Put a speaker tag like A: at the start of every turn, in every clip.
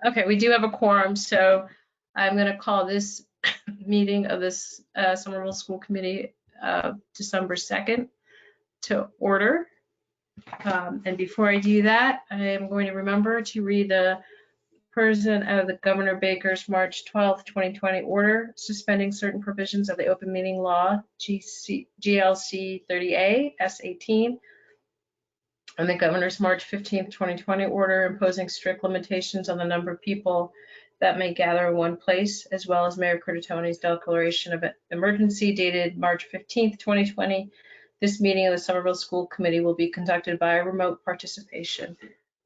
A: Okay, we do have a quorum, so I'm going to call this meeting of this Somerville School Committee December 2nd to order. And before I do that, I am going to remember to read the version of the Governor Baker's March 12th, 2020 order suspending certain provisions of the open meeting law, GLC 30A, S18, and the Governor's March 15th, 2020 order imposing strict limitations on the number of people that may gather in one place, as well as Mayor Curtitone's declaration of emergency dated March 15th, 2020. This meeting of the Somerville School Committee will be conducted by remote participation.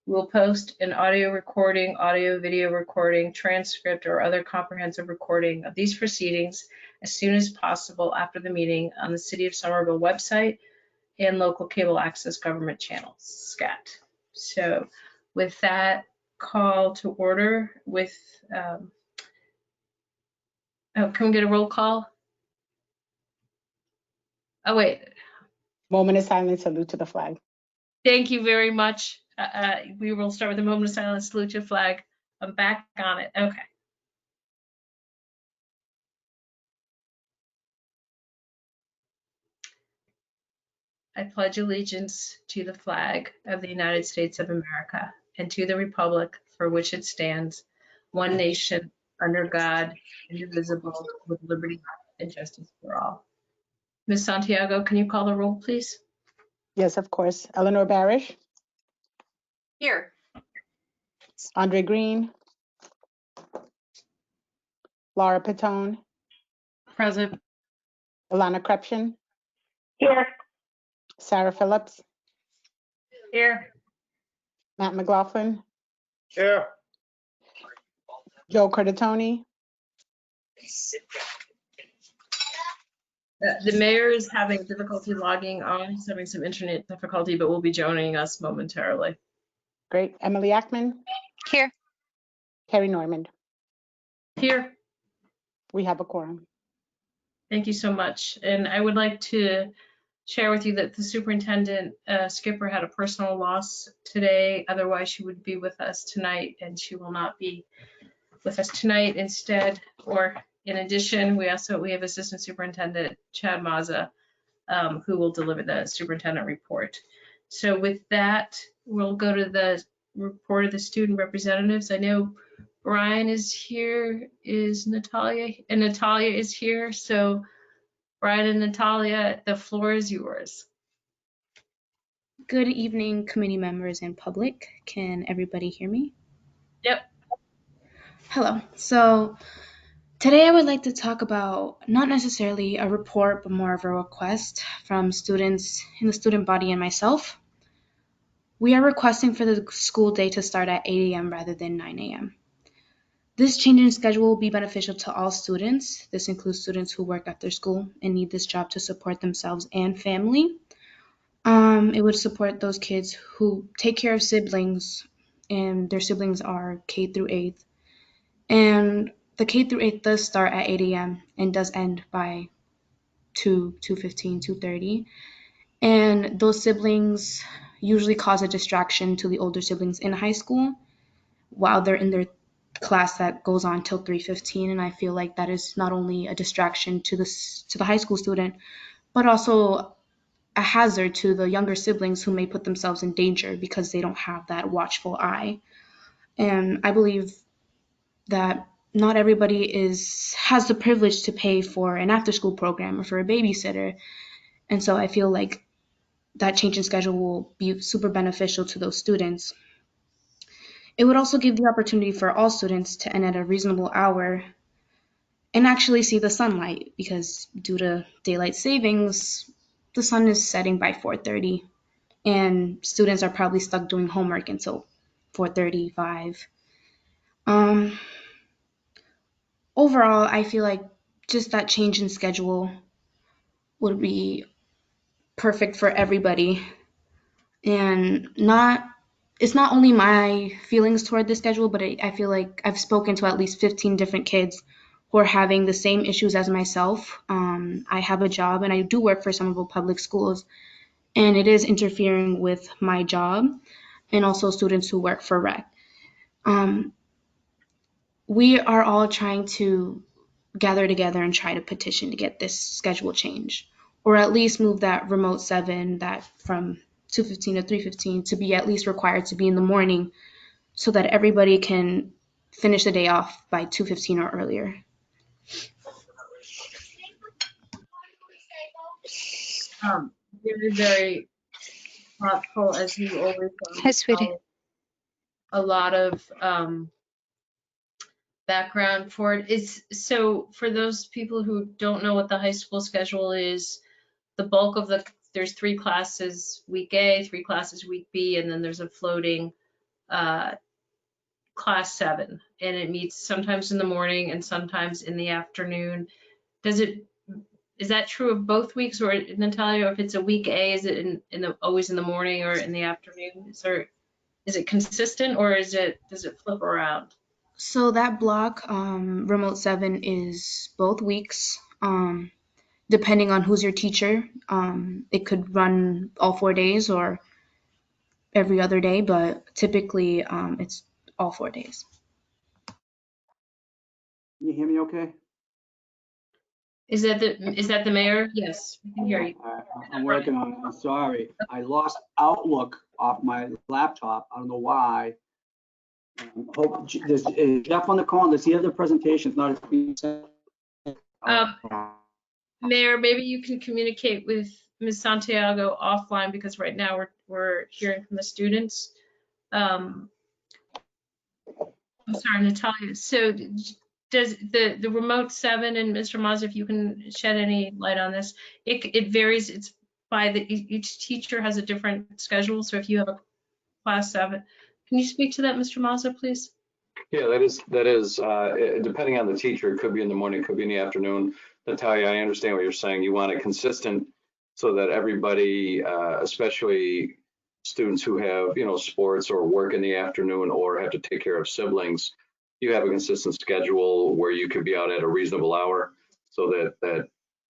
A: We'll post an audio recording, audio-video recording, transcript, or other comprehensive recording of these proceedings as soon as possible after the meeting on the City of Somerville website and local cable access government channels, SCAT. So with that call to order with, can we get a roll call? Oh, wait.
B: Moment of silence, salute to the flag.
A: Thank you very much. We will start with a moment of silence, salute to the flag. I'm back on it. Okay. I pledge allegiance to the flag of the United States of America and to the republic for which it stands, one nation, under God, indivisible, with liberty and justice for all. Ms. Santiago, can you call the roll, please?
B: Yes, of course. Eleanor Barish.
C: Here.
B: Andre Green. Laura Petone.
A: Present.
B: Ilana Krepshin.
C: Here.
B: Sarah Phillips.
A: Here.
B: Matt McLaughlin.
D: Here.
B: Joe Curtitone.
A: The mayor is having difficulty logging on. He's having some internet difficulty, but will be joining us momentarily.
B: Great. Emily Ackman.
C: Here.
B: Carrie Normand.
A: Here.
B: We have a quorum.
A: Thank you so much. And I would like to share with you that the superintendent, Skipper, had a personal loss today. Otherwise, she would be with us tonight, and she will not be with us tonight. Instead, or in addition, we have Assistant Superintendent Chad Mazza, who will deliver the superintendent report. So with that, we'll go to the report of the student representatives. I know Brian is here, is Natalia, and Natalia is here. So Brian and Natalia, the floor is yours.
E: Good evening, committee members and public. Can everybody hear me?
A: Yep.
E: Hello. So today I would like to talk about not necessarily a report, but more of a request from students in the student body and myself. We are requesting for the school day to start at 8 a.m. rather than 9 a.m. This change in schedule will be beneficial to all students. This includes students who work after school and need this job to support themselves and family. It would support those kids who take care of siblings, and their siblings are K through 8th. And the K through 8th does start at 8 a.m. and does end by 2:15, 2:30. And those siblings usually cause a distraction to the older siblings in high school while they're in their class that goes on till 3:15. And I feel like that is not only a distraction to the high school student, but also a hazard to the younger siblings who may put themselves in danger because they don't have that watchful eye. And I believe that not everybody has the privilege to pay for an after-school program or for a babysitter. And so I feel like that change in schedule will be super beneficial to those students. It would also give the opportunity for all students to end at a reasonable hour and actually see the sunlight, because due to daylight savings, the sun is setting by 4:30, and students are probably stuck doing homework until 4:35. Overall, I feel like just that change in schedule would be perfect for everybody. And it's not only my feelings toward the schedule, but I feel like I've spoken to at least 15 different kids who are having the same issues as myself. I have a job and I do work for Somerville Public Schools, and it is interfering with my job and also students who work for rec. we are all trying to gather together and try to petition to get this schedule changed, or at least move that remote 7 that from 2:15 to 3:15 to be at least required to be in the morning so that everybody can finish the day off by 2:15 or earlier.
A: Very, very thoughtful, as you always are.
C: Hi, sweetie.
A: A lot of background for it. So for those people who don't know what the high school schedule is, the bulk of there's 3 classes week A, 3 classes week B, and then there's a floating class 7, and it meets sometimes in the morning and sometimes in the afternoon. Is that true of both weeks, or Natalia, if it's a week A, is it always in the morning or in the afternoon? Is it consistent, or does it flip around?
E: So that block, remote 7, is both weeks. Depending on who's your teacher, it could run all 4 days or every other day, but typically it's all 4 days.
D: Can you hear me okay?
A: Is that the mayor? Yes, we can hear you.
D: I'm working on it. I'm sorry. I lost Outlook off my laptop. I don't know why. Hope is Jeff on the call. Does he have the presentation? It's not being sent.
A: Mayor, maybe you can communicate with Ms. Santiago offline, because right now we're hearing from the students. I'm sorry, Natalia. So does the remote 7, and Mr. Maz, if you can shed any light on this, it varies. It's by each teacher has a different schedule. So if you have a class 7, can you speak to that, Mr. Mazza, please?
F: Yeah, that is depending on the teacher. It could be in the morning, could be in the afternoon. Natalia, I understand what you're saying. You want it consistent so that everybody, especially students who have, sports or work in the afternoon or have to take care of siblings, you have a consistent schedule where you could be out at a reasonable hour so that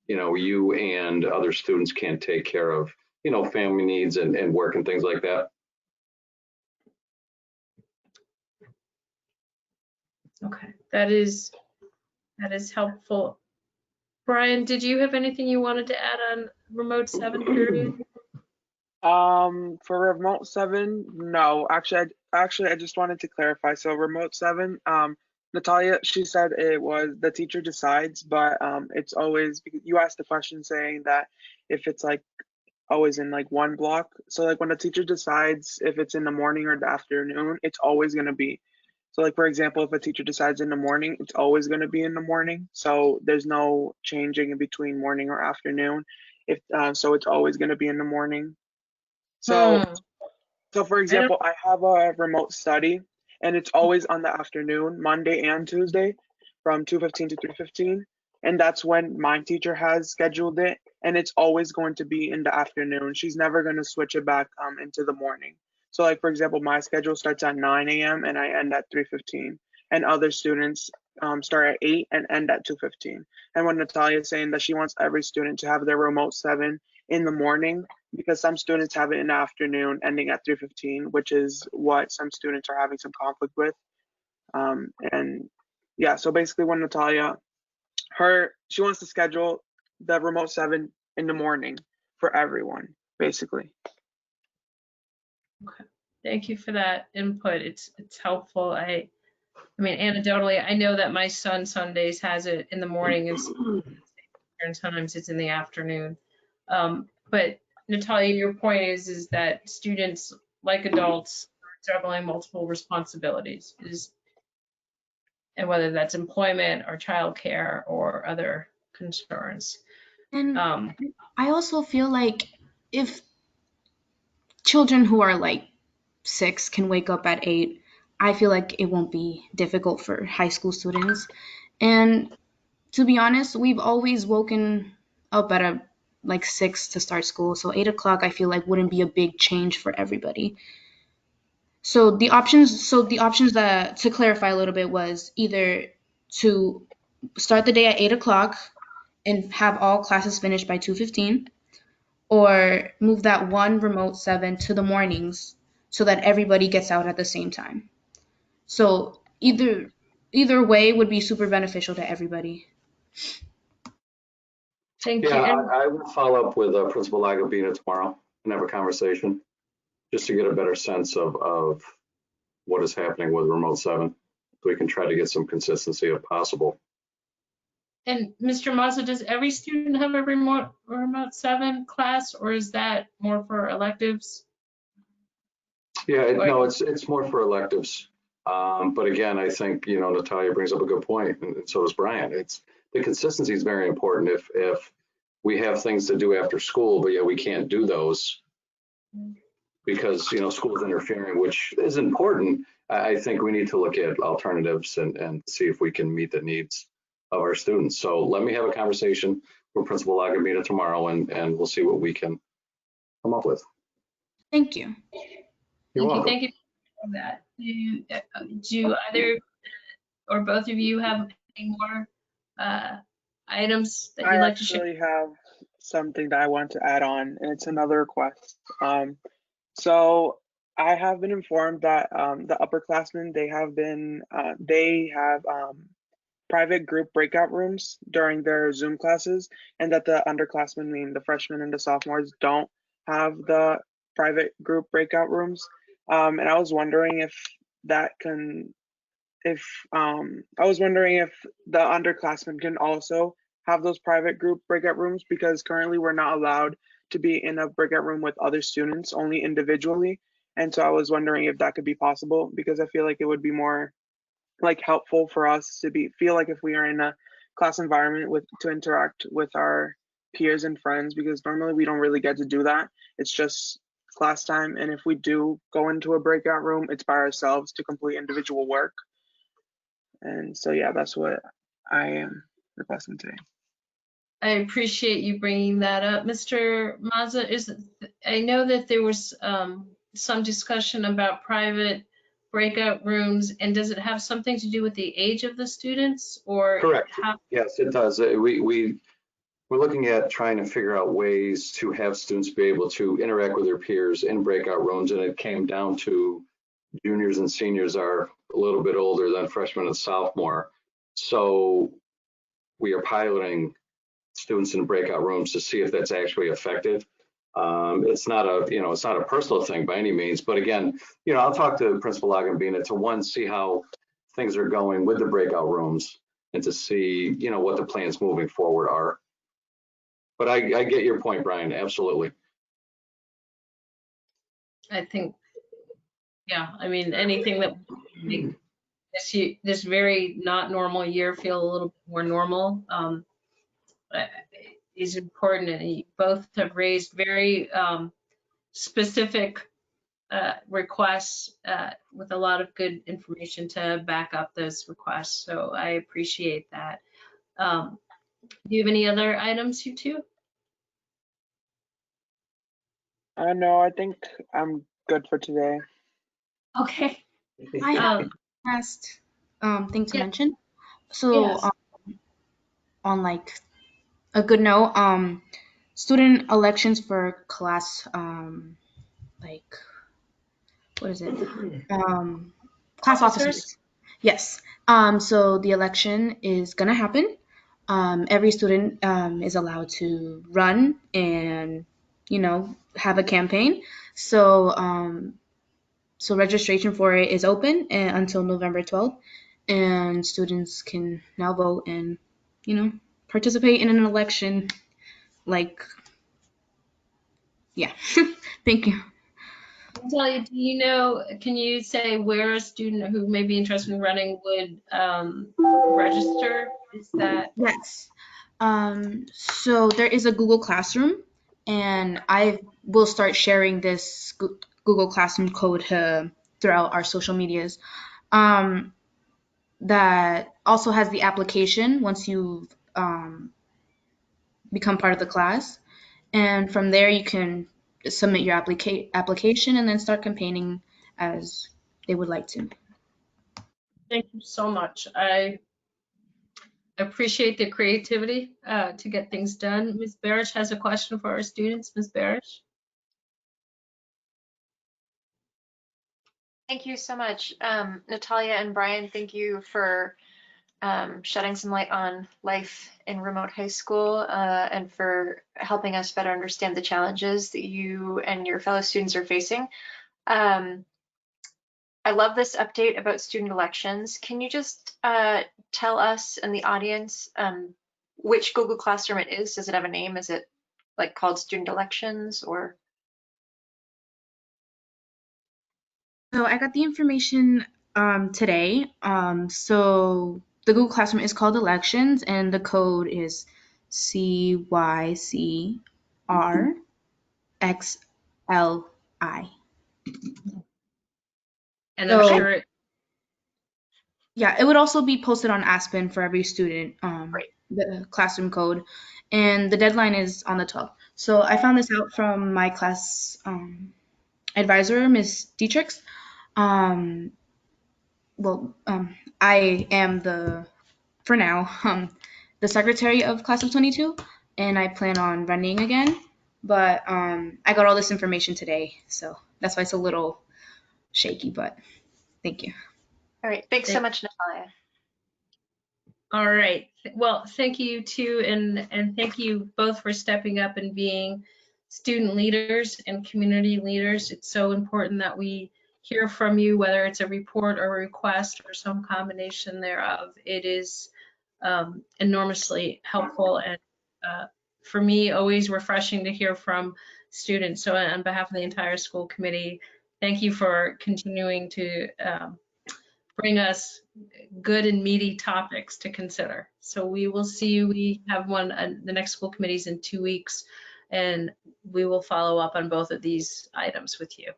F: you and other students can take care of, family needs and work and things like that.
A: Okay, that is helpful. Brian, did you have anything you wanted to add on remote 7 period?
G: For remote 7, no. Actually, I just wanted to clarify. So remote 7, Natalia, she said it was the teacher decides, but it's always, you asked the question saying that if it's like always in like one block. So like when the teacher decides if it's in the morning or the afternoon, it's always going to be. So like, for example, if a teacher decides in the morning, it's always going to be in the morning. So there's no changing in between morning or afternoon. So it's always going to be in the morning. So for example, I have a remote study and it's always on the afternoon, Monday and Tuesday from 2:15 to 3:15. And that's when my teacher has scheduled it. And it's always going to be in the afternoon. She's never going to switch it back into the morning. So like, for example, my schedule starts at 9 a.m. and I end at 3:15. And other students start at 8 and end at 2:15. And when Natalia is saying that she wants every student to have their remote 7 in the morning, because some students have it in the afternoon ending at 3:15, which is what some students are having some conflict with. And yeah, so basically when Natalia, she wants to schedule the remote 7 in the morning for everyone, basically.
A: Okay, thank you for that input. It's helpful. I mean, anecdotally, I know that my son Sundays has it in the morning and sometimes it's in the afternoon. But Natalia, your point is that students, like adults, are juggling multiple responsibilities, and whether that's employment or childcare or other concerns.
E: And I also feel like if children who are like 6 can wake up at 8, I feel like it won't be difficult for high school students. And to be honest, we've always woken up at like 6 to start school. So 8 o'clock, I feel like wouldn't be a big change for everybody. So the options that, to clarify a little bit, was either to start the day at 8 o'clock and have all classes finished by 2:15, or move that one remote 7 to the mornings so that everybody gets out at the same time. So either either way would be super beneficial to everybody.
A: Thank you.
F: Yeah,
A: And
F: I will follow up with Principal Agabina tomorrow and have a conversation just to get a better sense of what is happening with Remote 7. So we can try to get some consistency if possible.
A: And Mr. Mazza, does every student have a remote 7 class, or is that more for electives?
F: Yeah, no, it's more for electives. But again, I think, Natalia brings up a good point, and so does Brian. The consistency is very important. If we have things to do after school, but yet we can't do those because, school's interfering, which is important, I think we need to look at alternatives and see if we can meet the needs of our students. So let me have a conversation with Principal Agabina tomorrow, and we'll see what we can come up with.
E: Thank you.
F: You're welcome.
A: Thank you for that. Do either or both of you have any more items that you'd
G: I
A: like to share?
G: actually have something that I want to add on, and it's another request. So I have been informed that the upperclassmen, they have private group breakout rooms during their Zoom classes, and that the underclassmen, meaning the freshmen and the sophomores, don't have the private group breakout rooms. And I was wondering if the underclassmen can also have those private group breakout rooms, because currently we're not allowed to be in a breakout room with other students, only individually. And so I was wondering if that could be possible, because I feel like it would be more helpful for us to feel like if we are in a class environment to interact with our peers and friends, because normally we don't really get to do that. It's just class time, and if we do go into a breakout room, it's by ourselves to complete individual work. And so yeah, that's what I am requesting today.
A: I appreciate you bringing that up. Mr. Mazza, I know that there was some discussion about private breakout rooms, and does it have something to do with the age of the students, or?
F: Correct. Yes, it does. We're looking at trying to figure out ways to have students be able to interact with their peers in breakout rooms, and it came down to juniors and seniors are a little bit older than freshmen and sophomore. So we are piloting students in breakout rooms to see if that's actually effective. It's not a personal thing by any means, but again, I'll talk to Principal Agabina to see how things are going with the breakout rooms, and to see, what the plans moving forward are. But I get your point, Brian, absolutely.
A: I think, yeah, I mean, anything that make this very not normal year feel a little more normal is important, and you both have raised very specific requests with a lot of good information to back up those requests. So I appreciate that. Do you have any other items, you two?
G: No, I think I'm good for today.
A: Okay.
E: I have a last thing to
A: Yeah.
E: mention. So
A: Yes.
E: on a good note, student elections for class what is it? Class officers. Yes. So the election is gonna happen. Every student is allowed to run and have a campaign. So so registration for it is open until November 12th, and students can now vote and participate in an election. Yeah. Thank you.
A: Natalia, can you say where a student who may be interested in running would register? Is that?
E: Yes. So there is a Google Classroom, and I will start sharing this Google Classroom code throughout our social medias. That also has the application once you've become part of the class. And from there, you can submit your application and then start campaigning as they would like to.
A: Thank you so much. I appreciate the creativity to get things done. Ms. Barish has a question for our students. Ms. Barish?
C: Thank you so much. Natalia and Brian, thank you for shedding some light on life in remote high school and for helping us better understand the challenges that you and your fellow students are facing. I love this update about student elections. Can you just tell us and the audience which Google Classroom it is? Does it have a name? Is it like called Student Elections or?
E: So I got the information today. So the Google Classroom is called Elections, and the code is CYCRXLI.
A: And I'm
E: So-
A: sure it,
E: Yeah, it would also be posted on Aspen for every student,
C: Great.
E: the classroom code, and the deadline is on the 12th. So I found this out from my class advisor, Ms. Dietrichs. I am for now, the secretary of class of 22, and I plan on running again. But I got all this information today, so that's why it's a little shaky, but thank you.
C: All right. Thanks so much, Natalia.
A: all right. Well, thank you too, and thank you both for stepping up and being student leaders and community leaders. It's so important that we hear from you, whether it's a report or a request or some combination thereof. It is enormously helpful and for me, always refreshing to hear from students. So on behalf of the entire school committee, thank you for continuing to bring us good and meaty topics to consider. So we will see you. We have one, the next school committees in 2 weeks, and we will follow up on both of these items with you.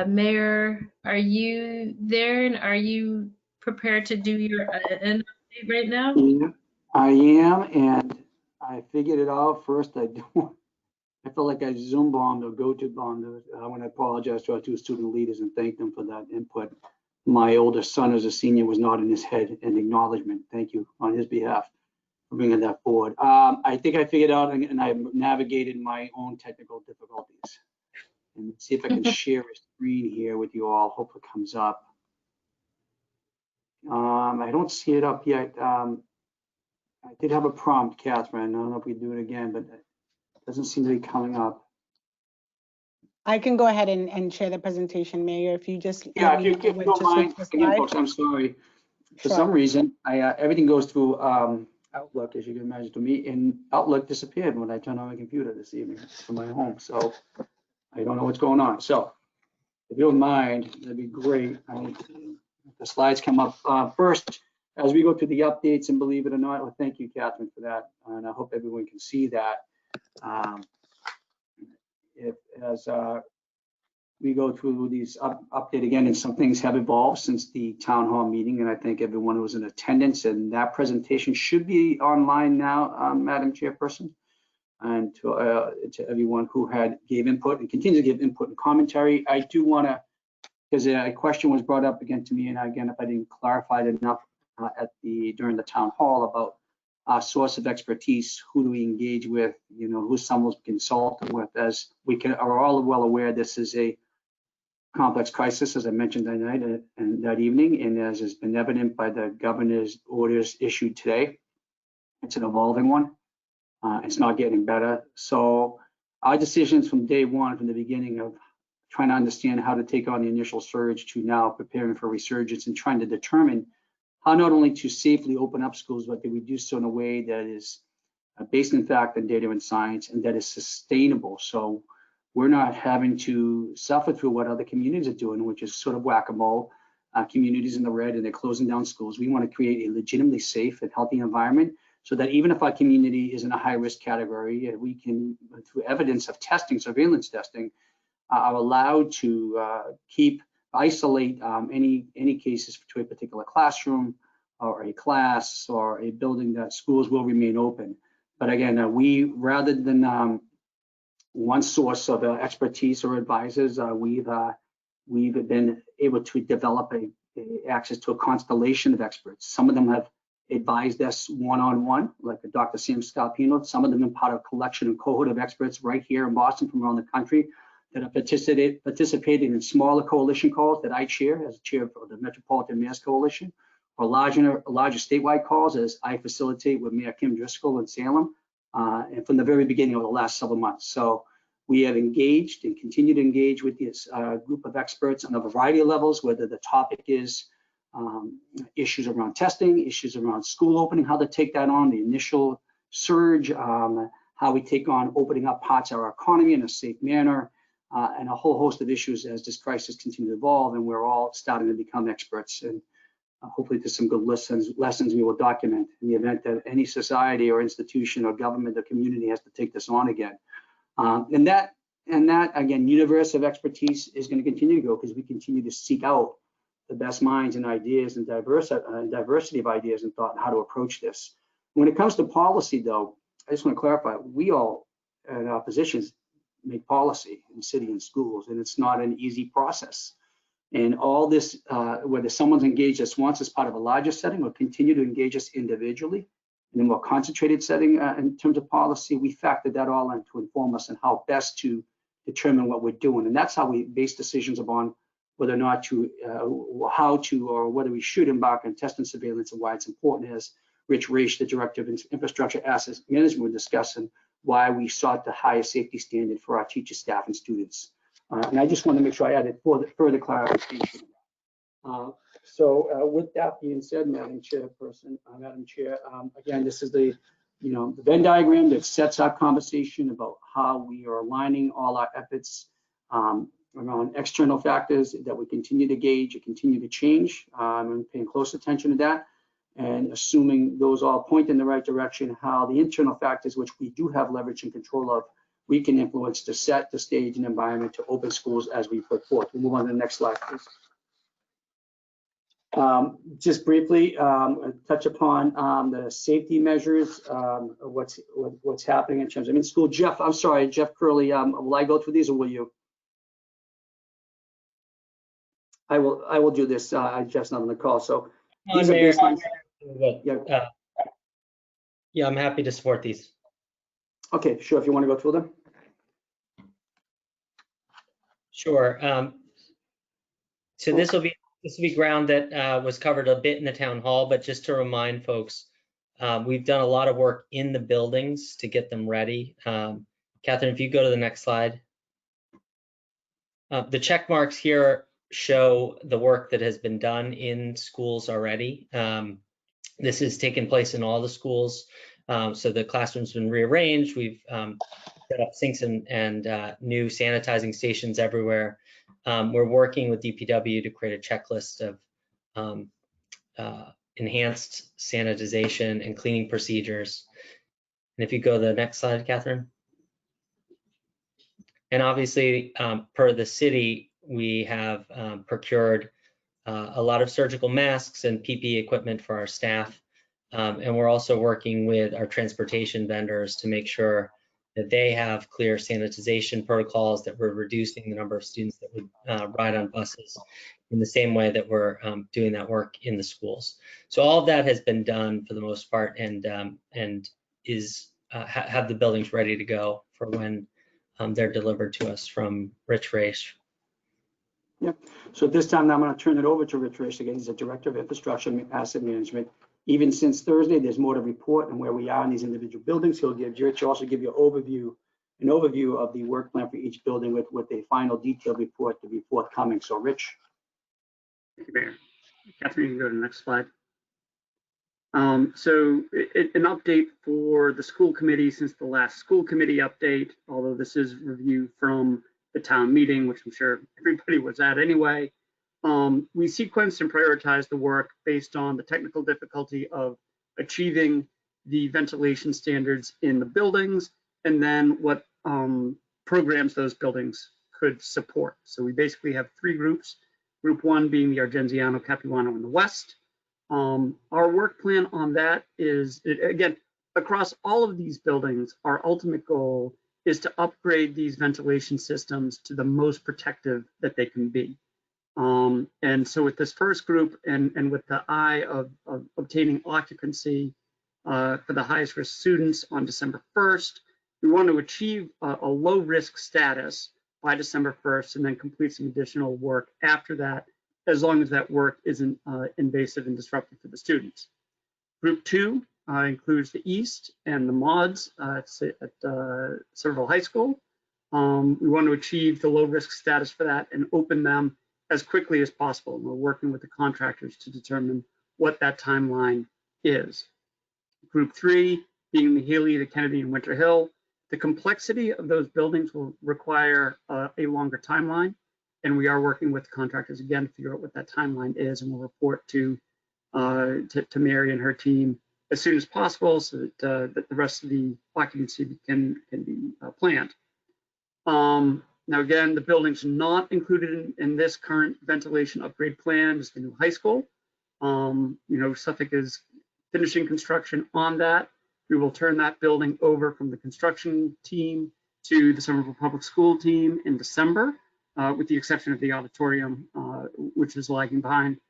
A: Mayor, are you there, and are you prepared to do your an update right now?
D: Yeah, I am, and I figured it out. First, I felt like I Zoom bombed or go-to bombed. I want to apologize to our two student leaders and thank them for that input. My oldest son, as a senior, was nodding his head in acknowledgement. Thank you on his behalf for bringing that forward. I think I figured out, and I've navigated my own technical difficulties. And let's see if I can share a screen here with you all. Hope it comes up. I don't see it up yet. I did have a prompt, Catherine. I don't know if we do it again, but it doesn't seem to be coming up.
B: I can go ahead and share the presentation, Mayor, if you just.
D: Yeah,
B: let
D: if
B: me
D: you
B: know when
D: don't
B: to
D: mind,
B: switch the
D: again,
B: slide.
D: folks, I'm sorry. For
B: Sure.
D: some reason, everything goes through Outlook, as you can imagine, to me, and Outlook disappeared when I turned on my computer this evening from my home. So I don't know what's going on. So if you don't mind, that'd be great. The slides come up first as we go through the updates, and believe it or not, well, thank you, Catherine, for that. And I hope everyone can see that. As we go through these update again, and some things have evolved since the town hall meeting, and I think everyone was in attendance, and that presentation should be online now, Madam Chairperson, and to everyone who gave input and continues to give input and commentary. I do want to, because a question was brought up again to me, and again, if I didn't clarify it enough during the town hall about our source of expertise, who do we engage with, who's someone we consult with. As we are all well aware, this is a complex crisis, as I mentioned that night and that evening, and as has been evident by the governor's orders issued today, it's an evolving one. It's not getting better. So our decisions from day one, from the beginning of trying to understand how to take on the initial surge to now preparing for resurgence and trying to determine how not only to safely open up schools, but that we do so in a way that is based in fact on data and science, and that is sustainable. So we're not having to suffer through what other communities are doing, which is sort of whack-a-mole. Communities in the red and they're closing down schools. We want to create a legitimately safe and healthy environment so that even if our community is in a high-risk category, we can, through evidence of testing, surveillance testing, are allowed to isolate any cases to a particular classroom or a class or a building, that schools will remain open. But again, we, rather than one source of expertise or advisors, we've been able to develop access to a constellation of experts. Some of them have advised us one-on-one, like Dr. Sam Scarpino. Some of them have been part of a collection and cohort of experts right here in Boston from around the country that are participating in smaller coalition calls that I chair as chair of the Metropolitan Mayor's Coalition, or larger statewide calls as I facilitate with Mayor Kim Driscoll in Salem, and from the very beginning of the last several months. So we have engaged and continue to engage with this group of experts on a variety of levels, whether the topic is issues around testing, issues around school opening, how to take that on, the initial surge, how we take on opening up parts of our economy in a safe manner, and a whole host of issues as this crisis continues to evolve, and we're all starting to become experts. And hopefully there's some good lessons we will document in the event that any society or institution or government or community has to take this on again. And that again, universe of expertise is going to continue to go because we continue to seek out the best minds and ideas and diversity of ideas and thought on how to approach this. When it comes to policy, though, I just want to clarify, we all in our positions make policy in city and schools, and it's not an easy process. And all this, whether someone's engaged us once as part of a larger setting or continue to engage us individually in a more concentrated setting in terms of policy, we factor that all in to inform us on how best to determine what we're doing. And that's how we base decisions upon whether or not to, how to, or whether we should embark on test and surveillance and why it's important, as Rich Raish, the Director of Infrastructure Asset Management, would discuss, and why we sought the highest safety standard for our teachers, staff, and students. And I just want to make sure I added further clarification. So with that being said, Madam Chair, again, this is the Venn diagram that sets our conversation about how we are aligning all our efforts around external factors that we continue to gauge and continue to change, and paying close attention to that, and assuming those all point in the right direction, how the internal factors, which we do have leverage and control of, we can influence to set the stage and environment to open schools as we put forth. We'll move on to the next slide, please. Just briefly touch upon the safety measures, what's happening in terms of in-school. Jeff, I'm sorry, Jeff Curley, will I go through these or will you? I will do this. Jeff's not on the call, so these are baselines.
H: Yeah, I'm happy to support these.
D: Okay, sure. If you want to go through them.
H: Sure. So this will be ground that was covered a bit in the town hall, but just to remind folks, we've done a lot of work in the buildings to get them ready. Catherine, if you go to the next slide. The check marks here show the work that has been done in schools already. This has taken place in all the schools. So the classroom's been rearranged. We've set up sinks and new sanitizing stations everywhere. We're working with DPW to create a checklist of enhanced sanitization and cleaning procedures. And if you go to the next slide, Catherine. And obviously, per the city, we have procured a lot of surgical masks and PPE equipment for our staff. And we're also working with our transportation vendors to make sure that they have clear sanitization protocols, that we're reducing the number of students that would ride on buses in the same way that we're doing that work in the schools. So all of that has been done for the most part, and is have the buildings ready to go for when they're delivered to us from Rich Raish.
D: Yep. So at this time, now I'm going to turn it over to Rich Raish again. He's the Director of Infrastructure and Asset Management. Even since Thursday, there's more to report on where we are in these individual buildings. He'll also give you an overview of the work plan for each building with a final detailed report to be forthcoming. So Rich.
I: Thank you, Mayor. Catherine, you can go to the next slide. So an update for the school committee since the last school committee update, although this is review from the town meeting, which I'm sure everybody was at anyway. We sequenced and prioritized the work based on the technical difficulty of achieving the ventilation standards in the buildings, and then what programs those buildings could support. So we basically have three groups. Group one being the Argenziano Capuano in the west. Our work plan on that is, again, across all of these buildings, our ultimate goal is to upgrade these ventilation systems to the most protective that they can be. And so with this first group and with the eye of obtaining occupancy for the highest risk students on December 1st, we want to achieve a low risk status by December 1st, and then complete some additional work after that, as long as that work isn't invasive and disruptive for the students. Group 2 includes the east and the mods at Somerville High School. We want to achieve the low risk status for that and open them as quickly as possible. And we're working with the contractors to determine what that timeline is. Group 3 being the Healy, the Kennedy, and Winter Hill. The complexity of those buildings will require a longer timeline, and we are working with contractors again to figure out what that timeline is, and we'll report to Mary and her team as soon as possible so that the rest of the occupancy can be planned. Now again, the buildings not included in this current ventilation upgrade plan is the new high school. Suffolk is finishing construction on that. We will turn that building over from the construction team to the Somerville Public School team in December, with the exception of the auditorium, which is lagging behind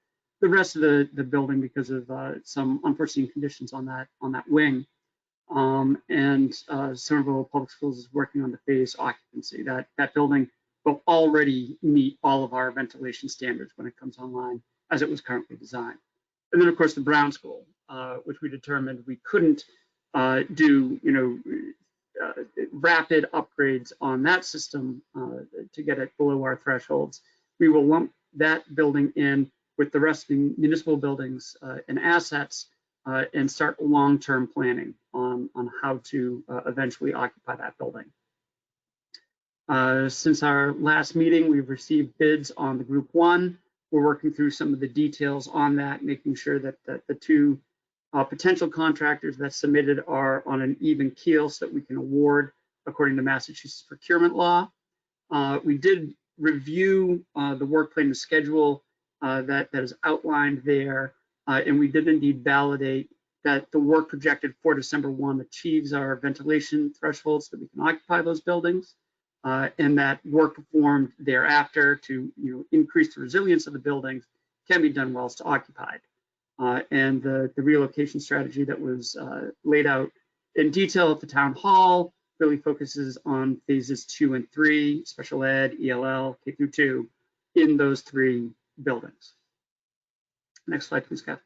I: the rest of the building because of some unforeseen conditions on that wing. Somerville Public Schools is working on the phased occupancy. That building will already meet all of our ventilation standards when it comes online as it was currently designed. And then of course the Brown School, which we determined we couldn't do rapid upgrades on that system to get it below our thresholds. We will lump that building in with the rest of the municipal buildings and assets and start long-term planning on how to eventually occupy that building. Since our last meeting, we've received bids on the Group 1. We're working through some of the details on that, making sure that the two potential contractors that submitted are on an even keel so that we can award according to Massachusetts procurement law. We did review the work plan and schedule that is outlined there, and we did indeed validate that the work projected for December 1 achieves our ventilation thresholds so that we can occupy those buildings, and that work performed thereafter to increase the resilience of the buildings can be done whilst occupied. And the relocation strategy that was laid out in detail at the town hall really focuses on phases 2 and 3, special ed, ELL, K through 2, in those 3 buildings. Next slide, please, Kathy.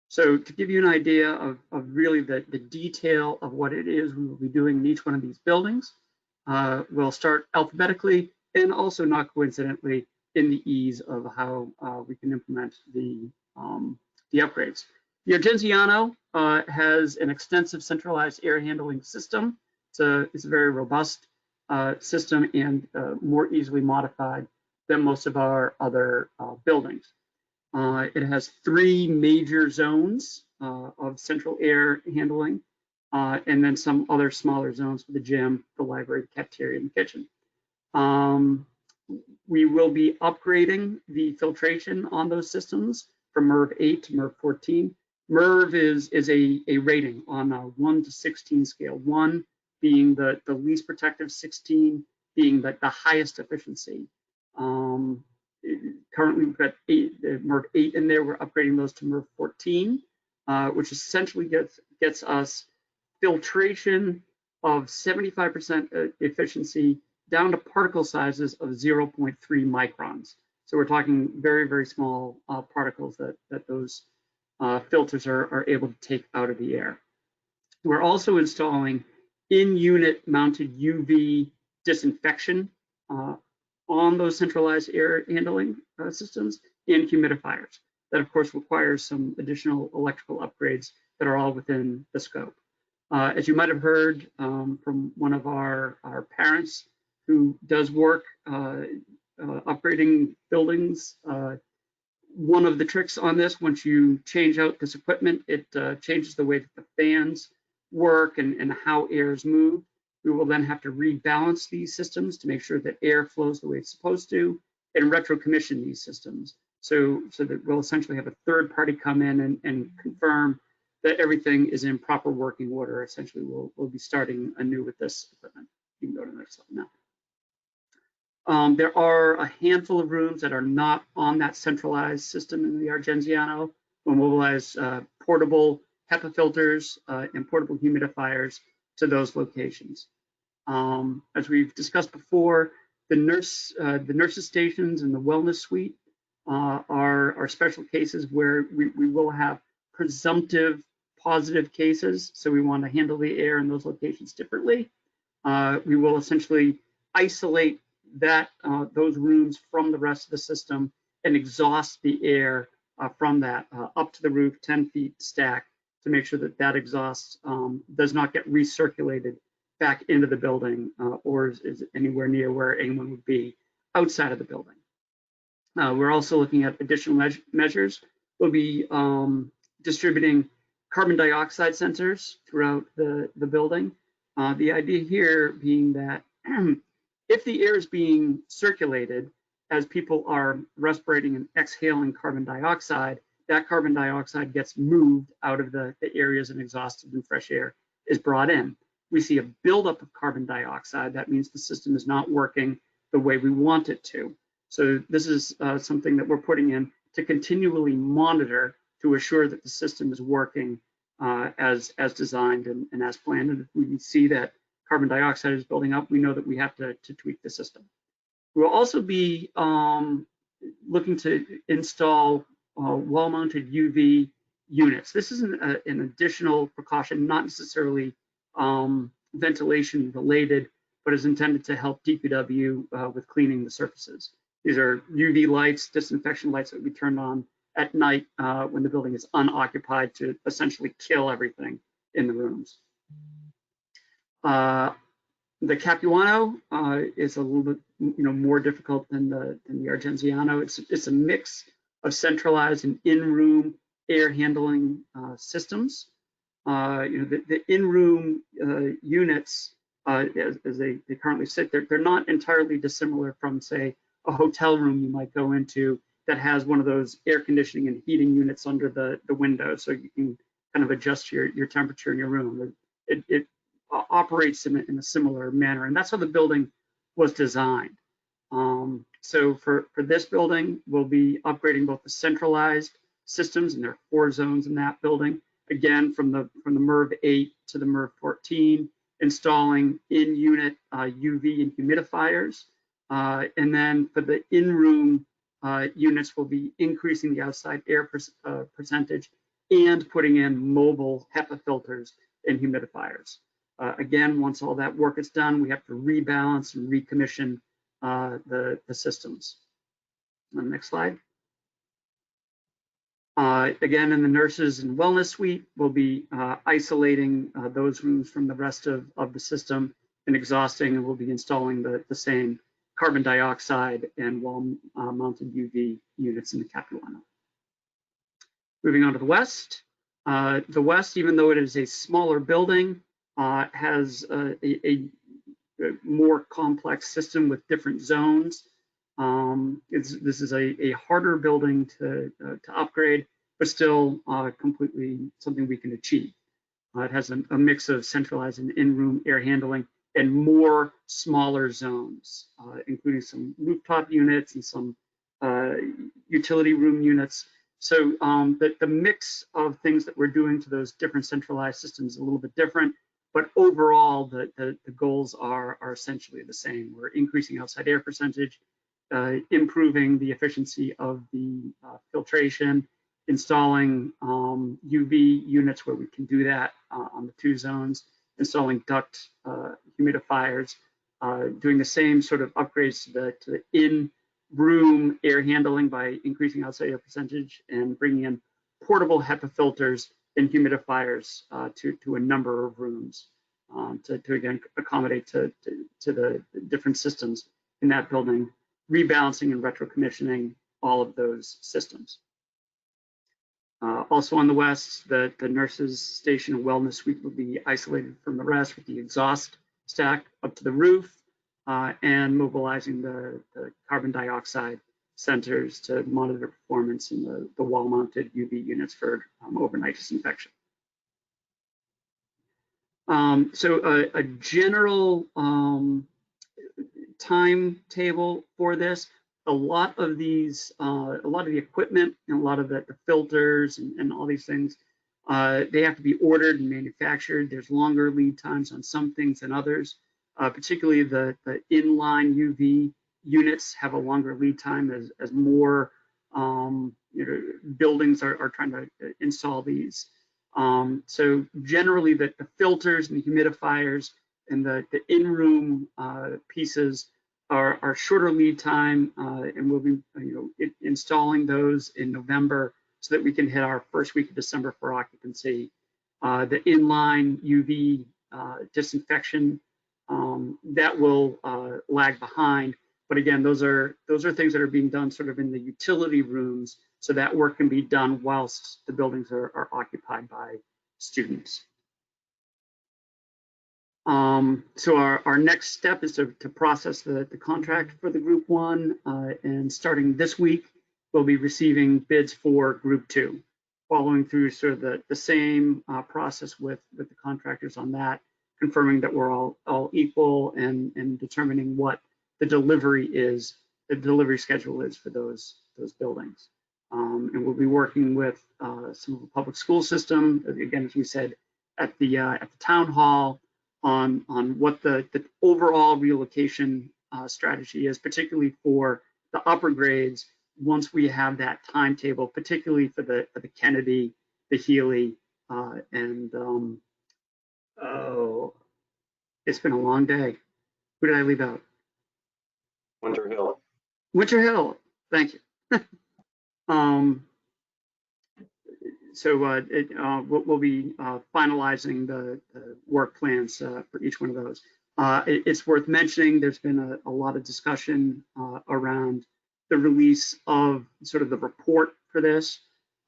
I: So to give you an idea of really the detail of what it is we will be doing in each one of these buildings, we'll start alphabetically and also not coincidentally in the ease of how we can implement the upgrades. The Argenziano has an extensive centralized air handling system. It's a very robust system and more easily modified than most of our other buildings. It has 3 major zones of central air handling, and then some other smaller zones for the gym, the library, the cafeteria, and the kitchen. We will be upgrading the filtration on those systems from MERV 8 to MERV 14. MERV is a rating on a 1 to 16 scale, 1 being the least protective, 16 being the highest efficiency. Currently we've got MERV 8 in there. We're upgrading those to MERV 14, which essentially gets us filtration of 75% efficiency down to particle sizes of 0.3 microns. So we're talking very, very small particles that those filters are able to take out of the air. We're also installing in-unit mounted UV disinfection on those centralized air handling systems and humidifiers. That of course requires some additional electrical upgrades that are all within the scope. As you might have heard from one of our parents who does work upgrading buildings, one of the tricks on this, once you change out this equipment, it changes the way that the fans work and how air is moved. We will then have to rebalance these systems to make sure that air flows the way it's supposed to and retro-commission these systems. So that we'll essentially have a third party come in and confirm that everything is in proper working order. Essentially, we'll be starting anew with this equipment. You can go to the next slide now. There are a handful of rooms that are not on that centralized system in the Argenziano. We'll mobilize portable HEPA filters and portable humidifiers to those locations. As we've discussed before, The nurses stations and the wellness suite are special cases where we will have presumptive positive cases. So we want to handle the air in those locations differently. We will essentially isolate those rooms from the rest of the system and exhaust the air from that up to the roof, 10 feet stack, to make sure that that exhaust does not get recirculated back into the building or is anywhere near where anyone would be outside of the building. We're also looking at additional measures. We'll be distributing carbon dioxide sensors throughout the building. The idea here being that if the air is being circulated as people are respirating and exhaling carbon dioxide, that carbon dioxide gets moved out of the areas and exhausted and fresh air is brought in. We see a buildup of carbon dioxide. That means the system is not working the way we want it to. So this is something that we're putting in to continually monitor to assure that the system is working as designed and as planned. And if we see that carbon dioxide is building up, we know that we have to tweak the system. We'll also be looking to install wall-mounted UV units. This is an additional precaution, not necessarily ventilation related, but is intended to help DPW with cleaning the surfaces. These are UV lights, disinfection lights that we turn on at night when the building is unoccupied to essentially kill everything in the rooms. The Capuano is a little bit more difficult than the Argenziano. It's a mix of centralized and in-room air handling systems. The in-room units, as they currently sit, they're not entirely dissimilar from, say, a hotel room you might go into that has one of those air conditioning and heating units under the window, so you can kind of adjust your temperature in your room. It operates in a similar manner, and that's how the building was designed. So for this building, we'll be upgrading both the centralized systems, and there are 4 zones in that building. Again, from the MERV 8 to the MERV 14, installing in-unit UV and humidifiers. And then for the in-room units, we'll be increasing the outside air percentage and putting in mobile HEPA filters and humidifiers. Again, once all that work is done, we have to rebalance and recommission the systems. On the next slide. Again, in the nurses and wellness suite, we'll be isolating those rooms from the rest of the system and exhausting, and we'll be installing the same carbon dioxide and wall-mounted UV units in the Capuano. Moving on to the west. The west, even though it is a smaller building, has a more complex system with different zones. This is a harder building to upgrade, but still completely something we can achieve. It has a mix of centralized and in-room air handling and more smaller zones, including some rooftop units and some utility room units. So the mix of things that we're doing to those different centralized systems is a little bit different, but overall the goals are essentially the same. We're increasing outside air percentage, improving the efficiency of the filtration, installing UV units where we can do that on the 2 zones, installing duct humidifiers, doing the same sort of upgrades to the in-room air handling by increasing outside air percentage and bringing in portable HEPA filters and humidifiers to a number of rooms to again accommodate to the different systems in that building, rebalancing and retro-commissioning all of those systems. Also on the west, the nurses station and wellness suite will be isolated from the rest with the exhaust stack up to the roof and mobilizing the carbon dioxide sensors to monitor performance in the wall-mounted UV units for overnight disinfection. So a general timetable for this. A lot of these, a lot of the equipment and a lot of the filters and all these things, they have to be ordered and manufactured. There's longer lead times on some things than others, particularly the inline UV units have a longer lead time as more buildings are trying to install these. So generally the filters and the humidifiers and the in-room pieces are shorter lead time, and we'll be installing those in November so that we can hit our first week of December for occupancy. The inline UV disinfection, that will lag behind. But again, those are things that are being done sort of in the utility rooms, so that work can be done whilst the buildings are occupied by students. So our next step is to process the contract for the Group 1, and starting this week, we'll be receiving bids for Group 2, following through sort of the same process with the contractors on that, confirming that we're all equal and determining what the delivery schedule is for those buildings. And we'll be working with some of the public school system, again, as we said, at the town hall, on what the overall relocation strategy is, particularly for the upper grades, once we have that timetable, particularly for the Kennedy, the Healy, and oh, it's been a long day. Who did I leave out?
F: Winter Hill.
I: Winter Hill, thank you. So we'll be finalizing the work plans for each one of those. It's worth mentioning there's been a lot of discussion around the release of sort of the report for this.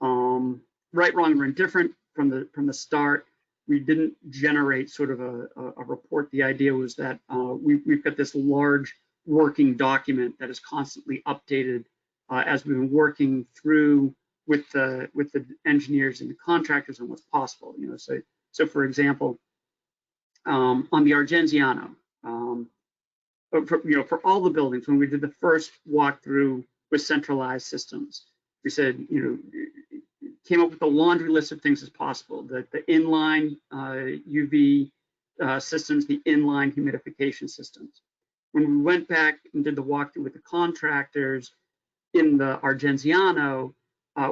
I: Right, wrong, or indifferent, from the start, we didn't generate sort of a report. The idea was that we've got this large working document that is constantly updated as we've been working through with the engineers and the contractors on what's possible. So for example, on the Argenziano, for all the buildings, when we did the first walkthrough with centralized systems, we said, came up with a laundry list of things as possible. The inline UV systems, the inline humidification systems. When we went back and did the walkthrough with the contractors in the Argenziano,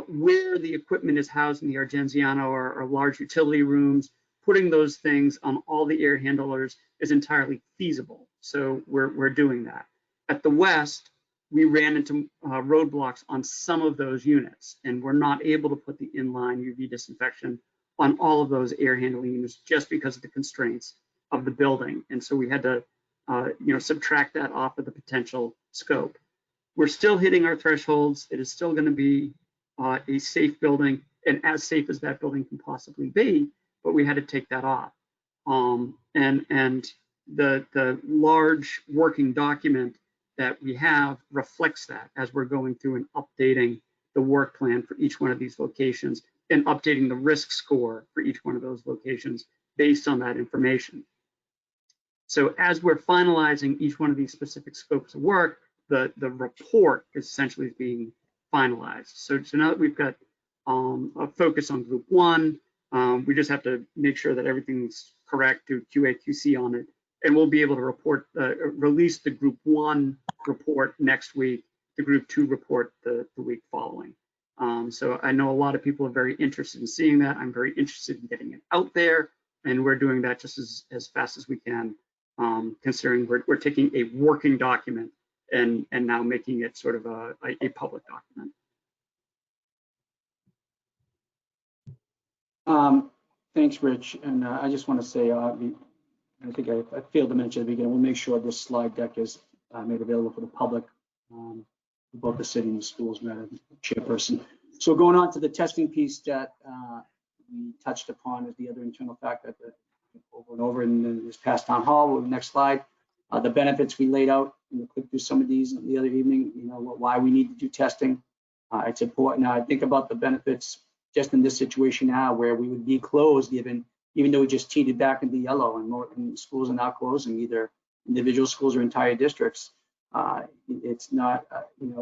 I: where the equipment is housed in the Argenziano are large utility rooms. Putting those things on all the air handlers is entirely feasible. So we're doing that. At the West, we ran into roadblocks on some of those units, and we're not able to put the inline UV disinfection on all of those air handling units just because of the constraints of the building. And so we had to subtract that off of the potential scope. We're still hitting our thresholds. It is still going to be a safe building, and as safe as that building can possibly be, but we had to take that off. And the large working document that we have reflects that as we're going through and updating the work plan for each one of these locations and updating the risk score for each one of those locations based on that information. So as we're finalizing each one of these specific scopes of work, the report is essentially being finalized. So now that we've got a focus on Group 1, we just have to make sure that everything's correct, do QA, QC on it, and we'll be able to release the Group 1 report next week, the Group 2 report the week following. So I know a lot of people are very interested in seeing that. I'm very interested in getting it out there, and we're doing that just as fast as we can, considering we're taking a working document and now making it sort of a public document.
D: Thanks, Rich. And I just want to say, I think I failed to mention at the beginning, we'll make sure this slide deck is made available for the public, both the city and the schools, Madam Chairperson. So going on to the testing piece that we touched upon as the other internal fact that over and over in this past town hall. Next slide. The benefits we laid out, and we'll click through some of these the other evening, why we need to do testing. It's important. Now I think about the benefits just in this situation now where we would be closed even though we just teed it back into yellow and schools are now closing, either individual schools or entire districts. It's not,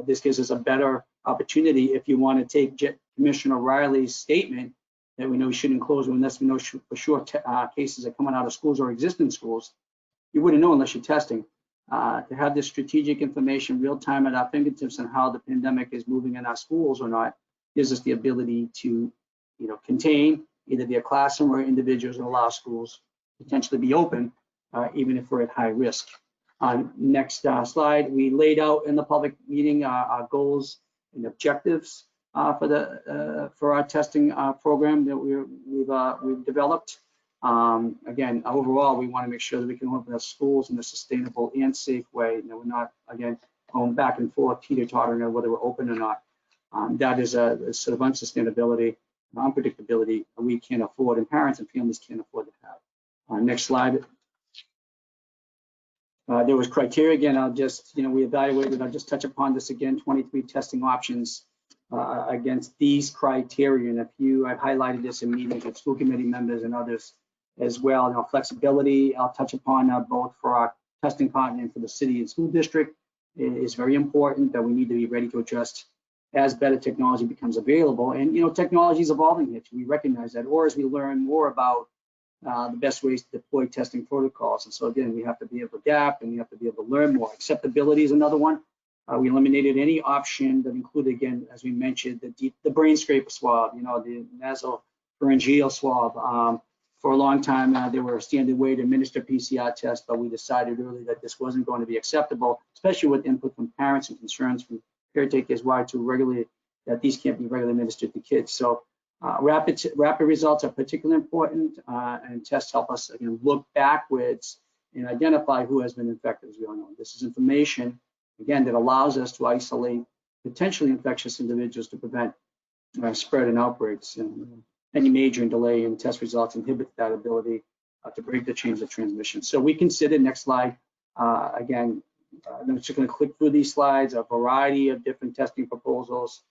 D: this gives us a better opportunity if you want to take Commissioner Riley's statement that we know we shouldn't close unless we know for sure cases are coming out of schools or existing schools. You wouldn't know unless you're testing. to have this strategic information real time at our fingertips on how the pandemic is moving in our schools or not gives us the ability to, contain either their classroom or individuals and allow schools potentially be open, even if we're at high risk. Next slide, we laid out in the public meeting our goals and objectives for our testing program that we've developed. Again, overall, we want to make sure that we can open our schools in a sustainable and safe way. We're not, again, going back and forth, teeter-tottering on whether we're open or not. That is a sort of unsustainability, unpredictability we can't afford, and parents and families can't afford to have. Next slide. There was criteria again. I'll just, we evaluated. I'll just touch upon this again. 23 testing options against these criteria, and I've highlighted this in meetings with school committee members and others as well. Flexibility. I'll touch upon both for our testing partner and for the city and school district. It is very important that we need to be ready to adjust as better technology becomes available. And technology is evolving here. We recognize that, or as we learn more about the best ways to deploy testing protocols. And so again, we have to be able to adapt and we have to be able to learn more. Acceptability is another one. We eliminated any option that included, again, as we mentioned, the brain scraper swab, the nasopharyngeal swab. For a long time, they were a standard way to administer PCR tests, but we decided early that this wasn't going to be acceptable, especially with input from parents and concerns from caretakers why to regularly that these can't be regularly administered to kids. So rapid results are particularly important, and tests help us again look backwards and identify who has been infected, as we all know. This is information, again, that allows us to isolate potentially infectious individuals to prevent spread and outbreaks. And any major delay in test results inhibits that ability to break the chains of transmission. So we considered, next slide, again, I'm just going to click through these slides, a variety of different testing proposals.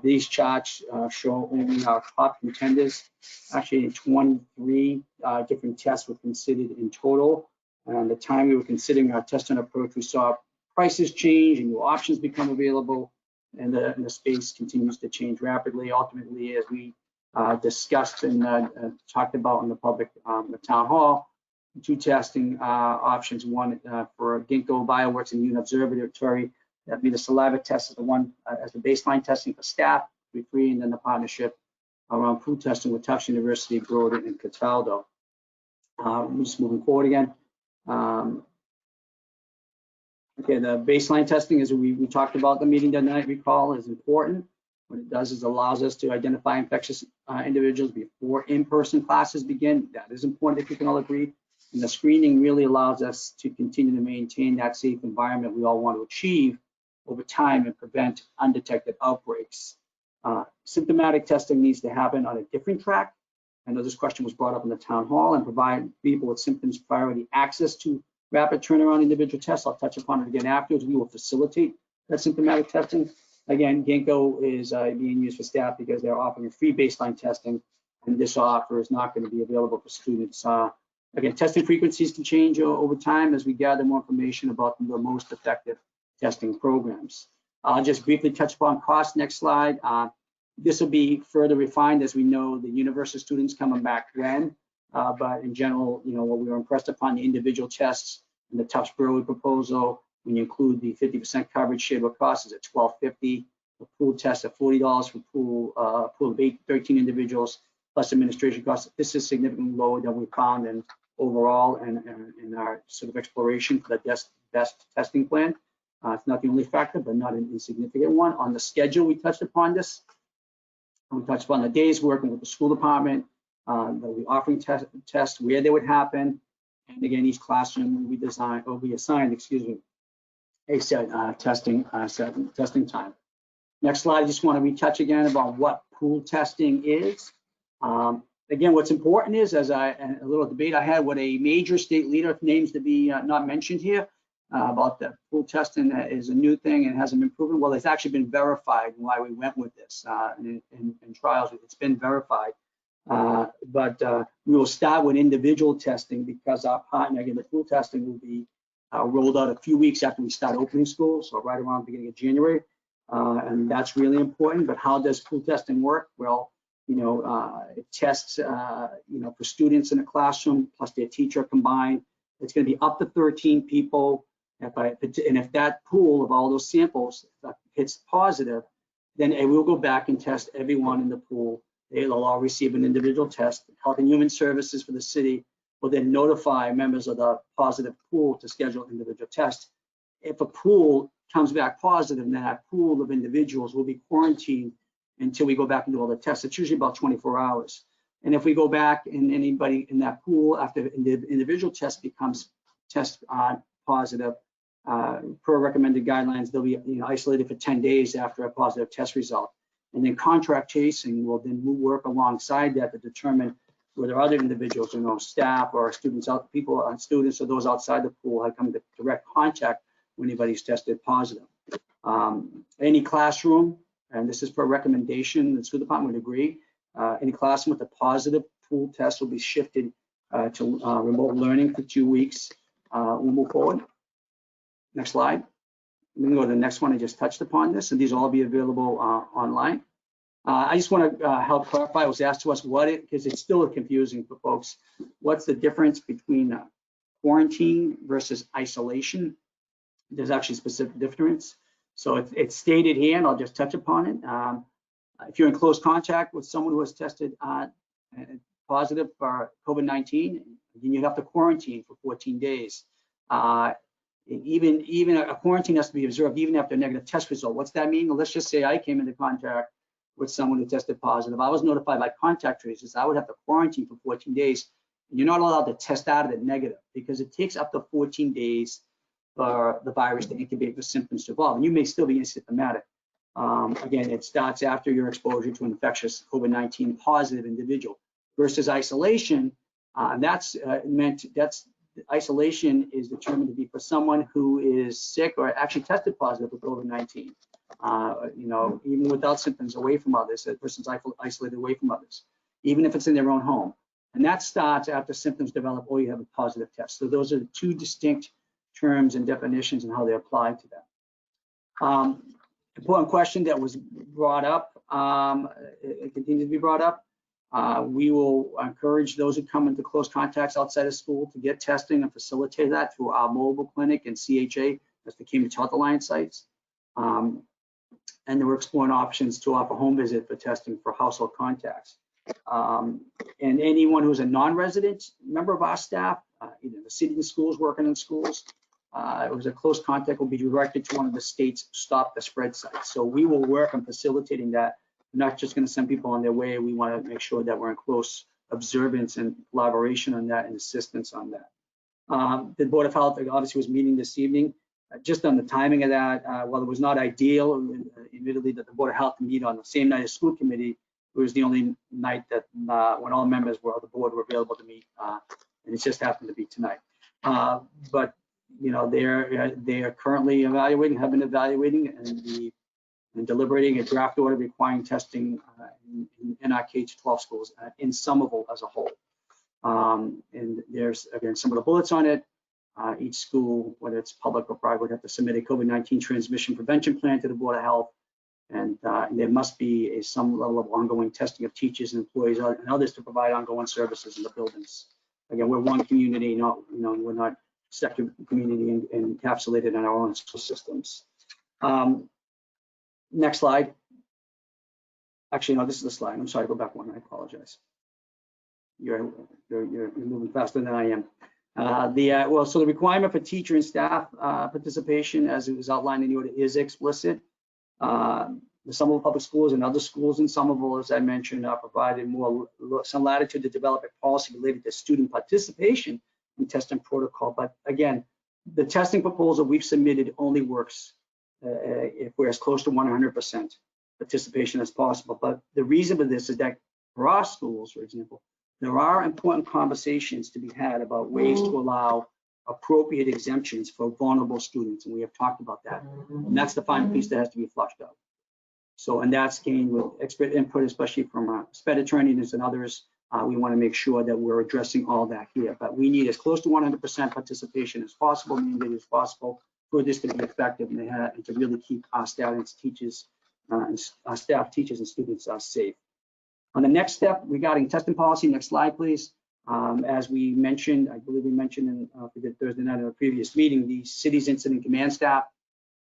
D: These charts show only our top contenders. Actually, 23 different tests were considered in total. And the time we were considering our testing approach, we saw prices change and new options become available, and the space continues to change rapidly. Ultimately, as we discussed and talked about in the public, the town hall, two testing options, one for Ginkgo Bioworks and Union Observatory. That'd be the saliva test as the one as the baseline testing for staff, be free, and then the partnership around food testing with Tufts University, Broden, and Cataldo. Just moving forward again. Okay, the baseline testing, as we talked about the meeting that night, recall, is important. What it does is allows us to identify infectious individuals before in-person classes begin. That is important, if you can all agree. And the screening really allows us to continue to maintain that safe environment we all want to achieve over time and prevent undetected outbreaks. Symptomatic testing needs to happen on a different track. I know this question was brought up in the town hall, and provide people with symptoms priority access to rapid turnaround individual tests. I'll touch upon it again afterwards. We will facilitate that symptomatic testing. Again, Ginkgo is being used for staff because they're offering free baseline testing, and this offer is not going to be available for students. Again, testing frequencies can change over time as we gather more information about the most effective testing programs. I'll just briefly touch upon cost. Next slide. This will be further refined as we know the universal students coming back when, but in general, what we were impressed upon the individual tests and the Tufts Broad proposal, when you include the 50% coverage shared with costs, is at $12.50. The pool test at $40 for pool of 13 individuals plus administration costs. This is significantly lower than we found in overall and in our sort of exploration for the best testing plan. It's not the only factor, but not an insignificant one. On the schedule, we touched upon this. We touched upon the days working with the school department, that we offering tests, where they would happen, and again, each classroom we assigned, a set testing time. Next slide, I just want to retouch again about what pool testing is. Again, what's important is, as a little debate I had with a major state leader, names to be not mentioned here, about the pool testing that is a new thing and hasn't been proven. Well, it's actually been verified why we went with this in trials. It's been verified. But we will start with individual testing because our partner, again, the pool testing will be rolled out a few weeks after we start opening schools, so right around the beginning of January. And that's really important. But how does pool testing work? Well, it tests, for students in a classroom plus their teacher combined. It's going to be up to 13 people. And if that pool of all those samples hits positive, then it will go back and test everyone in the pool. They'll all receive an individual test. Health and Human Services for the city will then notify members of the positive pool to schedule individual tests. If a pool comes back positive, then that pool of individuals will be quarantined until we go back and do all the tests. It's usually about 24 hours. And if we go back and anybody in that pool after the individual test becomes test positive, per recommended guidelines, they'll be isolated for 10 days after a positive test result. And then contract tracing will then work alongside that to determine whether other individuals, staff or students, students or those outside the pool have come into direct contact when anybody's tested positive. Any classroom, and this is per recommendation, the school department would agree, any classroom with a positive pool test will be shifted to remote learning for 2 weeks. We'll move forward. Next slide. We can go to the next one. I just touched upon this, and these will all be available online. I just want to help clarify. It was asked to us because it's still confusing for folks. What's the difference between quarantine versus isolation? There's actually a specific difference. So it's stated here, and I'll just touch upon it. If you're in close contact with someone who has tested positive for COVID-19, then you have to quarantine for 14 days. Even a quarantine has to be observed even after a negative test result. What's that mean? Well, let's just say I came into contact with someone who tested positive. I was notified by contact tracers. I would have to quarantine for 14 days. And you're not allowed to test out of it negative because it takes up to 14 days for the virus to incubate for symptoms to evolve. And you may still be asymptomatic. Again, it starts after your exposure to an infectious COVID-19 positive individual versus isolation. Isolation is determined to be for someone who is sick or actually tested positive with COVID-19. Even without symptoms, away from others, that person's isolated away from others, even if it's in their own home. And that starts after symptoms develop or you have a positive test. So those are the two distinct terms and definitions and how they apply to them. Important question that was brought up, it continues to be brought up. We will encourage those who come into close contacts outside of school to get testing and facilitate that through our mobile clinic and CHA, that's the Cambridge Health Alliance sites. And then we're exploring options to offer home visit for testing for household contacts. And anyone who's a non-resident member of our staff, either the city and schools working in schools, who's a close contact will be directed to one of the state's Stop the Spread sites. So we will work on facilitating that. We're not just going to send people on their way. We want to make sure that we're in close observance and collaboration on that and assistance on that. The Board of Health obviously was meeting this evening. Just on the timing of that, while it was not ideal, admittedly, that the Board of Health meet on the same night as school committee, it was the only night that when all members of the board were available to meet, and it just happened to be tonight. But they are currently evaluating, have been evaluating, and deliberating a draft order requiring testing in our K-12 schools in Somerville as a whole. And there's again some of the bullets on it. Each school, whether it's public or private, would have to submit a COVID-19 transmission prevention plan to the Board of Health, and there must be some level of ongoing testing of teachers and employees and others to provide ongoing services in the buildings. Again, we're one community, we're not separate community and encapsulated in our own school systems. Next slide. Actually, no, this is the slide. I'm sorry, go back one. I apologize. You're moving faster than I am. So the requirement for teacher and staff participation, as it was outlined in the order, is explicit. The Somerville Public Schools and other schools in Somerville, as I mentioned, are provided some latitude to develop a policy related to student participation in testing protocol. But again, the testing proposal we've submitted only works if we're as close to 100% participation as possible. But the reason for this is that for our schools, for example, there are important conversations to be had about ways to allow appropriate exemptions for vulnerable students, and we have talked about that. And that's the final piece that has to be flushed out. So, and that's gained with expert input, especially from SPED attorneys and others. We want to make sure that we're addressing all that here, but we need as close to 100% participation as possible, mandated as possible, for this to be effective and to really keep our staff and teachers, and students safe. On the next step regarding testing policy, next slide, please. As we mentioned, I believe we mentioned in we did Thursday night in a previous meeting, the city's incident command staff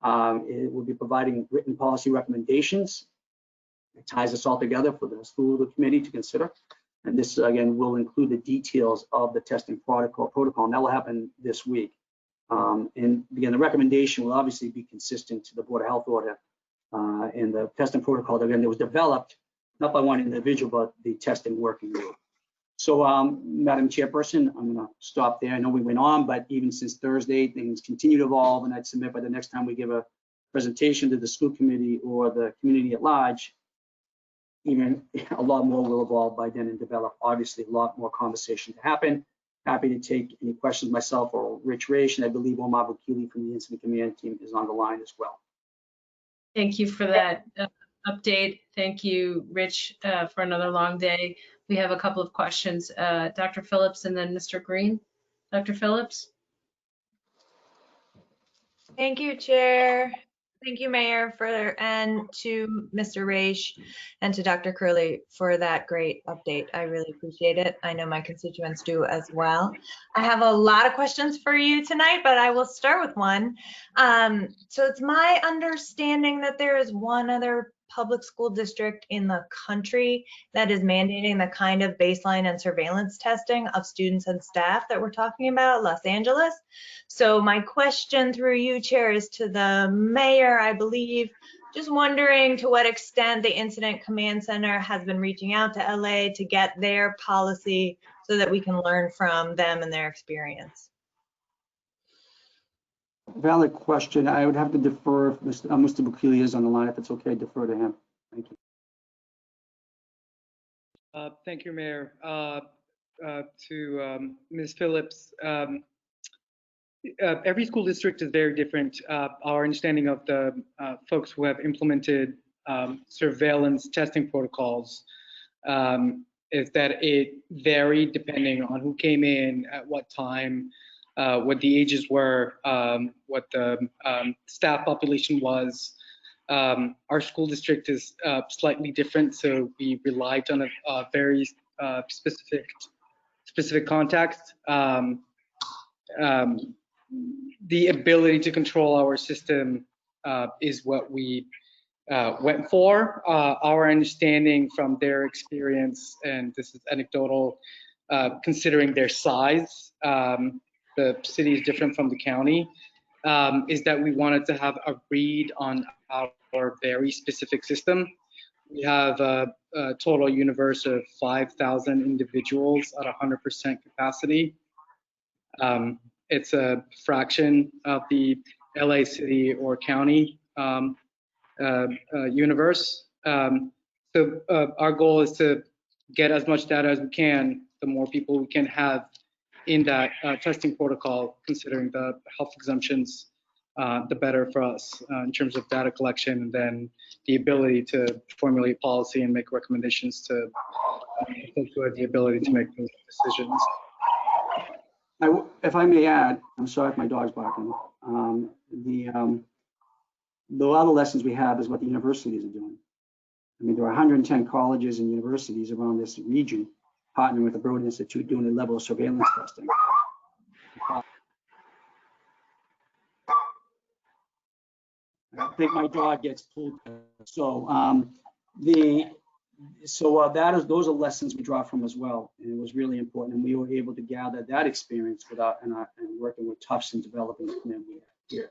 D: it will be providing written policy recommendations. It ties us all together for the school committee to consider. And this, again, will include the details of the testing protocol, and that will happen this week. And again, the recommendation will obviously be consistent to the Board of Health order and the testing protocol that, again, that was developed not by one individual, but the testing working group. So, Madam Chairperson, I'm going to stop there. I know we went on, but even since Thursday, things continue to evolve, and I'd submit by the next time we give a presentation to the school committee or the community at large, even a lot more will evolve by then and develop. Obviously, a lot more conversation to happen. Happy to take any questions myself or Rich Raish, and I believe Omar Bukili from the Incident Command Team is on the line as well.
A: Thank you for that update. Thank you, Rich, for another long day. We have a couple of questions. Dr. Phillips and then Mr. Green. Dr. Phillips?
J: Thank you, Chair. Thank you, Mayor, and to Mr. Raish and to Dr. Curley for that great update. I really appreciate it. I know my constituents do as well. I have a lot of questions for you tonight, but I will start with one. So it's my understanding that there is one other public school district in the country that is mandating the kind of baseline and surveillance testing of students and staff that we're talking about, Los Angeles. So my question through you, Chair, is to the mayor, I believe, just wondering to what extent the Incident Command Center has been reaching out to LA to get their policy so that we can learn from them and their experience.
D: Valid question. I would have to defer if Mr. Bukili is on the line. If it's okay, defer to him. Thank you.
K: Thank you, Mayor. To Ms. Phillips, every school district is very different. Our understanding of the folks who have implemented surveillance testing protocols is that it varied depending on who came in, at what time, what the ages were, what the staff population was. Our school district is slightly different, so we relied on a very specific context. The ability to control our system is what we went for. Our understanding from their experience, and this is anecdotal, considering their size, the city is different from the county, is that we wanted to have a read on our very specific system. We have a total universe of 5,000 individuals at 100% capacity. It's a fraction of the LA city or county universe. So our goal is to get as much data as we can. The more people we can have in that testing protocol, considering the health exemptions, the better for us in terms of data collection, and then the ability to formulate policy and make recommendations to the ability to make those decisions.
D: If I may add, I'm sorry if my dog's barking. The other lessons we have is what the universities are doing. I mean, there are 110 colleges and universities around this region partnering with the Broad Institute doing a level of surveillance testing. I think my dog gets pulled. So those are lessons we draw from as well, and it was really important. And we were able to gather that experience without and working with Tufts and developing the plan we have here.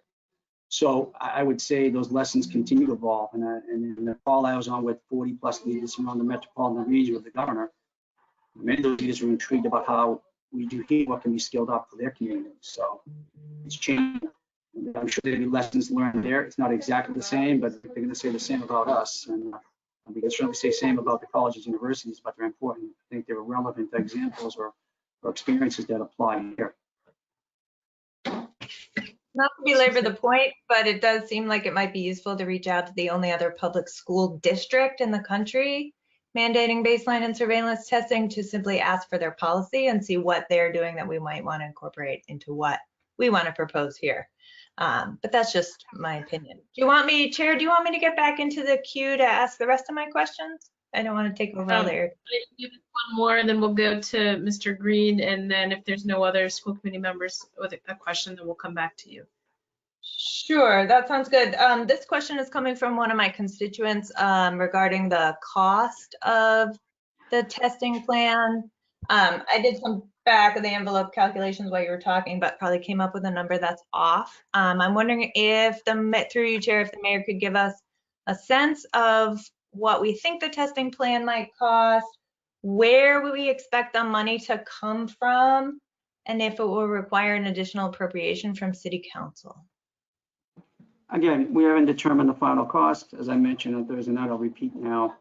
D: So I would say those lessons continue to evolve. And in the call I was on with 40+ leaders around the metropolitan region with the governor, many of those leaders were intrigued about how we do here, what can be scaled up for their communities. So it's changing. I'm sure there'll be lessons learned there. It's not exactly the same, but they're going to say the same about us. And we can certainly say the same about the colleges and universities, but they're important. I think they're relevant examples or experiences that apply here.
J: Not to belabor the point, but it does seem like it might be useful to reach out to the only other public school district in the country mandating baseline and surveillance testing to simply ask for their policy and see what they're doing that we might want to incorporate into what we want to propose here. But that's just my opinion. Do you want me, Chair, do you want me to get back into the queue to ask the rest of my questions? I don't want to take over all the air.
A: Give us one more, and then we'll go to Mr. Green, and then if there's no other school committee members with a question, then we'll come back to you.
J: Sure, that sounds good. This question is coming from one of my constituents regarding the cost of the testing plan. I did some back of the envelope calculations while you were talking, but probably came up with a number that's off. I'm wondering if through you, Chair, if the mayor could give us a sense of what we think the testing plan might cost, where would we expect the money to come from, and if it will require an additional appropriation from City Council.
D: Again, we haven't determined the final cost. As I mentioned on Thursday night, I'll repeat now.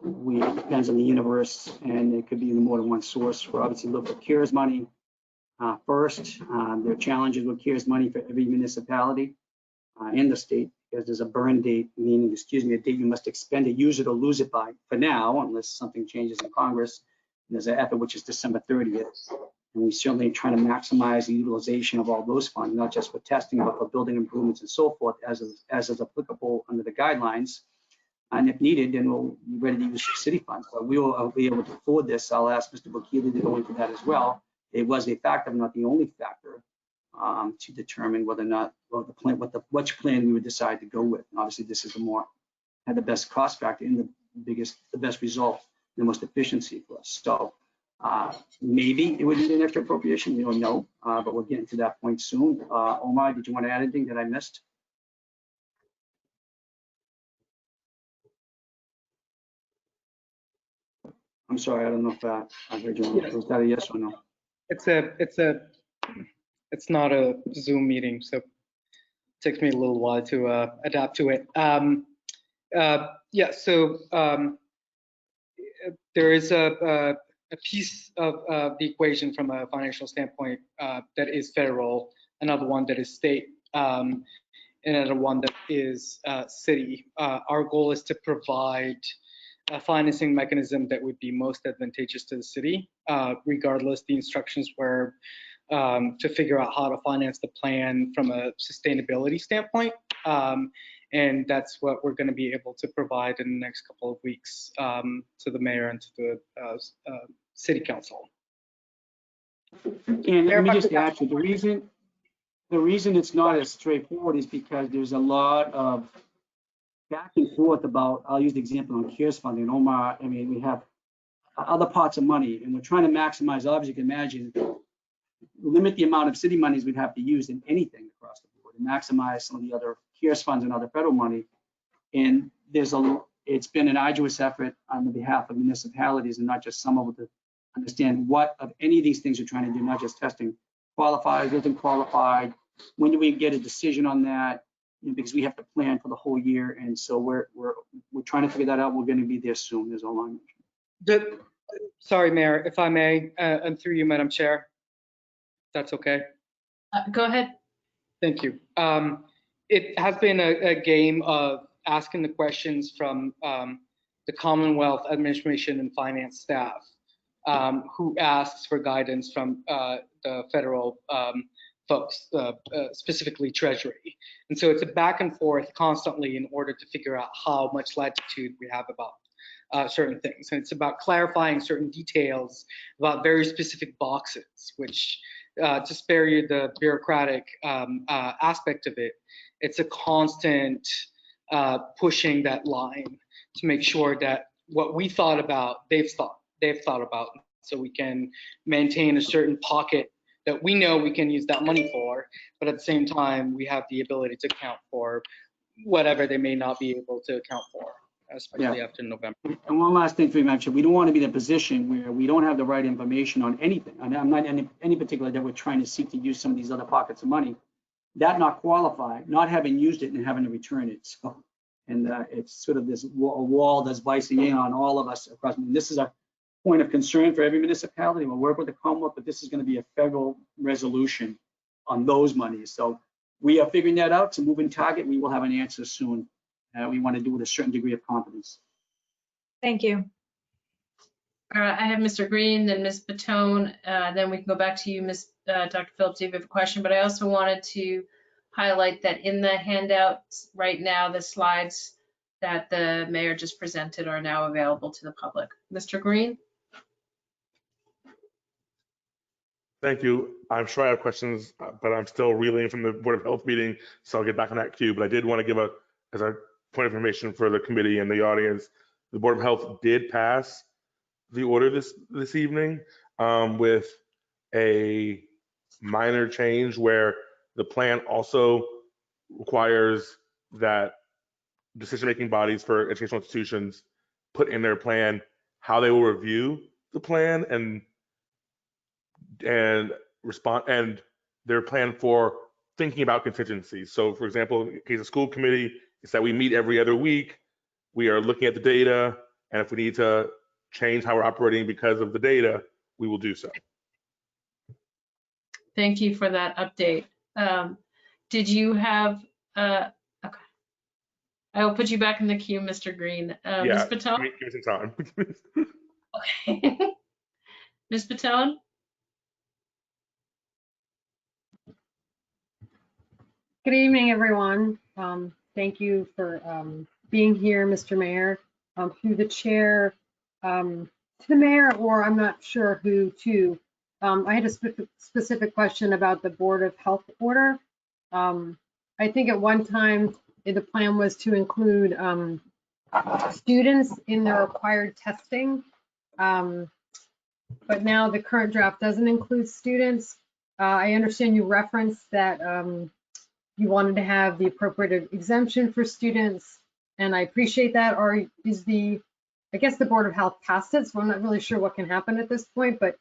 D: It depends on the universe, and it could be more than one source. We're obviously looking at CARES money first. There are challenges with CARES money for every municipality in the state, because there's a burn date, meaning, a date you must expend it, use it, or lose it by, for now, unless something changes in Congress. And there's an effort which is December 30th. And we certainly try to maximize the utilization of all those funds, not just for testing, but for building improvements and so forth, as is applicable under the guidelines. And if needed, then we'll be ready to use city funds. But we will be able to afford this. I'll ask Mr. Bukili to go into that as well. It was a factor, not the only factor, to determine whether or not, well, the plan, which plan we would decide to go with. And obviously, this is had the best cost factor and the best result, the most efficiency for us. So maybe it would need an extra appropriation. We don't know, but we'll get into that point soon. Omar, did you want to add anything that I missed? I'm sorry, I don't know if I heard you. Was that a yes or no?
K: It's not a Zoom meeting, so it takes me a little while to adapt to it. Yeah, so there is a piece of the equation from a financial standpoint that is federal, another one that is state, another one that is city. Our goal is to provide a financing mechanism that would be most advantageous to the city, regardless. The instructions were to figure out how to finance the plan from a sustainability standpoint. And that's what we're going to be able to provide in the next couple of weeks to the mayor and to the city council.
D: And let me just add to the reason it's not as straightforward is because there's a lot of back and forth about, I'll use the example on CARES funding. Omar, I mean, we have other pots of money, and we're trying to maximize, obviously, you can imagine, limit the amount of city monies we'd have to use in anything across the board and maximize some of the other CARES funds and other federal money. And it's been an arduous effort on the behalf of municipalities, and not just some of them, to understand what of any of these things you're trying to do, not just testing, qualifies, doesn't qualify, when do we get a decision on that? Because we have to plan for the whole year, and so we're trying to figure that out. We're going to be there soon. Is all I'm mentioning.
K: Sorry, Mayor, if I may, and through you, Madam Chair, that's okay.
A: Go ahead.
K: Thank you. It has been a game of asking the questions from the Commonwealth Administration and Finance staff, who asks for guidance from the federal folks, specifically Treasury. And so it's a back and forth constantly in order to figure out how much latitude we have about certain things. And it's about clarifying certain details about very specific boxes, which to spare you the bureaucratic aspect of it, it's a constant pushing that line to make sure that what we thought about, they've thought about, so we can maintain a certain pocket that we know we can use that money for, but at the same time, we have the ability to account for whatever they may not be able to account for, especially after November.
D: And one last thing for you, mention, we don't want to be in a position where we don't have the right information on anything. And I'm not in any particular that we're trying to seek to use some of these other pockets of money, that not qualified, not having used it and having to return it. So, and it's sort of this wall that's vicing in on all of us across. And this is a point of concern for every municipality. We'll work with the Commonwealth, but this is going to be a federal resolution on those monies. So we are figuring that out. It's a moving target. We will have an answer soon. We want to do with a certain degree of confidence.
J: Thank you.
A: All right, I have Mr. Green, then Ms. Batone, then we can go back to you, Dr. Phillips, if you have a question. But I also wanted to highlight that in the handouts right now, the slides that the mayor just presented are now available to the public. Mr. Green?
L: Thank you. I'm sure I have questions, but I'm still reeling from the Board of Health meeting, so I'll get back on that queue. But I did want to give as a point of information for the committee and the audience, the Board of Health did pass the order this evening with a minor change where the plan also requires that decision-making bodies for educational institutions put in their plan how they will review the plan and respond and their plan for thinking about contingencies. So for example, in the case of school committee, it's that we meet every other week. We are looking at the data, and if we need to change how we're operating because of the data, we will do so.
A: Thank you for that update. Did you have, okay. I will put you back in the queue, Mr. Green.
L: Yeah,
A: Ms. Patone?
L: give me some time.
A: Okay. Ms. Patone?
M: Good evening, everyone. Thank you for being here, Mr. Mayor. Through the chair, to the mayor, or I'm not sure who to. I had a specific question about the Board of Health order. I think at one time the plan was to include students in the required testing, but now the current draft doesn't include students. I understand you referenced that you wanted to have the appropriate exemption for students, and I appreciate that. Or is I guess the Board of Health passed it, so I'm not really sure what can happen at this point, but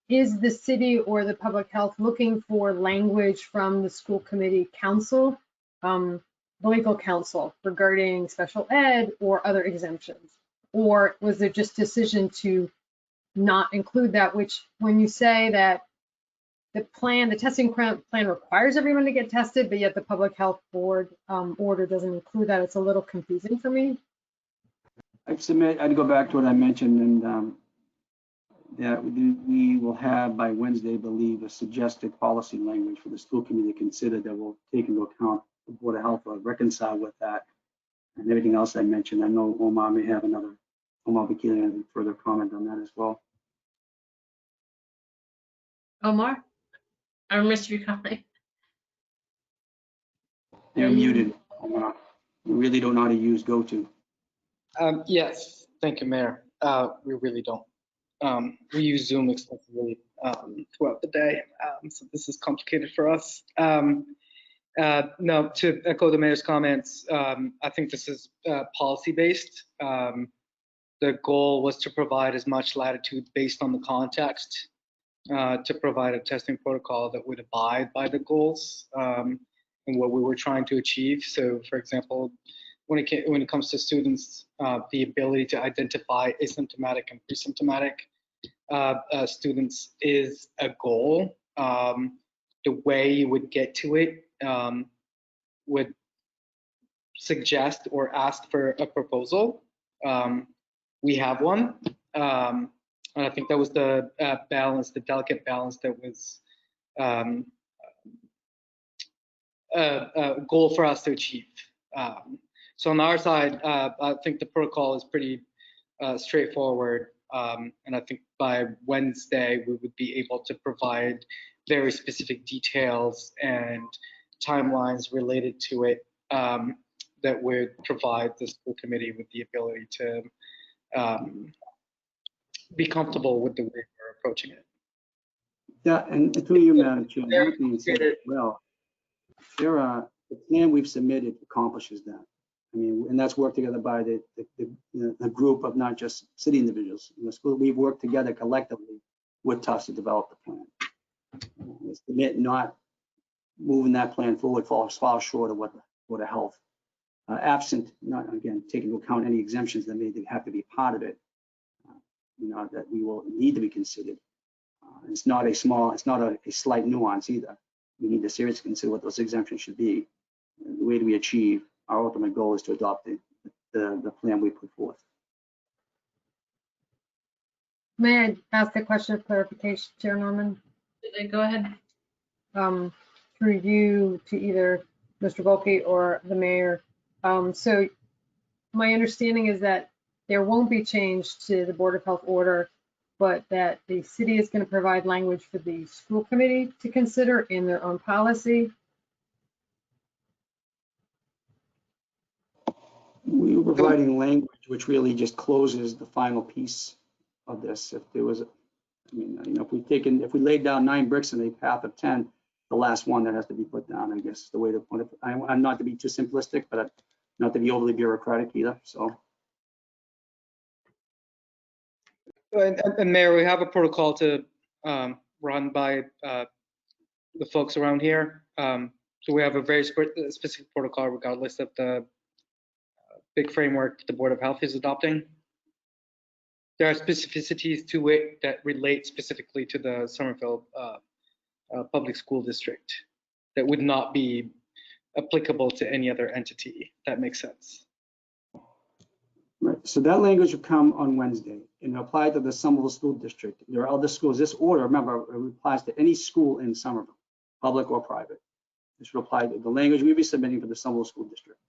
M: is the city or the public health looking for language from the school committee council, the legal counsel, regarding special ed or other exemptions? Or was there just decision to not include that, which when you say that the testing plan requires everyone to get tested, but yet the public health board order doesn't include that, it's a little confusing for me.
D: I'd go back to what I mentioned, and that we will have by Wednesday, I believe, a suggested policy language for the school committee to consider that will take into account the Board of Health will reconcile with that and everything else I mentioned. I know Omar may have Omar Bakili have a further comment on that as well.
A: Omar? Or Mr. Bucali?
D: You're muted, Omar. You really don't know how to use GoTo.
K: Yes, thank you, Mayor. We really don't. We use Zoom extensively throughout the day, so this is complicated for us. No, to echo the mayor's comments, I think this is policy-based. The goal was to provide as much latitude based on the context to provide a testing protocol that would abide by the goals and what we were trying to achieve. So, for example, when it comes to students, the ability to identify asymptomatic and pre-symptomatic students is a goal. The way you would get to it would suggest or ask for a proposal. We have one, and I think that was the balance, the delicate balance that was a goal for us to achieve. So on our side, I think the protocol is pretty straightforward, and I think by Wednesday we would be able to provide very specific details and timelines related to it that would provide the school committee with the ability to be comfortable with the way we're approaching it.
D: Yeah, and through you, Madam Chair, that being said as well, the plan we've submitted accomplishes that. I mean, and that's worked together by the group of not just city individuals in the school. We've worked together collectively with Tufts to develop the plan. Submit not moving that plan forward falls far short of what the health, absent, not again taking into account any exemptions that may have to be part of it, that we will need to be considered. It's not a slight nuance either. We need to seriously consider what those exemptions should be. And the way we achieve our ultimate goal is to adopt the plan we put forth.
M: May I ask a question of clarification, Chair Norman?
A: Go ahead.
M: Through you to either Mr. Volpe or the mayor. So my understanding is that there won't be change to the Board of Health order, but that the city is going to provide language for the school committee to consider in their own policy.
D: We were providing language which really just closes the final piece of this. If there was, I mean, you know, if we laid down 9 bricks in a path of 10, the last one that has to be put down, I guess, is the way to put it. I'm not to be too simplistic, but not to be overly bureaucratic either, so.
K: And Mayor, we have a protocol to run by the folks around here. So we have a very specific protocol regardless of the big framework the Board of Health is adopting. There are specificities to it that relate specifically to the Somerville Public School District that would not be applicable to any other entity. That makes sense.
D: Right, so that language will come on Wednesday and apply to the Somerville School District. There are other schools. This order, remember, it applies to any school in Somerville, public or private. This will apply to the language we'll be submitting for the Somerville School District.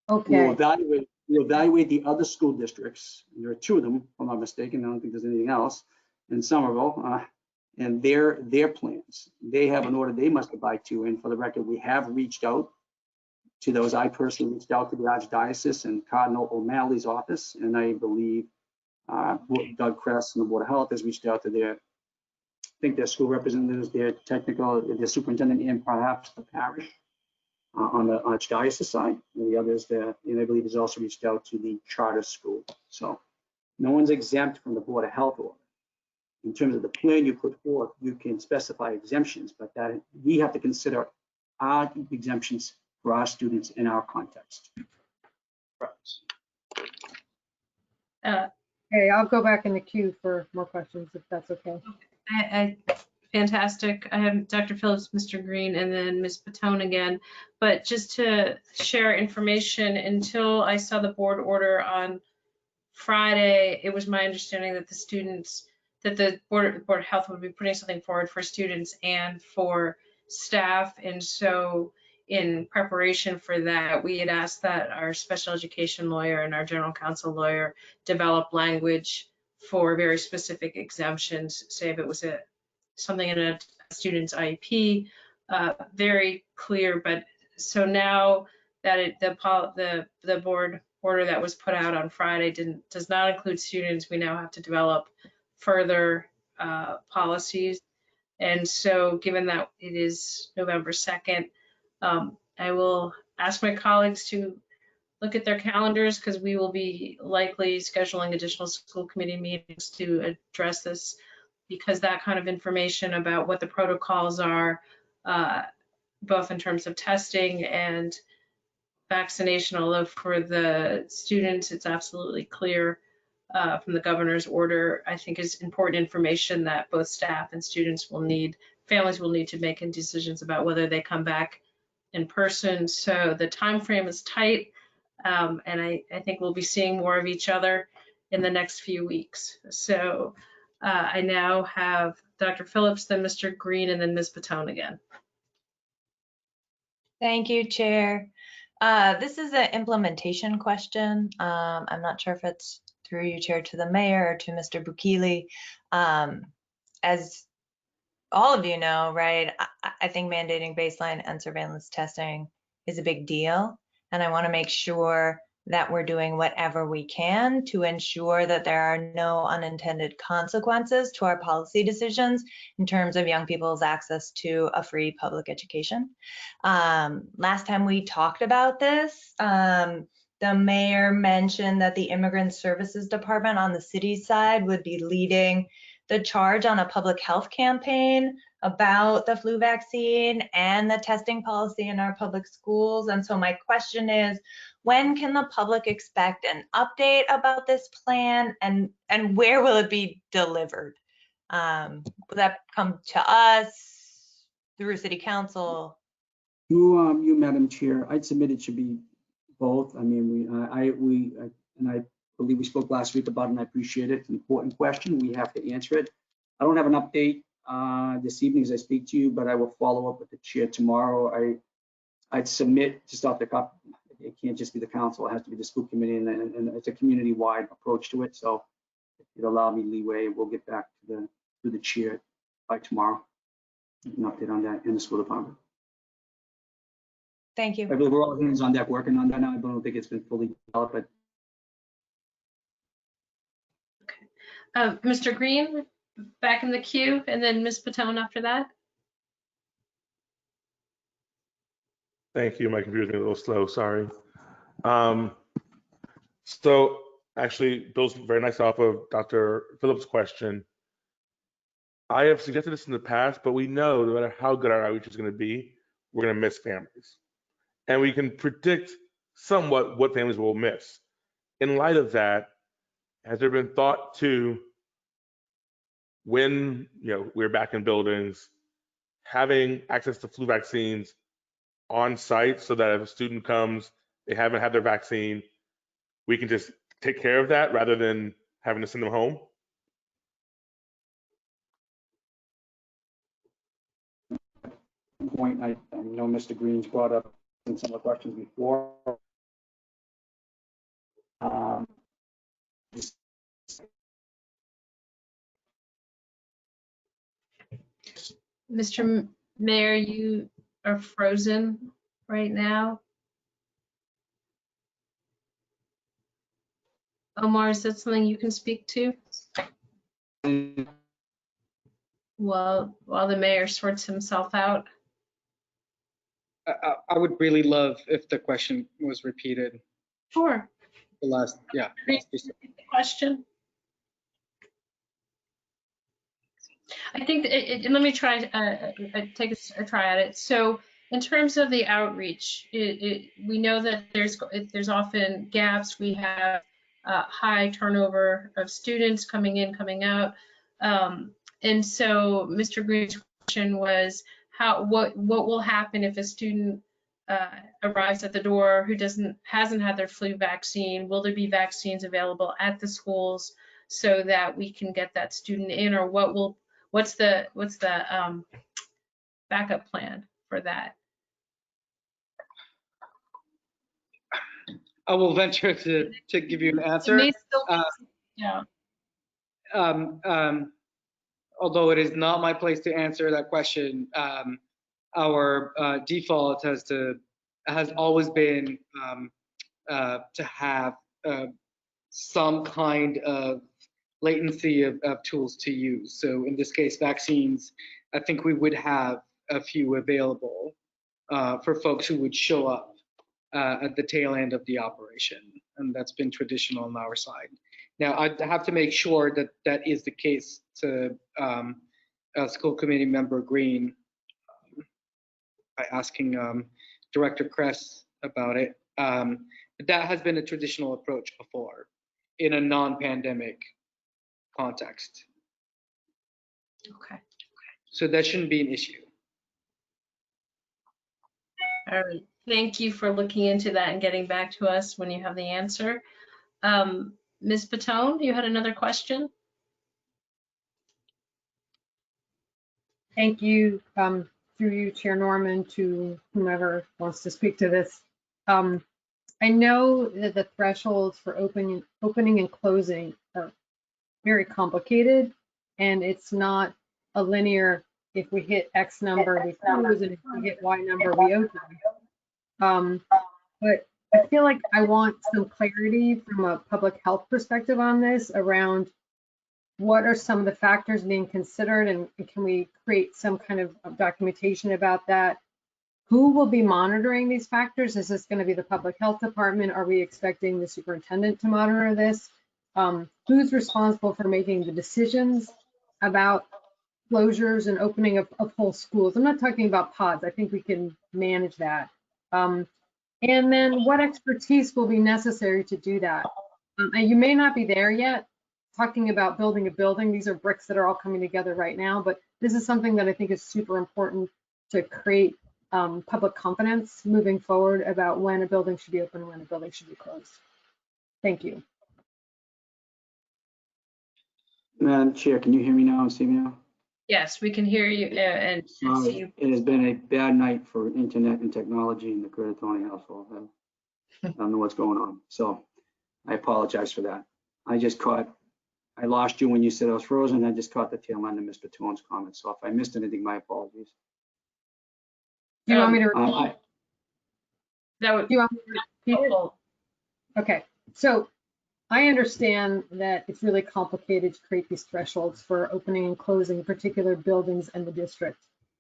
M: Okay.
D: We'll evaluate the other school districts. There are 2 of them, if I'm not mistaken. I don't think there's anything else in Somerville, and their plans. They have an order they must abide to. And for the record, we have reached out to those. I personally reached out to the Archdiocese and Cardinal O'Malley's office, and I believe Doug Kress and the Board of Health has reached out to I think their school representatives, their superintendent, and perhaps the parish on the Archdiocese side. And the others there, and I believe has also reached out to the charter school. So no one's exempt from the Board of Health order. In terms of the plan you put forth, you can specify exemptions, but that we have to consider our exemptions for our students in our context.
M: Okay, I'll go back in the queue for more questions if that's okay.
A: Fantastic. I have Dr. Phillips, Mr. Green, and then Ms. Patone again. But just to share information, until I saw the board order on Friday, it was my understanding that the Board of Health would be putting something forward for students and for staff. And so in preparation for that, we had asked that our special education lawyer and our general counsel lawyer develop language for very specific exemptions, say if it was something in a student's IEP, very clear. But so now that the board order that was put out on Friday does not include students, we now have to develop further policies. And so given that it is November 2nd, I will ask my colleagues to look at their calendars because we will be likely scheduling additional school committee meetings to address this, because that kind of information about what the protocols are, both in terms of testing and vaccination, although for the students, it's absolutely clear from the governor's order, I think is important information that both staff and students will need, families will need to make decisions about whether they come back in person. So the time frame is tight, and I think we'll be seeing more of each other in the next few weeks. So I now have Dr. Phillips, then Mr. Green, and then Ms. Patone again.
J: Thank you, Chair. This is an implementation question. I'm not sure if it's through you, Chair, to the Mayor or to Mr. Bukili. As all of you know, right, I think mandating baseline and surveillance testing is a big deal. And I want to make sure that we're doing whatever we can to ensure that there are no unintended consequences to our policy decisions in terms of young people's access to a free public education. Last time we talked about this, the mayor mentioned that the Immigrant Services Department on the city side would be leading the charge on a public health campaign about the flu vaccine and the testing policy in our public schools. And so my question is, when can the public expect an update about this plan, and where will it be delivered? Will that come to us through City Council?
D: You, Madam Chair, I'd submit it should be both. I mean, I believe we spoke last week about it, and I appreciate it. It's an important question. We have to answer it. I don't have an update this evening as I speak to you, but I will follow up with the chair tomorrow. I'd submit just off the cuff, it can't just be the council, it has to be the school committee, and it's a community-wide approach to it. So if it allowed me leeway, we'll get back to the chair by tomorrow. An update on that in the school department.
J: Thank you.
D: I believe we're all hands on deck working on that now. I don't think it's been fully developed, but
A: Mr. Green, back in the queue, and then Ms. Patone after that.
L: Thank you. My computer's been a little slow, sorry. So actually, Bill's very nice off of Dr. Phillips' question. I have suggested this in the past, but we know no matter how good our outreach is going to be, we're going to miss families. And we can predict somewhat what families will miss. In light of that, has there been thought to, when we're back in buildings, having access to flu vaccines on site so that if a student comes, they haven't had their vaccine, we can just take care of that rather than having to send them home?
D: Point, I know Mr. Green's brought up in some of the questions before.
A: Mr. Mayor, you are frozen right now. Omar, is that something you can speak to? While the mayor sorts himself out.
K: I would really love if the question was repeated.
A: Sure.
K: The last, yeah.
A: Repeat the question. I think let me try take a try at it. So in terms of the outreach, we know that there's often gaps. We have high turnover of students coming in, coming out, and so Mr. Green's question was what will happen if a student arrives at the door who hasn't had their flu vaccine? Will there be vaccines available at the schools so that we can get that student in, or what's the backup plan for that?
K: I will venture to give you an answer.
A: Yeah.
K: Although it is not my place to answer that question, our default has always been to have some kind of latency of tools to use. So in this case, vaccines, I think we would have a few available for folks who would show up at the tail end of the operation. And that's been traditional on our side. Now, I'd have to make sure that that is the case to School Committee Member Green by asking Director Kress about it. But that has been a traditional approach before in a non-pandemic context.
A: Okay.
K: So that shouldn't be an issue.
A: All right. Thank you for looking into that and getting back to us when you have the answer. Ms. Patone, you had another question?
M: Thank you, through you, Chair Norman, to whomever wants to speak to this. I know that the thresholds for opening and closing are very complicated, and it's not a linear, if we hit X number, we close, and if we hit Y number, we open. But I feel like I want some clarity from a public health perspective on this around what are some of the factors being considered, and can we create some kind of documentation about that? Who will be monitoring these factors? Is this going to be the public health department? Are we expecting the superintendent to monitor this? Who's responsible for making the decisions about closures and opening of whole schools? I'm not talking about pods. I think we can manage that. And then what expertise will be necessary to do that? And you may not be there yet, talking about building a building. These are bricks that are all coming together right now, but this is something that I think is super important to create public confidence moving forward about when a building should be open and when a building should be closed. Thank you.
D: Madam Chair, can you hear me now and see me now?
A: Yes, we can hear you and see you.
D: It has been a bad night for internet and technology in the Curley household. I don't know what's going on. So I apologize for that. I lost you when you said I was frozen. I just caught the tail end of Mr. Tone's comments. So if I missed anything, my apologies.
M: Do you want me to
A: that would
M: do you want me to repeat it?
A: helpful.
M: Okay, so I understand that it's really complicated to create these thresholds for opening and closing particular buildings in the district.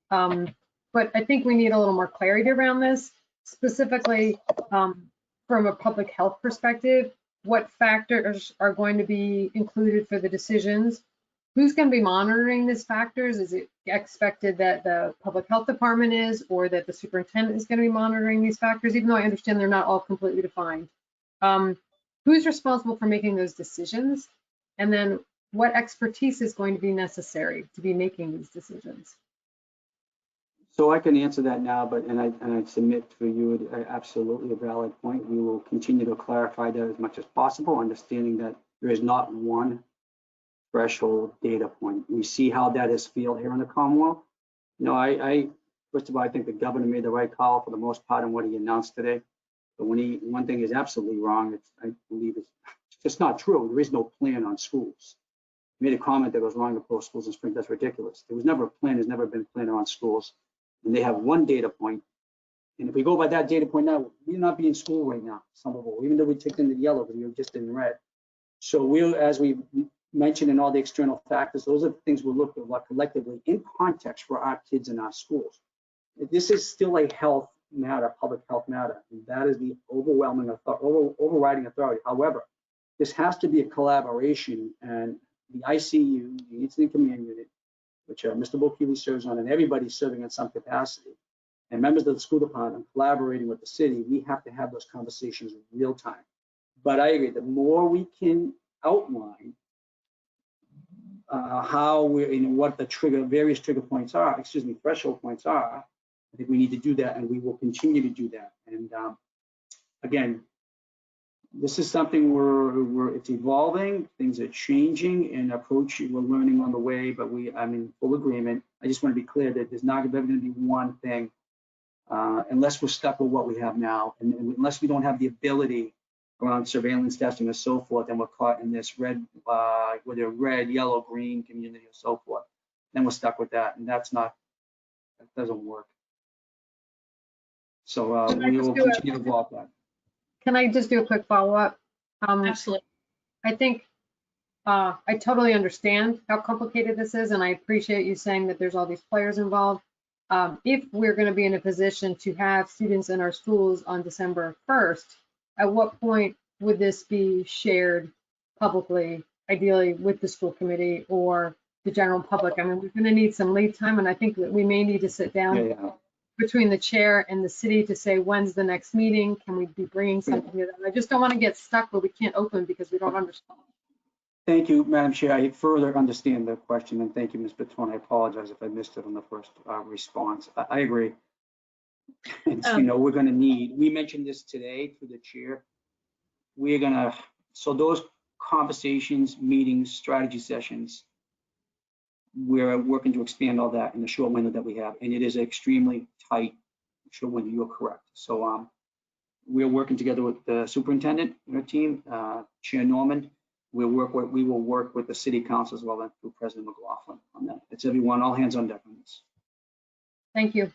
M: But I think we need a little more clarity around this, specifically from a public health perspective. What factors are going to be included for the decisions? Who's going to be monitoring these factors? Is it expected that the public health department is, or that the superintendent is going to be monitoring these factors, even though I understand they're not all completely defined? Who's responsible for making those decisions? And then what expertise is going to be necessary to be making these decisions?
D: So I can answer that now, but and I submit for you absolutely a valid point. We will continue to clarify that as much as possible, understanding that there is not one threshold data point. We see how that is fielded here in the Commonwealth. You know, I first of all, I think the governor made the right call for the most part on what he announced today. But one thing is absolutely wrong. I believe it's just not true. There is no plan on schools. He made a comment that was wrong to close schools in spring. That's ridiculous. There was never a plan. There's never been a plan on schools. And they have one data point. And if we go by that data point now, we're not be in school right now, Somerville, even though we ticked into yellow because we were just in red. So we'll, as we mentioned in all the external factors, those are the things we'll look at collectively in context for our kids in our schools. This is still a health matter, public health matter, and that is the overriding authority. However, this has to be a collaboration, and the ICU, the Incident Command Unit, which Mr. Bokili serves on, and everybody's serving in some capacity, and members of the school department collaborating with the city, we have to have those conversations in real time. But I agree, the more we can outline how we're, what the various trigger points are, threshold points are, I think we need to do that, and we will continue to do that. And again, this is something it's evolving, things are changing, and approach we're learning on the way, but I'm in full agreement. I just want to be clear that there's not ever going to be one thing unless we're stuck with what we have now, and unless we don't have the ability around surveillance testing or so forth, and we're caught in this red, whether red, yellow, green community or so forth, then we're stuck with that, and that doesn't work. So we will continue to evolve that.
M: Can I just do a quick follow-up?
A: Absolutely.
M: I think I totally understand how complicated this is, and I appreciate you saying that there's all these players involved. If we're going to be in a position to have students in our schools on December 1st, at what point would this be shared publicly, ideally with the school committee or the general public? I mean, we're going to need some lead time, and I think that we may need to sit down between the chair and the city to say, when's the next meeting? Can we be bringing something to them? I just don't want to get stuck where we can't open because we don't understand.
D: Thank you, Madam Chair. I further understand the question, and thank you, Ms. Baton. I apologize if I missed it on the first response. I agree. We're going to need, we mentioned this today through the chair. We're going to, so those conversations, meetings, strategy sessions, we're working to expand all that in the short window that we have, and it is extremely tight short window. You're correct. So we're working together with the superintendent and her team, Chair Norman. We will work with the city council as well, and through President McLaughlin on that. It's everyone, all hands on deck on this.
M: Thank you.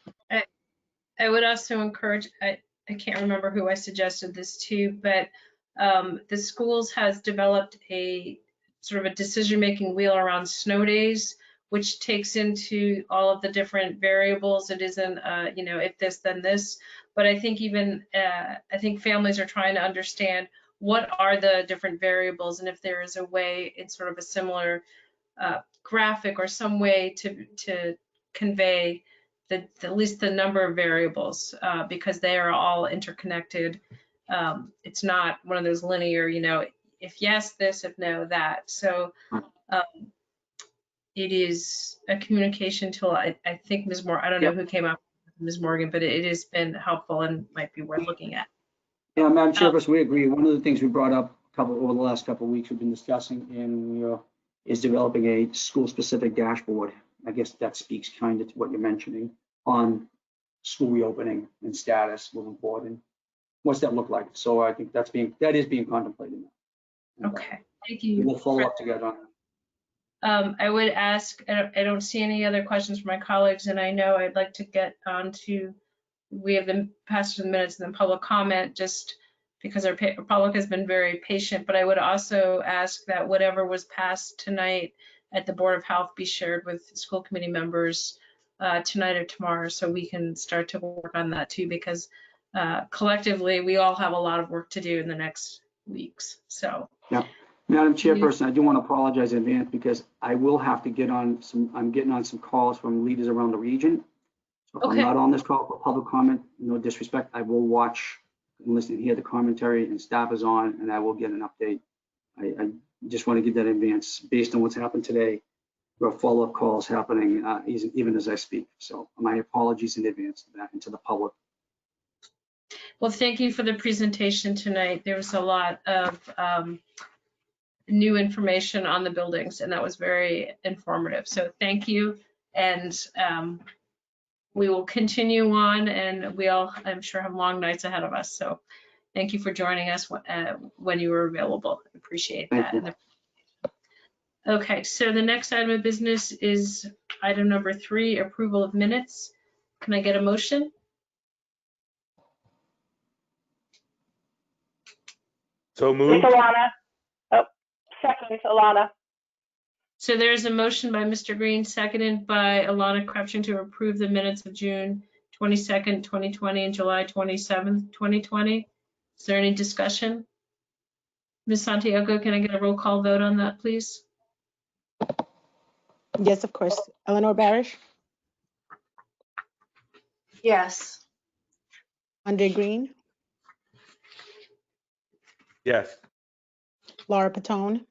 A: I would also encourage, I can't remember who I suggested this to, but the schools has developed a sort of a decision-making wheel around snow days, which takes into all of the different variables. It isn't, if this, then this. But I think I think families are trying to understand what are the different variables, and if there is a way, it's sort of a similar graphic or some way to convey at least the number of variables, because they are all interconnected. It's not one of those linear, if yes, this, if no, that. So it is a communication tool. I think Ms. Moore, I don't know who came up with Ms. Morgan, but it has been helpful and might be worth looking at.
D: Yeah, Madam Chairperson, we agree. One of the things we brought up over the last couple of weeks we've been discussing is developing a school-specific dashboard. I guess that speaks kind of to what you're mentioning on school reopening and status moving forward. And what's that look like? So I think that is being contemplated now.
A: Okay, thank you.
D: We'll follow up together on that.
A: I would ask, I don't see any other questions from my colleagues, and I know I'd like to get on to, we have the past the minutes and then public comment, just because our public has been very patient, but I would also ask that whatever was passed tonight at the Board of Health be shared with school committee members tonight or tomorrow, so we can start to work on that too, because collectively, we all have a lot of work to do in the next weeks, so.
D: Yeah. Madam Chairperson, I do want to apologize in advance because I will have to get on I'm getting on some calls from leaders around the region. So if
A: Okay.
D: I'm not on this call for public comment, no disrespect, I will watch and listen and hear the commentary, and staff is on, and I will get an update. I just want to give that in advance based on what's happened today. There are follow-up calls happening even as I speak. So my apologies in advance to that and to the public.
A: Well, thank you for the presentation tonight. There was a lot of new information on the buildings, and that was very informative. So thank you, and we will continue on, and we all, I'm sure, have long nights ahead of us. So thank you for joining us when you were available. I appreciate that.
D: Thank you.
A: Okay, so the next item of business is item number 3, approval of minutes. Can I get a motion?
L: So moved.
N: Alana. Oh, second, Alana.
A: So there's a motion by Mr. Green, seconded by Alana Creption to approve the minutes of June 22nd, 2020 and July 27th, 2020. Is there any discussion? Ms. Santiago, can I get a roll call vote on that, please?
B: Yes, of course. Eleanor Barish,
C: Yes.
B: Andre Green,
L: Yes.
B: Laura Patone,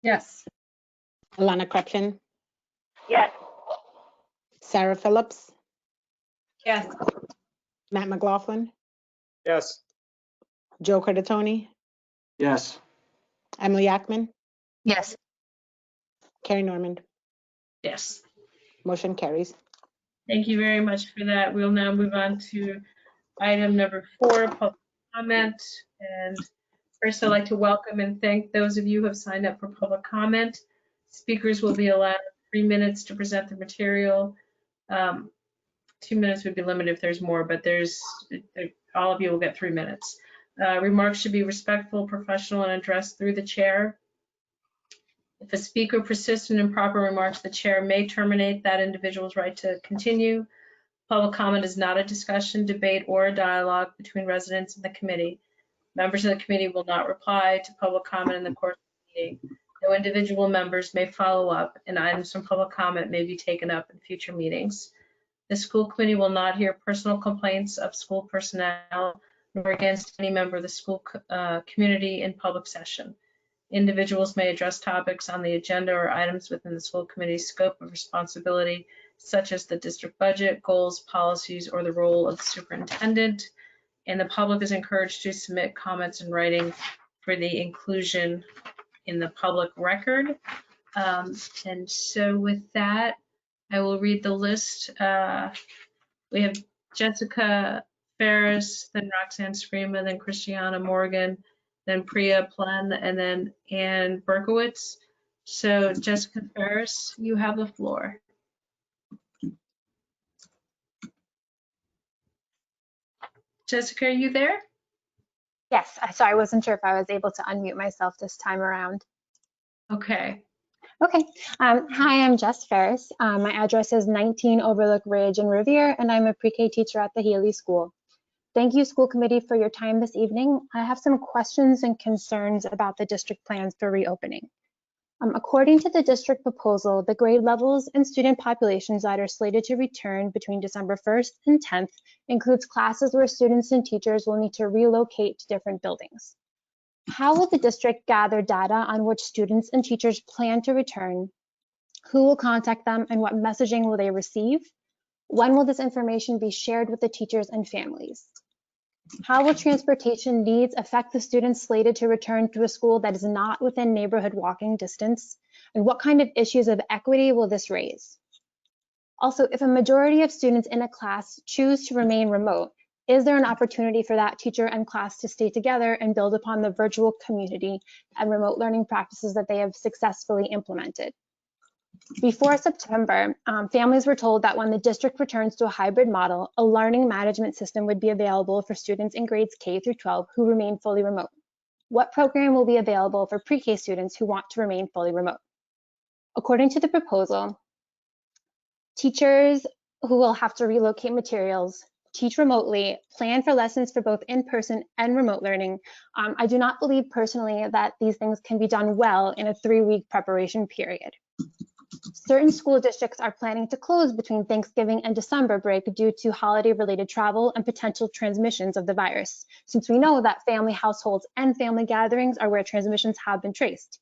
M: Yes.
B: Alana Creption,
N: Yes.
B: Sarah Phillips,
J: Yes.
B: Matt McLaughlin,
G: Yes.
B: Joe Curtatone,
D: Yes.
B: Emily Ackman,
C: Yes.
B: Carrie Norman.
A: Yes.
B: Motion carries.
A: Thank you very much for that. We'll now move on to item number 4, public comment. And first, I'd like to welcome and thank those of you who have signed up for public comment. Speakers will be allowed 3 minutes to present the material. 2 minutes would be limited if there's more, but all of you will get 3 minutes. Remarks should be respectful, professional, and addressed through the chair. If a speaker persists in improper remarks, the chair may terminate that individual's right to continue. Public comment is not a discussion, debate, or a dialogue between residents and the committee. Members of the committee will not reply to public comment in the course of the meeting. No individual members may follow up, and items from public comment may be taken up in future meetings. The school committee will not hear personal complaints of school personnel nor against any member of the school community in public session. Individuals may address topics on the agenda or items within the school committee's scope of responsibility, such as the district budget, goals, policies, or the role of the superintendent. And the public is encouraged to submit comments in writing for the inclusion in the public record. And so with that, I will read the list. We have Jessica Ferris, then Roxanne Screama, then Christiana Morgan, then Priya Plen, and then Ann Berkowitz. So Jessica Ferris, you have the floor. Jessica, are you there?
O: Yes, so I wasn't sure if I was able to unmute myself this time around.
A: Okay.
O: Okay. Hi, I'm Jess Ferris. My address is 19 Overlook Ridge in Revere, and I'm a pre-K teacher at the Healy School. Thank you, school committee, for your time this evening. I have some questions and concerns about the district plans for reopening. According to the district proposal, the grade levels and student populations that are slated to return between December 1st and 10th includes classes where students and teachers will need to relocate to different buildings. How will the district gather data on which students and teachers plan to return? Who will contact them and what messaging will they receive? When will this information be shared with the teachers and families? How will transportation needs affect the students slated to return to a school that is not within neighborhood walking distance? And what kind of issues of equity will this raise? Also, if a majority of students in a class choose to remain remote, Is there an opportunity for that teacher and class to stay together and build upon the virtual community and remote learning practices that they have successfully implemented? Before September, families were told that when the district returns to a hybrid model, a learning management system would be available for students in grades K through 12 who remain fully remote. What program will be available for pre-K students who want to remain fully remote? According to the proposal, teachers who will have to relocate materials, teach remotely, plan for lessons for both in-person and remote learning. I do not believe personally that these things can be done well in a 3-week preparation period. Certain school districts are planning to close between Thanksgiving and December break due to holiday-related travel and potential transmissions of the virus, since we know that family households and family gatherings are where transmissions have been traced.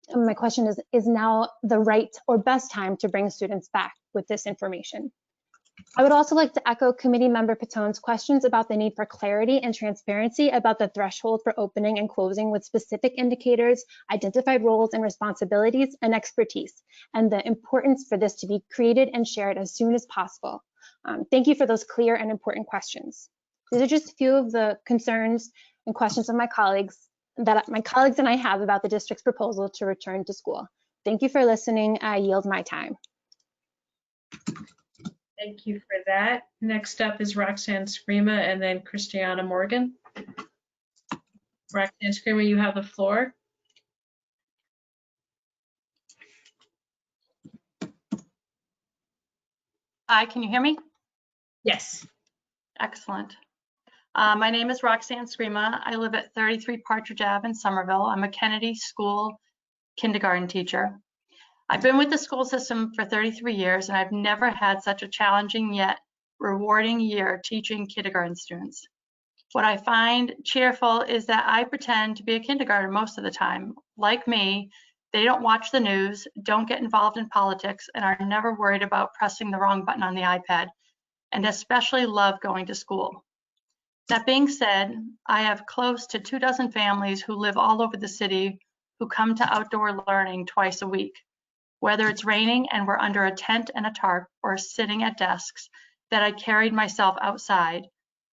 O: And my question is now the right or best time to bring students back with this information? I would also like to echo Committee Member Patone's questions about the need for clarity and transparency about the threshold for opening and closing with specific indicators, identified roles and responsibilities, and expertise, and the importance for this to be created and shared as soon as possible. Thank you for those clear and important questions. These are just a few of the concerns and questions of my colleagues and I have about the district's proposal to return to school. Thank you for listening. I yield my time.
A: Thank you for that. Next up is Roxanne Scrima and then Christiana Morgan. Roxanne Scrima, you have the floor.
P: Hi, can you hear me?
A: Yes.
P: Excellent. My name is Roxanne Scrima. I live at 33 Partridge Ave in Somerville. I'm a Kennedy School kindergarten teacher. I've been with the school system for 33 years, and I've never had such a challenging yet rewarding year teaching kindergarten students. What I find cheerful is that I pretend to be a kindergartner most of the time. Like me, they don't watch the news, don't get involved in politics, and are never worried about pressing the wrong button on the iPad, and especially love going to school. That being said, I have close to 24 families who live all over the city who come to outdoor learning twice a week. Whether it's raining and we're under a tent and a tarp or sitting at desks that I carried myself outside,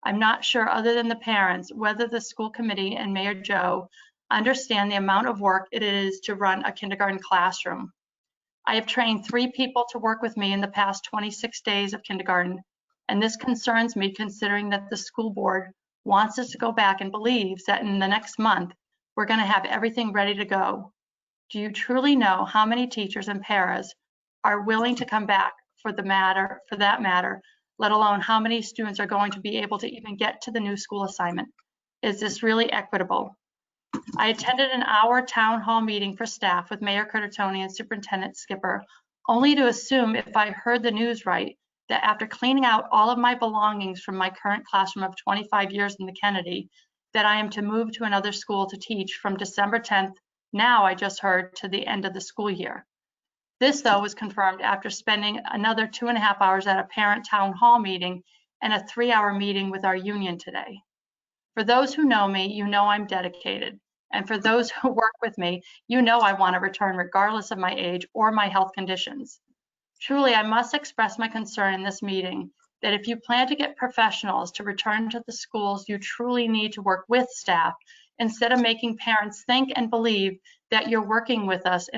P: I'm not sure other than the parents whether the school committee and Mayor Joe understand the amount of work it is to run a kindergarten classroom. I have trained 3 people to work with me in the past 26 days of kindergarten, and this concerns me considering that the school board wants us to go back and believes that in the next month, we're going to have everything ready to go. Do you truly know how many teachers and paras are willing to come back for that matter, let alone how many students are going to be able to even get to the new school assignment? Is this really equitable? I attended an hour town hall meeting for staff with Mayor Curtatone and Superintendent Skipper, only to assume if I heard the news right, that after cleaning out all of my belongings from my current classroom of 25 years in the Kennedy, that I am to move to another school to teach from December 10th, now I just heard, to the end of the school year. This, though, was confirmed after spending another 2.5 hours at a parent town hall meeting and a 3-hour meeting with our union today. For those who know me, you know I'm dedicated. And for those who work with me, you know I want to return regardless of my age or my health conditions. Truly, I must express my concern in this meeting that if you plan to get professionals to return to the schools, you truly need to work with staff instead of making parents think and believe that you're working with us,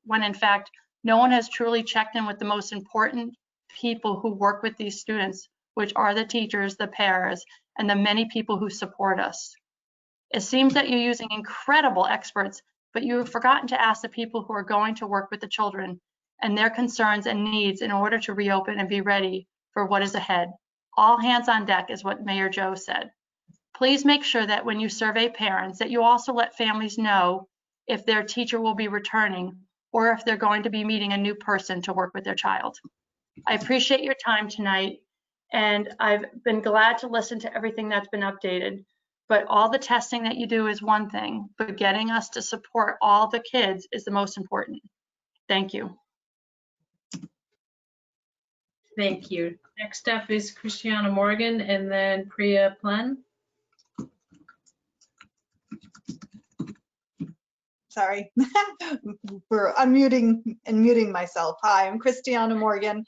P: when in fact, no one has truly checked in with the most important people who work with these students, which are the teachers, the paras, and the many people who support us. It seems that you're using incredible experts, but you have forgotten to ask the people who are going to work with the children and their concerns and needs in order to reopen and be ready for what is ahead. All hands on deck is what Mayor Joe said. Please make sure that when you survey parents, that you also let families know if their teacher will be returning or if they're going to be meeting a new person to work with their child. I appreciate your time tonight, and I've been glad to listen to everything that's been updated. But all the testing that you do is one thing, but getting us to support all the kids is the most important. Thank you.
A: Thank you. Next up is Christiana Morgan and then Priya Plen.
Q: Sorry, we're unmuting and muting myself. Hi, I'm Christiana Morgan,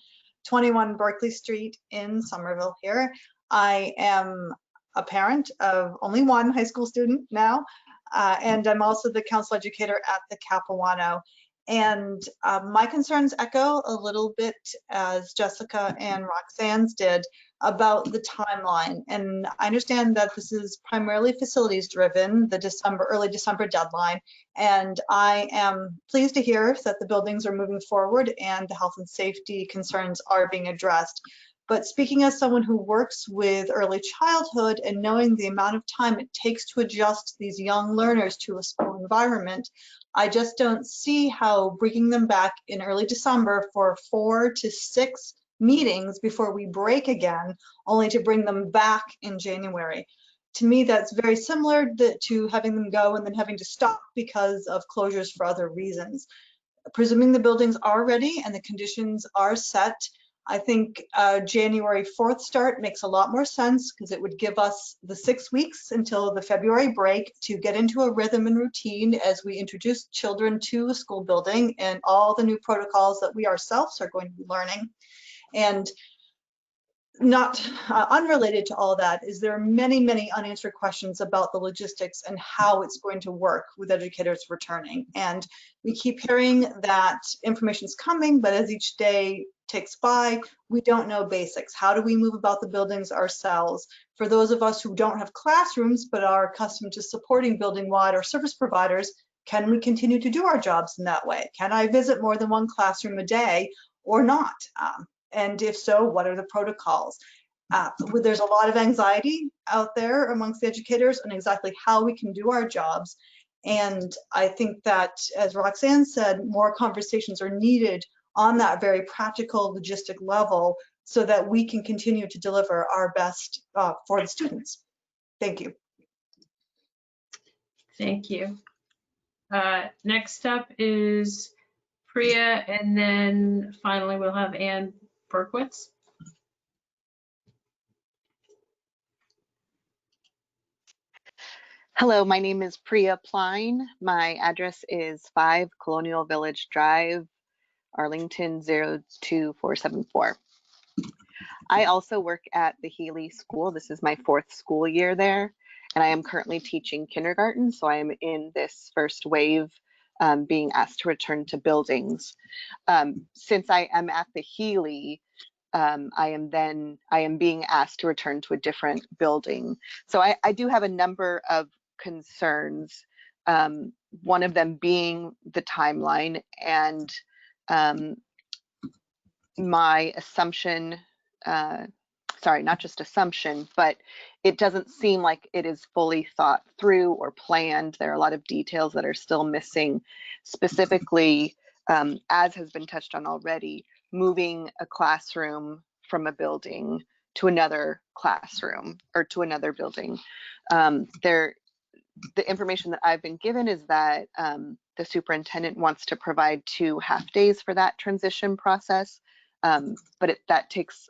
Q: 21 Berkeley Street in Somerville here. I am a parent of only one high school student now, and I'm also the council educator at the Capuano. And my concerns echo a little bit as Jessica and Roxanne's did about the timeline. And I understand that this is primarily facilities driven, the early December deadline. And I am pleased to hear that the buildings are moving forward and the health and safety concerns are being addressed. But speaking as someone who works with early childhood and knowing the amount of time it takes to adjust these young learners to a school environment, I just don't see how bringing them back in early December for 4 to 6 meetings before we break again, only to bring them back in January. To me, that's very similar to having them go and then having to stop because of closures for other reasons. Presuming the buildings are ready and the conditions are set, I think January 4th start makes a lot more sense because it would give us the 6 weeks until the February break to get into a rhythm and routine as we introduce children to a school building and all the new protocols that we ourselves are going to be learning. And not unrelated to all that is there are many, many unanswered questions about the logistics and how it's going to work with educators returning. And we keep hearing that information is coming, but as each day takes by, we don't know basics. How do we move about the buildings ourselves? For those of us who don't have classrooms but are accustomed to supporting building-wide or service providers, can we continue to do our jobs in that way? Can I visit more than one classroom a day or not? And if so, what are the protocols? There's a lot of anxiety out there amongst the educators on exactly how we can do our jobs. And I think that, as Roxanne said, more conversations are needed on that very practical logistic level so that we can continue to deliver our best for the students. Thank you.
A: Thank you. Next up is Priya, and then finally we'll have Ann Berkowitz.
R: Hello, my name is Priya Pline. My address is 5 Colonial Village Drive, Arlington 02474. I also work at the Healy School. This is my 4th school year there, and I am currently teaching kindergarten, so I am in this first wave being asked to return to buildings. Since I am at the Healy, I am being asked to return to a different building. So I do have a number of concerns, one of them being the timeline and my assumption, sorry, not just assumption, but it doesn't seem like it is fully thought through or planned. There are a lot of details that are still missing, specifically, as has been touched on already, moving a classroom from a building to another classroom or to another building. The information that I've been given is that the superintendent wants to provide 2 half-days for that transition process, but that takes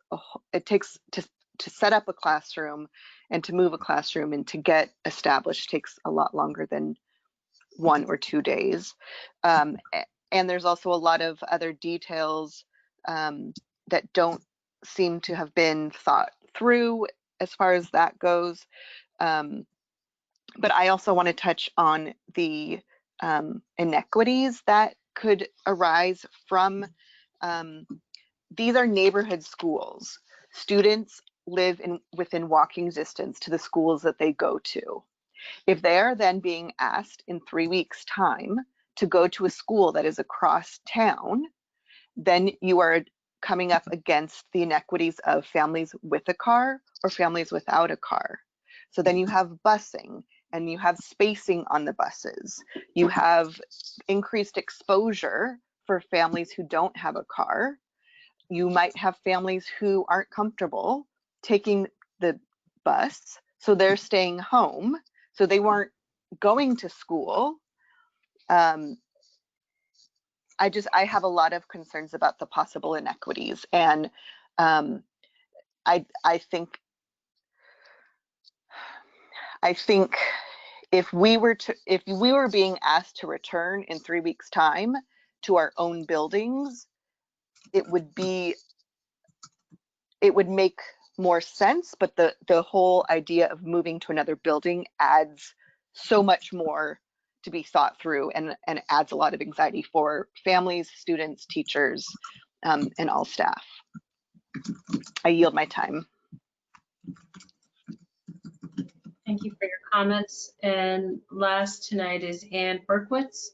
R: to set up a classroom and to move a classroom and to get established takes a lot longer than 1 or 2 days. And there's also a lot of other details that don't seem to have been thought through as far as that goes. But I also want to touch on the inequities that could arise from these are neighborhood schools. Students live within walking distance to the schools that they go to. If they are then being asked in 3 weeks' time to go to a school that is across town, then you are coming up against the inequities of families with a car or families without a car. So then you have busing and you have spacing on the buses. You have increased exposure for families who don't have a car. You might have families who aren't comfortable taking the bus, so they're staying home, so they weren't going to school. I have a lot of concerns about the possible inequities, and I think if we were being asked to return in 3 weeks' time to our own buildings, it would make more sense, but the whole idea of moving to another building adds so much more to be thought through and adds a lot of anxiety for families, students, teachers, and all staff. I yield my time.
A: Thank you for your comments. And last tonight is Ann Berkowitz.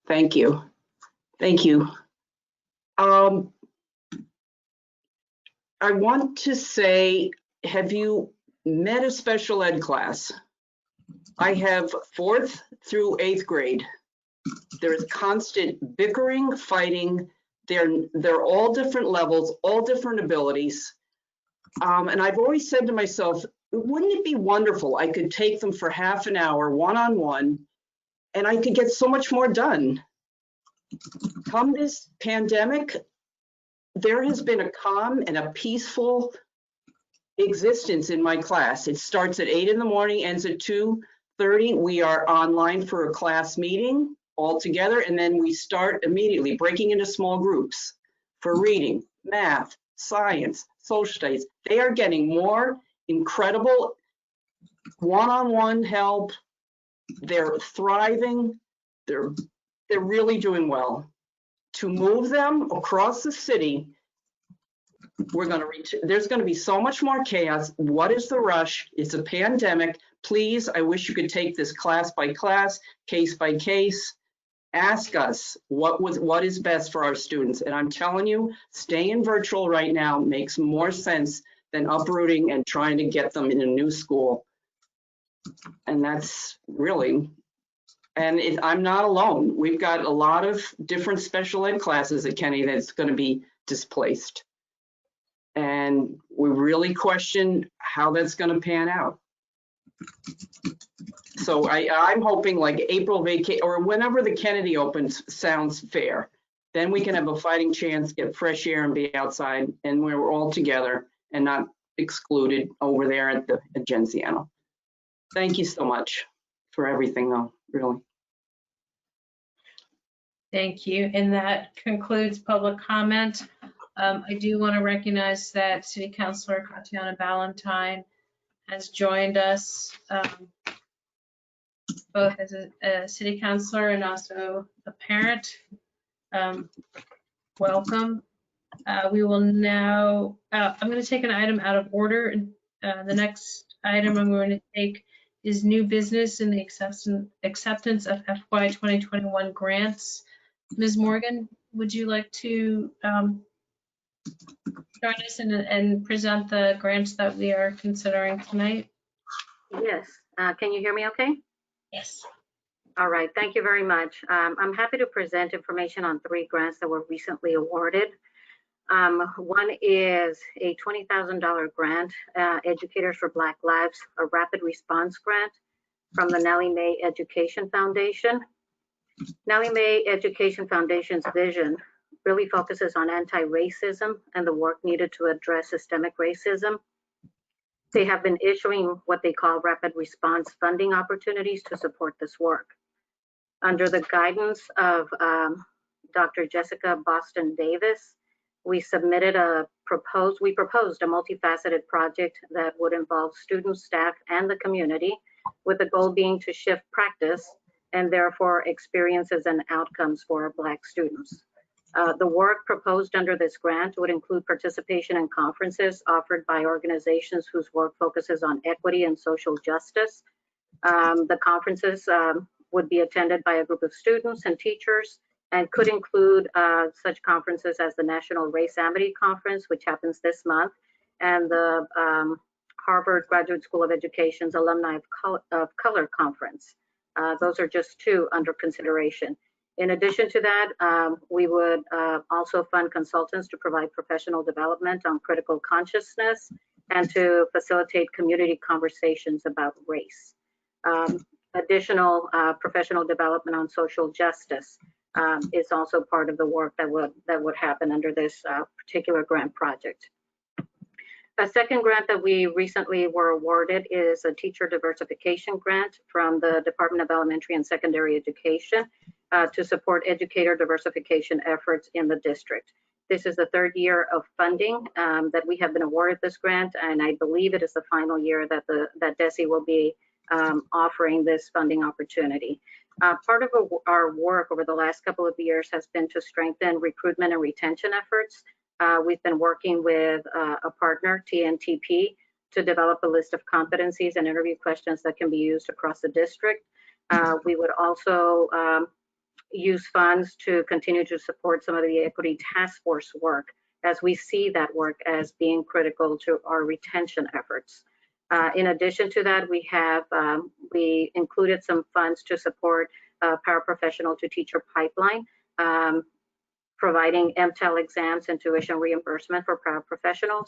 S: Thank you. Thank you. I want to say, have you met a special ed class? I have 4th through 8th grade. There's constant bickering, fighting. They're all different levels, all different abilities. And I've always said to myself, wouldn't it be wonderful? I could take them for half an hour, one-on-one, and I could get so much more done. Come this pandemic, there has been a calm and a peaceful existence in my class. It starts at 8 in the morning, ends at 2:30. We are online for a class meeting all together, and then we start immediately breaking into small groups for reading, math, science, social studies. They are getting more incredible one-on-one help. They're thriving. They're really doing well. To move them across the city, there's going to be so much more chaos. What is the rush? It's a pandemic. Please, I wish you could take this class by class, case by case. Ask us what is best for our students. And I'm telling you, staying virtual right now makes more sense than uprooting and trying to get them in a new school. And that's really, and I'm not alone. We've got a lot of different special ed classes at Kenny that's going to be displaced. And we really question how that's going to pan out. So I'm hoping like April vacation or whenever the Kennedy opens sounds fair. Then we can have a fighting chance, get fresh air and be outside, and we're all together and not excluded over there at Genciano. Thank you so much for everything though, really.
A: Thank you. And that concludes public comment. I do want to recognize that City Councilor Tatiana Ballantyne has joined us, both as a city councilor and also a parent. Welcome. We will now, I'm going to take an item out of order. The next item I'm going to take is new business in the acceptance of FY2021 grants. Ms. Morgan, would you like to join us and present the grants that we are considering tonight?
T: Yes. Can you hear me okay?
A: Yes.
T: All right. Thank you very much. I'm happy to present information on 3 grants that were recently awarded. One is a $20,000 grant, Educators for Black Lives, a rapid response grant from the Nellie Mae Education Foundation. Nellie Mae Education Foundation's vision really focuses on anti-racism and the work needed to address systemic racism. They have been issuing what they call rapid response funding opportunities to support this work. Under the guidance of Dr. Jessica Boston Davis, we proposed a multifaceted project that would involve students, staff, and the community, with the goal being to shift practice and therefore experiences and outcomes for our Black students. The work proposed under this grant would include participation in conferences offered by organizations whose work focuses on equity and social justice. The conferences would be attended by a group of students and teachers and could include such conferences as the National Race Amity Conference, which happens this month, and the Harvard Graduate School of Education's Alumni of Color Conference. Those are just 2 under consideration. In addition to that, we would also fund consultants to provide professional development on critical consciousness and to facilitate community conversations about race. Additional professional development on social justice is also part of the work that would happen under this particular grant project. A second grant that we recently were awarded is a teacher diversification grant from the Department of Elementary and Secondary Education. to support educator diversification efforts in the district. This is the third year of funding that we have been awarded this grant, and I believe it is the final year that DESE will be offering this funding opportunity. Part of our work over the last couple of years has been to strengthen recruitment and retention efforts. We've been working with a partner, TNTP, to develop a list of competencies and interview questions that can be used across the district. We would also use funds to continue to support some of the equity task force work, as we see that work as being critical to our retention efforts. In addition to that, we included some funds to support paraprofessional to teacher pipeline, providing MTEL exams and tuition reimbursement for paraprofessionals.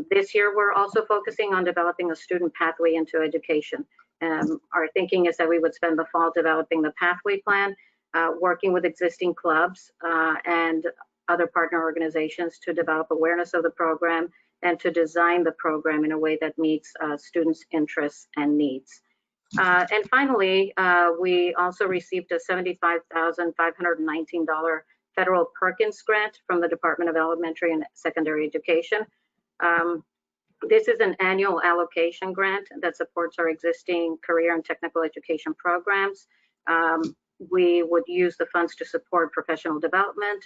T: This year, we're also focusing on developing a student pathway into education. Our thinking is that we would spend the fall developing the pathway plan, working with existing clubs and other partner organizations to develop awareness of the program and to design the program in a way that meets students' interests and needs. And finally, we also received a $75,519 federal Perkins grant from the Department of Elementary and Secondary Education. This is an annual allocation grant that supports our existing career and technical education programs. We would use the funds to support professional development,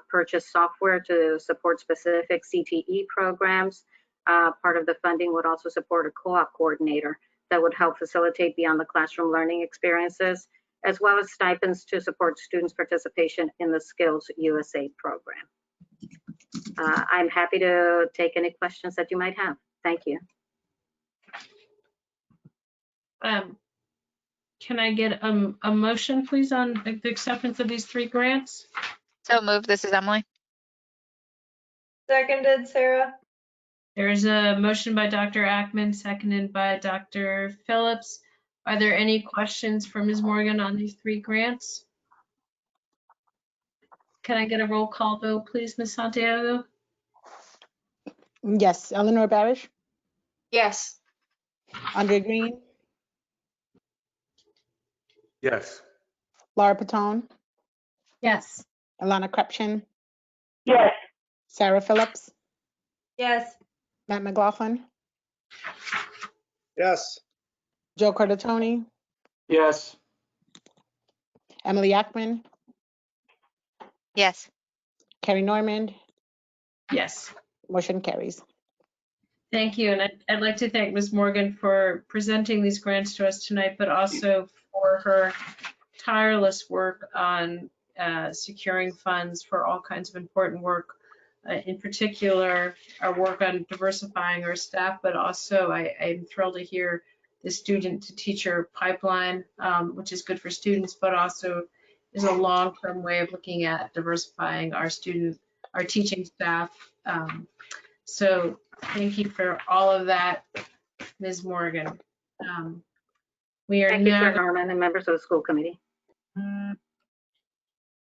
T: purchase software to support specific CTE programs. Part of the funding would also support a co-op coordinator that would help facilitate beyond the classroom learning experiences, as well as stipends to support students' participation in the Skills USA program. I'm happy to take any questions that you might have. Thank you.
A: Can I get a motion, please, on the acceptance of these 3 grants?
U: So moved. This is Emily.
J: Seconded, Sarah.
A: There's a motion by Dr. Ackman, seconded by Dr. Phillips. Are there any questions for Ms. Morgan on these 3 grants? Can I get a roll call vote, please, Ms. Santiago?
B: Yes, Eleanor Barish,
C: Yes.
B: Andre Green,
L: Yes.
B: Laura Patone,
M: Yes.
B: Alana Krepshin,
N: Yes.
B: Sarah Phillips,
J: Yes.
B: Matt McLaughlin,
G: Yes.
B: Joe Cardatoni,
D: Yes.
B: Emily Ackman,
U: Yes.
B: Carrie Normand,
A: Yes.
B: motion carries.
A: Thank you, and I'd like to thank Ms. Morgan for presenting these grants to us tonight, but also for her tireless work on securing funds for all kinds of important work, in particular, our work on diversifying our staff, but also I'm thrilled to hear the student to teacher pipeline, which is good for students, but also is a long-term way of looking at diversifying our teaching staff. So thank you for all of that, Ms. Morgan. We are
T: Thank you,
A: now.
T: Chair Norman, and members of the school committee.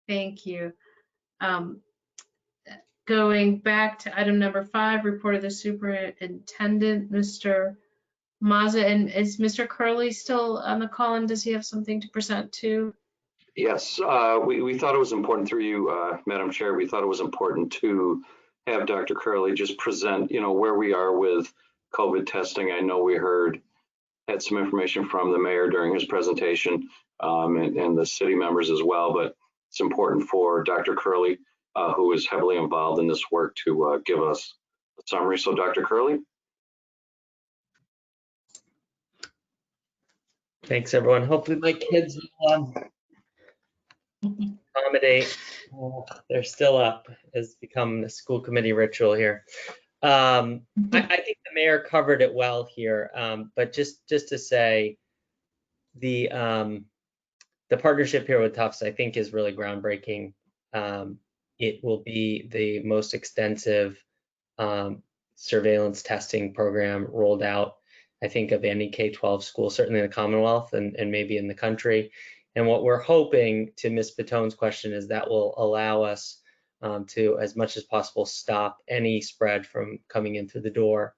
A: Thank you. Going back to item number 5, report of the superintendent, Mr. Mazza, and is Mr. Curley still on the call, and does he have something to present too?
F: Yes, we thought it was important through you, Madam Chair. We thought it was important to have Dr. Curley just present, where we are with COVID testing. I know we had some information from the mayor during his presentation and the city members as well, but it's important for Dr. Curley, who is heavily involved in this work, to give us a summary. So Dr. Curley.
H: Thanks, everyone. Hopefully my kids will accommodate. They're still up. It's become the school committee ritual here. I think the mayor covered it well here, but just to say, the partnership here with Tufts, I think, is really groundbreaking. It will be the most extensive surveillance testing program rolled out, I think, of any K-12 school, certainly in the Commonwealth and maybe in the country. And what we're hoping, to Ms. Patone's question, is that will allow us to, as much as possible, stop any spread from coming in through the door.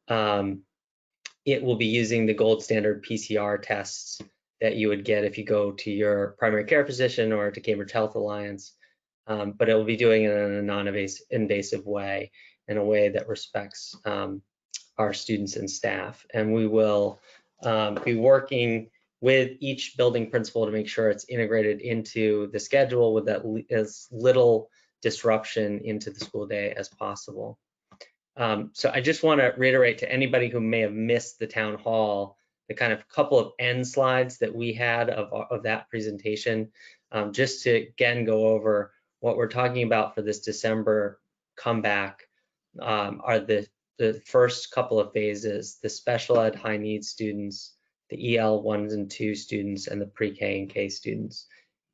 H: It will be using the gold standard PCR tests that you would get if you go to your primary care physician or to Cambridge Health Alliance, but it will be doing it in a non-invasive way, in a way that respects our students and staff. And we will be working with each building principal to make sure it's integrated into the schedule with as little disruption into the school day as possible. So I just want to reiterate to anybody who may have missed the town hall, the kind of couple of end slides that we had of that presentation, just to again go over what we're talking about for this December comeback are the first couple of phases: the special ed high needs students, the EL 1s and 2 students, and the pre-K and K students.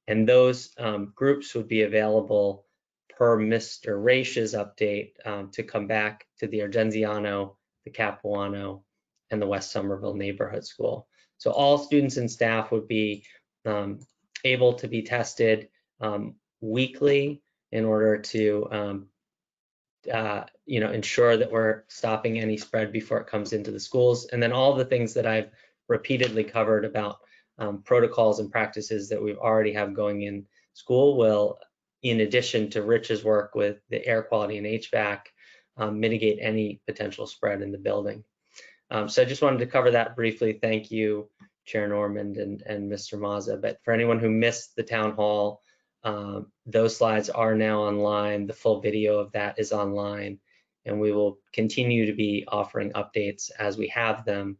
H: And those groups would be available per Mr. Raish's update to come back to the Argenziano, the Capuano, and the West Somerville Neighborhood School. So all students and staff would be able to be tested weekly in order to ensure that we're stopping any spread before it comes into the schools. And then all the things that I've repeatedly covered about protocols and practices that we've already have going in school will, in addition to Rich's work with the air quality and HVAC, mitigate any potential spread in the building. So I just wanted to cover that briefly. Thank you, Chair Normand and Mr. Mazza. But for anyone who missed the town hall, those slides are now online. The full video of that is online, and we will continue to be offering updates as we have them,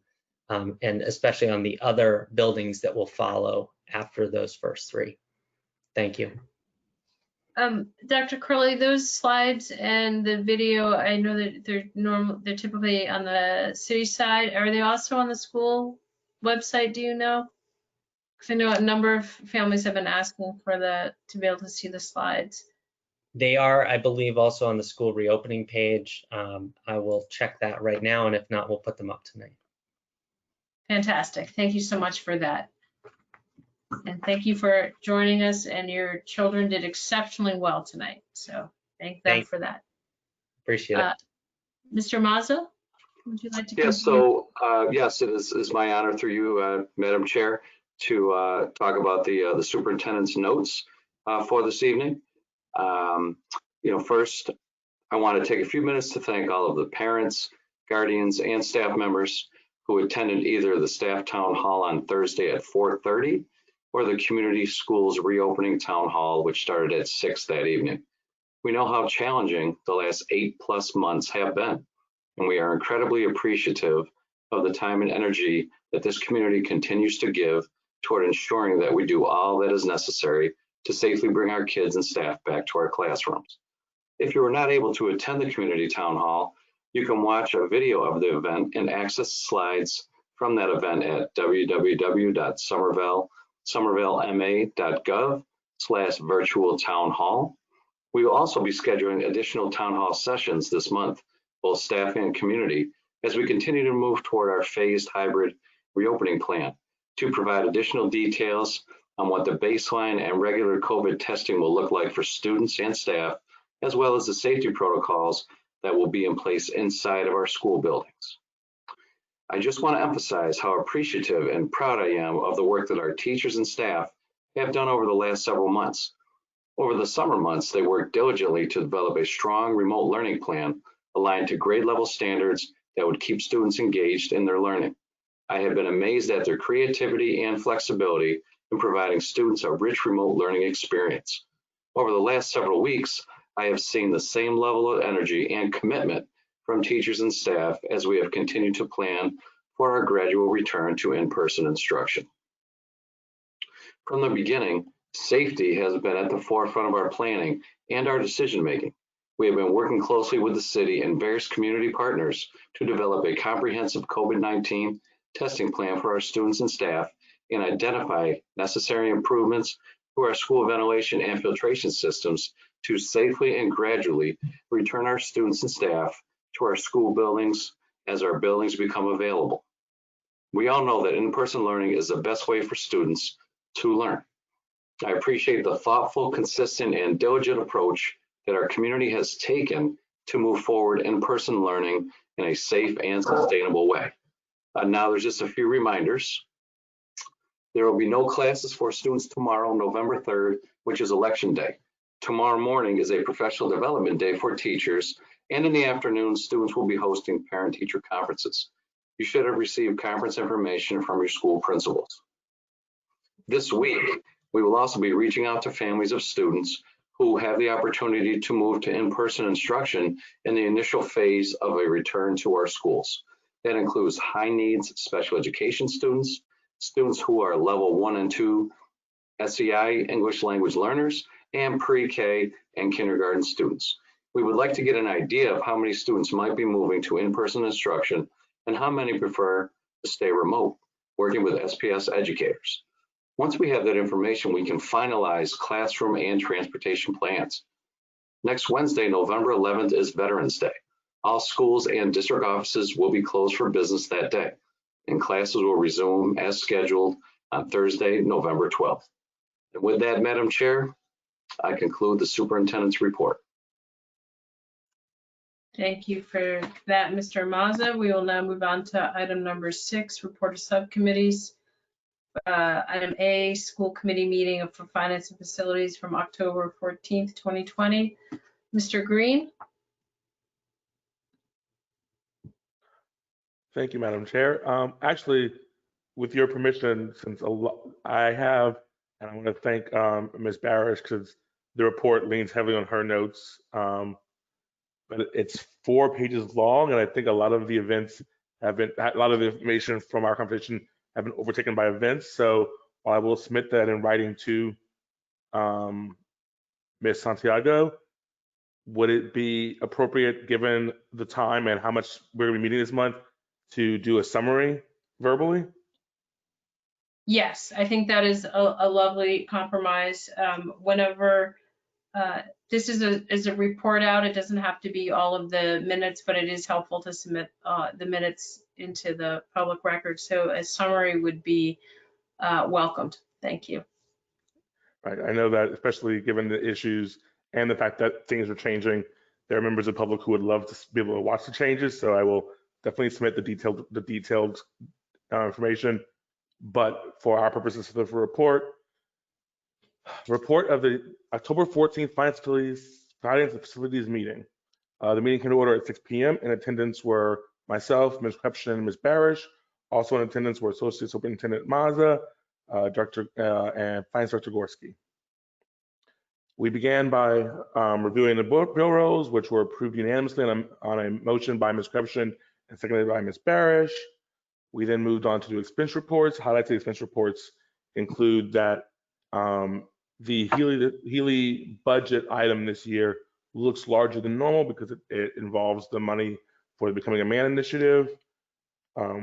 H: and especially on the other buildings that will follow after those first 3. Thank you.
A: Dr. Curley, those slides and the video, I know that they're typically on the city side. Are they also on the school website, do you know? Because I know a number of families have been asking for to be able to see the slides.
H: They are, I believe, also on the school reopening page. I will check that right now, and if not, we'll put them up tonight.
A: Fantastic. Thank you so much for that. And thank you for joining us, and your children did exceptionally well tonight. So thank them for that.
H: Appreciate it.
A: Mr. Mazza, would you like to continue?
F: Yes, so yes, it is my honor through you, Madam Chair, to talk about the superintendent's notes for this evening. First, I want to take a few minutes to thank all of the parents, guardians, and staff members who attended either the staff town hall on Thursday at 4:30 or the community schools reopening town hall, which started at 6 that evening. We know how challenging the last 8+ months have been, and we are incredibly appreciative of the time and energy that this community continues to give toward ensuring that we do all that is necessary to safely bring our kids and staff back to our classrooms. If you were not able to attend the community town hall, you can watch a video of the event and access slides from that event at www.somervillema.gov/virtual-town-hall. We will also be scheduling additional town hall sessions this month, both staff and community, as we continue to move toward our phased hybrid reopening plan to provide additional details on what the baseline and regular COVID testing will look like for students and staff, as well as the safety protocols that will be in place inside of our school buildings. I just want to emphasize how appreciative and proud I am of the work that our teachers and staff have done over the last several months. Over the summer months, they worked diligently to develop a strong remote learning plan aligned to grade level standards that would keep students engaged in their learning. I have been amazed at their creativity and flexibility in providing students a rich remote learning experience. Over the last several weeks, I have seen the same level of energy and commitment from teachers and staff as we have continued to plan for our gradual return to in-person instruction. From the beginning, safety has been at the forefront of our planning and our decision-making. We have been working closely with the city and various community partners to develop a comprehensive COVID-19 testing plan for our students and staff and identify necessary improvements to our school ventilation and filtration systems to safely and gradually return our students and staff to our school buildings as our buildings become available. We all know that in-person learning is the best way for students to learn. I appreciate the thoughtful, consistent, and diligent approach that our community has taken to move forward in-person learning in a safe and sustainable way. Now there's just a few reminders. There will be no classes for students tomorrow, November 3rd, which is election day. Tomorrow morning is a professional development day for teachers, and in the afternoon, students will be hosting parent-teacher conferences. You should have received conference information from your school principals. This week, we will also be reaching out to families of students who have the opportunity to move to in-person instruction in the initial phase of a return to our schools. That includes high needs special education students, students who are level 1 and 2 SEI English language learners, and pre-K and kindergarten students. We would like to get an idea of how many students might be moving to in-person instruction and how many prefer to stay remote, working with SPS educators. Once we have that information, we can finalize classroom and transportation plans. Next Wednesday, November 11th, is Veterans Day. All schools and district offices will be closed for business that day, and classes will resume as scheduled on Thursday, November 12th. And with that, Madam Chair, I conclude the superintendent's report.
A: Thank you for that, Mr. Mazza. We will now move on to item number 6, report of subcommittees. Item A, school committee meeting for finance and facilities from October 14th, 2020. Mr. Green?
L: Thank you, Madam Chair. Actually, with your permission, since I have, and I want to thank Ms. Barish, because the report leans heavily on her notes, but it's 4 pages long, and I think a lot of the events have been, a lot of the information from our conversation have been overtaken by events. So while I will submit that in writing to Ms. Santiago, would it be appropriate, given the time and how much we're going to be meeting this month, to do a summary verbally?
A: Yes, I think that is a lovely compromise. Whenever this is a report out, it doesn't have to be all of the minutes, but it is helpful to submit the minutes into the public record. So a summary would be welcomed. Thank you.
L: Right. I know that, especially given the issues and the fact that things are changing, there are members of the public who would love to be able to watch the changes. So I will definitely submit the detailed information. But for our purposes for the report of the October 14th Finance and Facilities meeting. The meeting came to order at 6 p.m. In attendance were myself, Ms. Krepshin, and Ms. Barish. Also in attendance were Associate Superintendent Mazza, Director and Finance Director Gorski. We began by reviewing the bill rolls, which were approved unanimously on a motion by Ms. Krepshin and seconded by Ms. Barish. We then moved on to do expense reports. Highlights of the expense reports include that the Healy budget item this year looks larger than normal because it involves the money for the Becoming a Man initiative.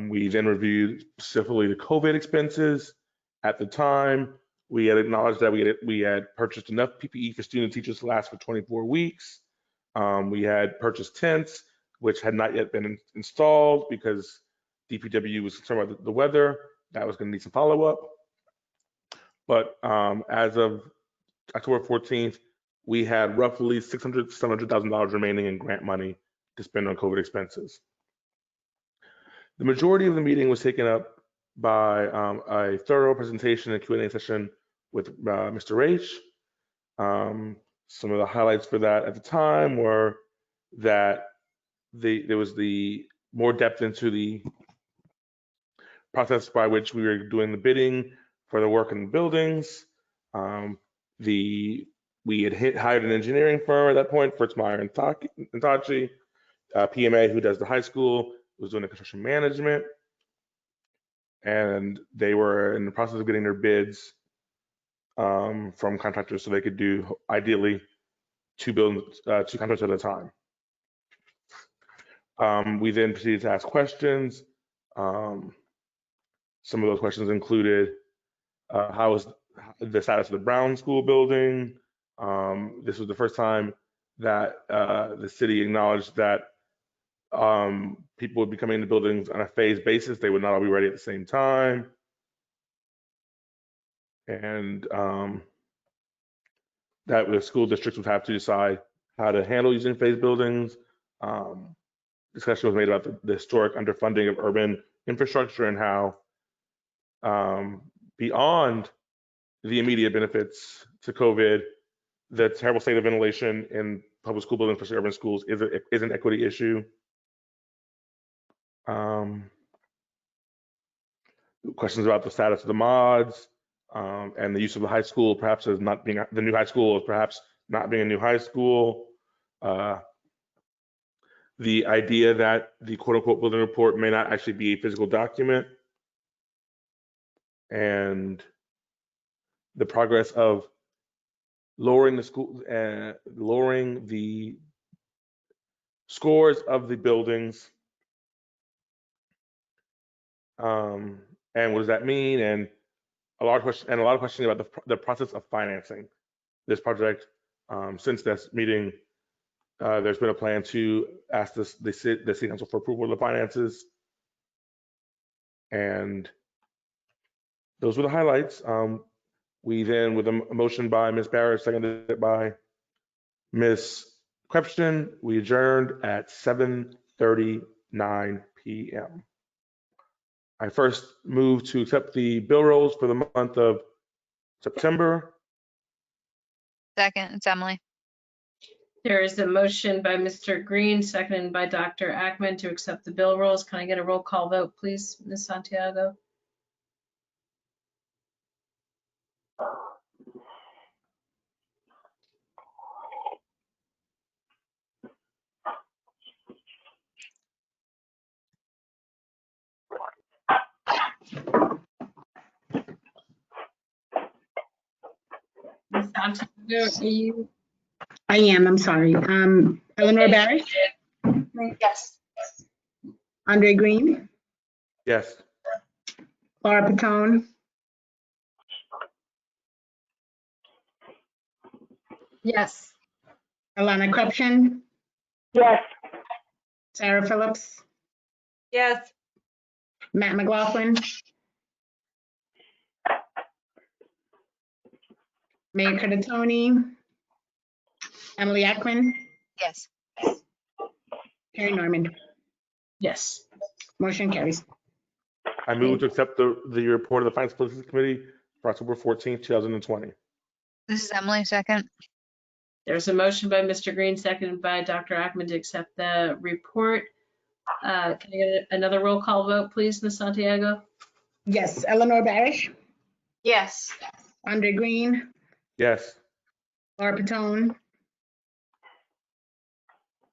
L: We then reviewed specifically the COVID expenses. At the time, we had acknowledged that we had purchased enough PPE for student teachers to last for 24 weeks. We had purchased tents, which had not yet been installed because DPW was concerned about the weather. That was going to need some follow-up. But as of October 14th, we had roughly $700,000 remaining in grant money to spend on COVID expenses. The majority of the meeting was taken up by a thorough presentation and Q&A session with Mr. Raich. Some of the highlights for that at the time were that there was the more depth into the process by which we were doing the bidding for the work in the buildings. We had hired an engineering firm at that point, Fritzmeyer and Tachi, PMA, who does the high school, was doing the construction management. And they were in the process of getting their bids from contractors so they could do, ideally, 2 contracts at a time. We then proceeded to ask questions. Some of those questions included, how was the status of the Brown School building? This was the first time that the city acknowledged that people would be coming into buildings on a phased basis. They would not all be ready at the same time. And that the school districts would have to decide how to handle using phased buildings. Discussion was made about the historic underfunding of urban infrastructure and how beyond the immediate benefits to COVID, the terrible state of ventilation in public school buildings, especially urban schools, is an equity issue. Questions about the status of the mods and the use of the high school, perhaps as not being the new high school, or perhaps not being a new high school. The idea that the quote unquote building report may not actually be a physical document, and the progress of lowering the scores of the buildings. And what does that mean? And a lot of questions about the process of financing this project. Since this meeting, there's been a plan to ask the city council for approval of the finances. And those were the highlights. We then, with a motion by Ms. Barrett, seconded by Ms. Krepston, we adjourned at 7:39 p.m. I first move to accept the bill rolls for the month of September.
U: Second, it's Emily.
A: There is a motion by Mr. Green, seconded by Dr. Ackman to accept the bill rolls. Can I get a roll call vote, please, Ms. Santiago? Ms. Santiago, are you?
B: I am, I'm sorry. Eleanor Barish,
C: Yes.
B: Andre Green,
L: Yes.
B: Laura Patone,
M: Yes.
B: Alana Krupchen,
N: Yes.
B: Sarah Phillips,
J: Yes.
B: Matt McLaughlin, Mayor Curtatone, Emily Ackman,
U: Yes.
B: Carrie Norman.
A: Yes.
B: Motion carries.
L: I move to accept the report of the Finance Policy Committee for October 14th, 2020.
U: This is Emily, second.
A: There's a motion by Mr. Green, seconded by Dr. Ackman to accept the report. Can I get another roll call vote, please, Ms. Santiago?
B: Yes, Eleanor Barish,
C: Yes.
B: Andre Green,
L: Yes.
B: Laura Patone,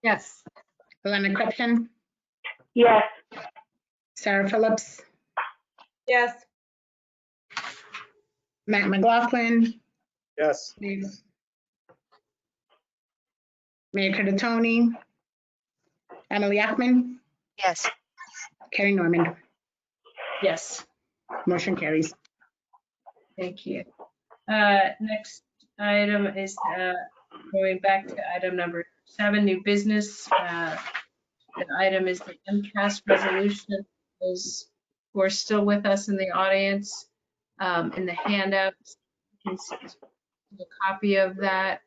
M: Yes.
B: Alana Krupchen,
N: Yes.
B: Sarah Phillips,
J: Yes.
B: Matt McLaughlin,
E: Yes.
B: Mayor Curtatone, Emily Ackman,
U: Yes.
B: Carrie Norman.
A: Yes.
B: Motion carries.
A: Thank you. Next item is going back to item number 7, new business. The item is the MCAS resolution. Those who are still with us in the audience, in the handouts, you can see a copy of that.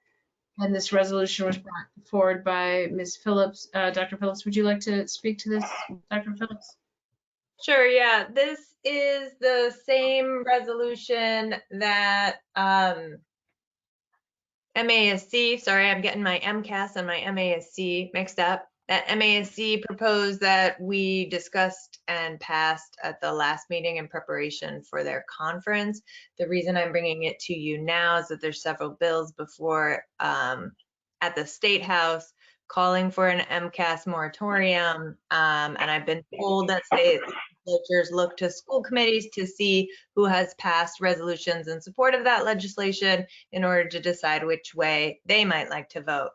A: And this resolution was brought forward by Ms. Phillips. Dr. Phillips, would you like to speak to this, Dr. Phillips?
J: Sure, yeah. This is the same resolution that MASC, sorry, I'm getting my MCAS and my MASC mixed up. That MASC proposed that we discussed and passed at the last meeting in preparation for their conference. The reason I'm bringing it to you now is that there's several bills before at the State House calling for an MCAS moratorium, and I've been told that state legislatures look to school committees to see who has passed resolutions in support of that legislation in order to decide which way they might like to vote.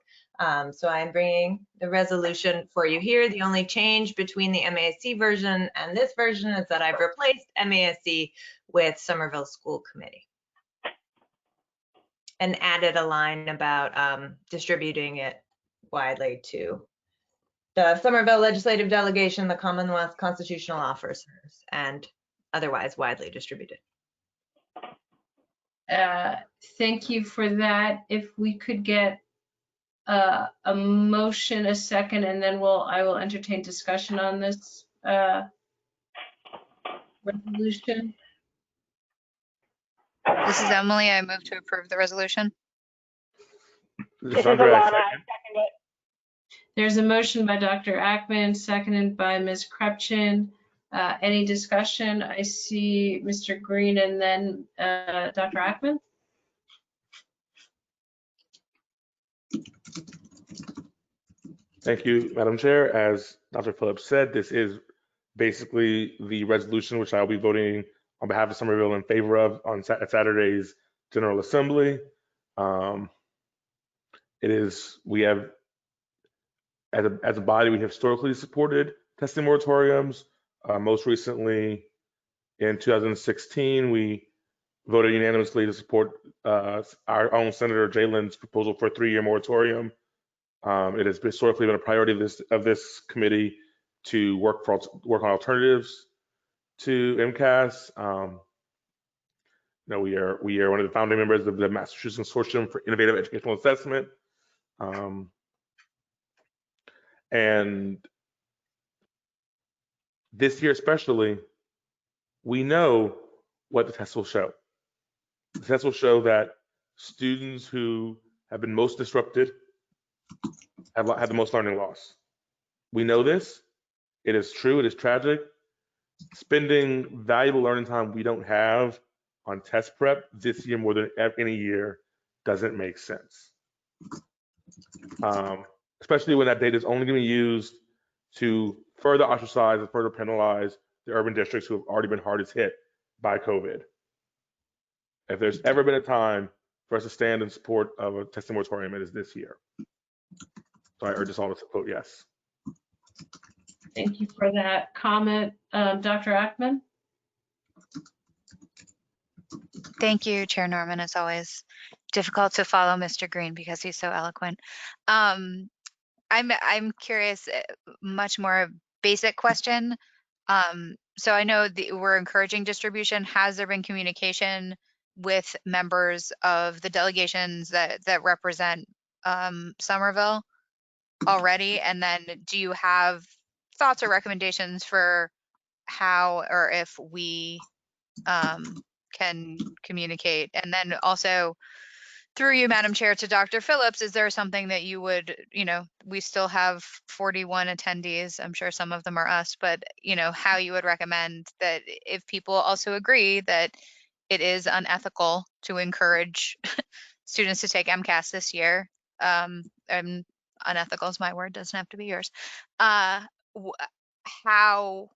J: So I'm bringing the resolution for you here. The only change between the MASC version and this version is that I've replaced MASC with Somerville School Committee and added a line about distributing it widely to the Somerville Legislative Delegation, the Commonwealth Constitutional Officers, and otherwise widely distributed.
A: Thank you for that. If we could get a motion, a second, and then I will entertain discussion on this resolution.
U: This is Emily. I move to approve the resolution.
N: This is Alana. I second it.
A: There's a motion by Dr. Ackman, seconded by Ms. Krepchin. Any discussion? I see Mr. Green and then Dr. Ackman.
L: Thank you, Madam Chair. As Dr. Phillips said, this is basically the resolution which I'll be voting on behalf of Somerville in favor of on Saturday's General Assembly. We have, as a body, we have historically supported testing moratoriums. Most recently, in 2016, we voted unanimously to support our own Senator Jalen's proposal for a 3-year moratorium. It has historically been a priority of this committee to work on alternatives to MCAS. We are one of the founding members of the Massachusetts Consortium for Innovative Educational Assessment. And this year especially, we know what the test will show. The test will show that students who have been most disrupted have the most learning loss. We know this. It is true. It is tragic. Spending valuable learning time we don't have on test prep this year more than any year doesn't make sense. Especially when that data is only going to be used to further ostracize and further penalize the urban districts who have already been hardest hit by COVID. If there's ever been a time for us to stand in support of a testing moratorium, it is this year. So I urge us all to vote yes.
A: Thank you for that comment. Dr. Ackman?
U: Thank you, Chair Norman. As always, difficult to follow Mr. Green because he's so eloquent. I'm curious, much more basic question. So I know we're encouraging distribution. Has there been communication with members of the delegations that represent Somerville already? And then do you have thoughts or recommendations for how or if we can communicate? And then also through you, Madam Chair, to Dr. Phillips, is there something that you would, we still have 41 attendees. I'm sure some of them are us, but how you would recommend that if people also agree that it is unethical to encourage students to take MCAS this year, and unethical is my word, doesn't have to be yours, how,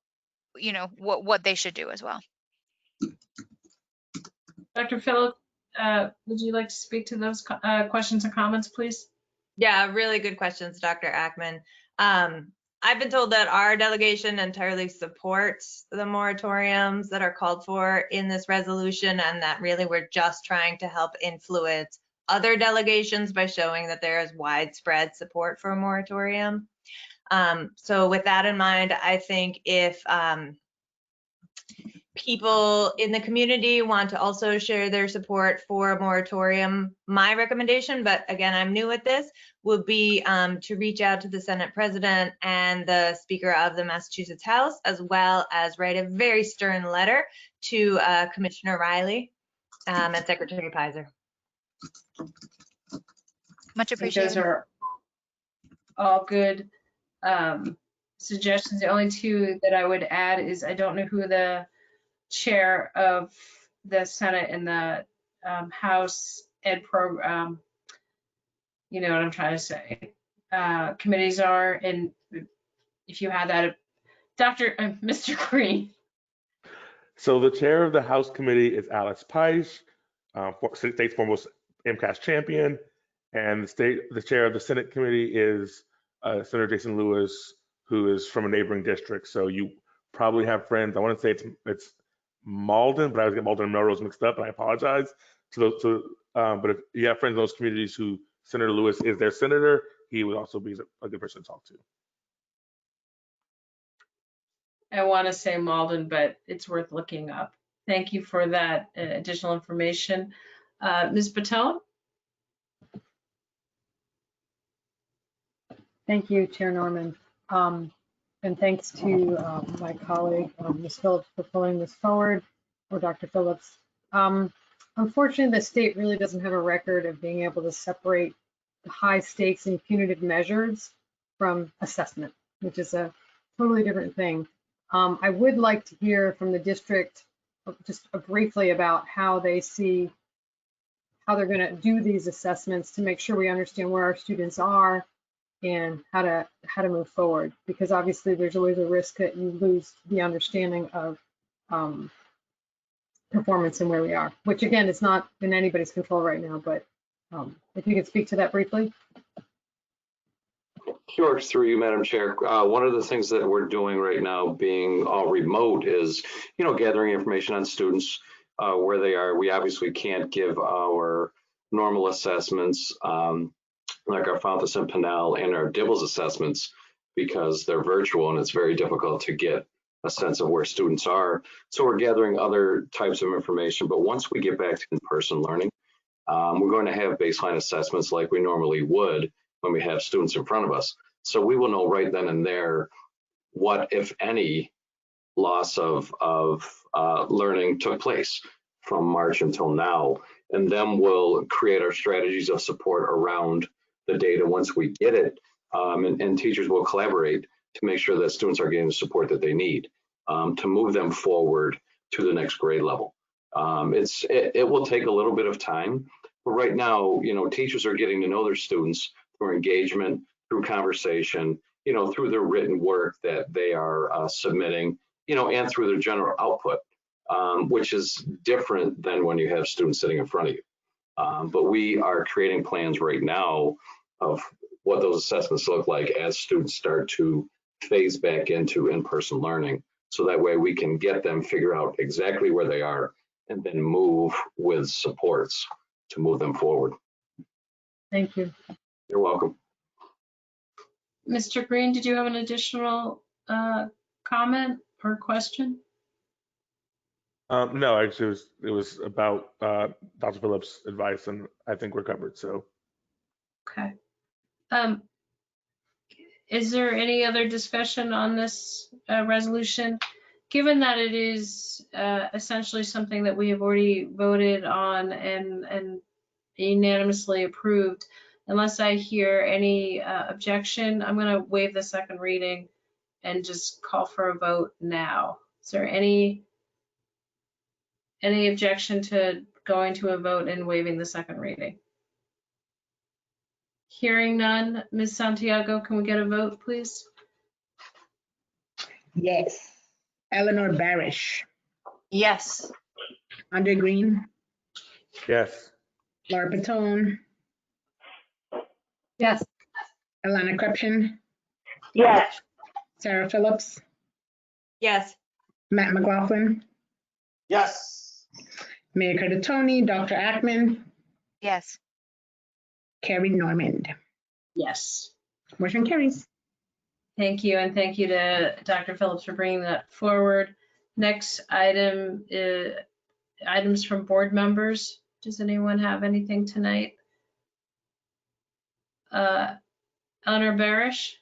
U: what they should do as well.
A: Dr. Phillips, would you like to speak to those questions and comments, please?
J: Yeah, really good questions, Dr. Ackman. I've been told that our delegation entirely supports the moratoriums that are called for in this resolution, and that really we're just trying to help influence other delegations by showing that there is widespread support for a moratorium. So with that in mind, I think if people in the community want to also share their support for a moratorium, my recommendation, but again, I'm new at this, would be to reach out to the Senate President and the Speaker of the Massachusetts House, as well as write a very stern letter to Commissioner Riley and Secretary Pizer.
U: Much appreciated.
A: Those are all good suggestions. The only two that I would add is I don't know who the chair of the Senate and the House Ed program, you know what I'm trying to say, committees are, and if you have that, Mr. Green.
L: So the chair of the House committee is Alex Peisch, state's foremost MCAS champion, and the chair of the Senate committee is Senator Jason Lewis, who is from a neighboring district. So you probably have friends. I want to say it's Malden, but I always get Malden and Melrose mixed up, and I apologize. But if you have friends in those communities who Senator Lewis is their senator, he would also be a good person to talk to.
A: I want to say Malden, but it's worth looking up. Thank you for that additional information. Ms. Patel?
M: Thank you, Chair Norman. And thanks to my colleague, Ms. Phillips, for pulling this forward, or Dr. Phillips. unfortunately, the state really doesn't have a record of being able to separate the high stakes and punitive measures from assessment, which is a totally different thing. I would like to hear from the district just briefly about how they see how they're going to do these assessments to make sure we understand where our students are and how to move forward, because obviously there's always a risk that you lose the understanding of performance and where we are, which again is not in anybody's control right now, but if you could speak to that briefly.
F: Sure, through you, Madam Chair. One of the things that we're doing right now, being all remote, is gathering information on students, where they are. We obviously can't give our normal assessments, like our Fountas and Pinnell and our Dibbles assessments, because they're virtual and it's very difficult to get a sense of where students are. So we're gathering other types of information. But once we get back to in-person learning, we're going to have baseline assessments like we normally would when we have students in front of us. So we will know right then and there what, if any, loss of learning took place from March until now. And then we'll create our strategies of support around the data once we get it. And teachers will collaborate to make sure that students are getting the support that they need to move them forward to the next grade level. It will take a little bit of time, but right now, teachers are getting to know their students through engagement, through conversation, through their written work that they are submitting, and through their general output, which is different than when you have students sitting in front of you. But we are creating plans right now of what those assessments look like as students start to phase back into in-person learning. So that way we can get them figure out exactly where they are and then move with supports to move them forward.
M: Thank you.
F: You're welcome.
A: Mr. Green, did you have an additional comment or question?
L: No, actually, it was about Dr. Phillips' advice, and I think we're covered. So.
A: Okay. Is there any other discussion on this resolution? Given that it is essentially something that we have already voted on and unanimously approved, unless I hear any objection, I'm going to waive the second reading and just call for a vote now. Is there any objection to going to a vote and waiving the second reading? Hearing none, Ms. Santiago, can we get a vote, please?
E: Yes. Eleanor Barish.
C: Yes.
E: Andre Green.
L: Yes.
E: Laura Patone.
M: Yes.
E: Alana Crepshin.
N: Yes.
E: Sarah Phillips.
J: Yes.
E: Matt McLaughlin.
V: Yes.
E: Mayor Curtatone, Dr. Ackman.
U: Yes.
E: Carrie Normand.
A: Yes.
E: Motion carries.
A: Thank you, and thank you to Dr. Phillips for bringing that forward. Next item is items from board members. Does anyone have anything tonight? Eleanor Barish?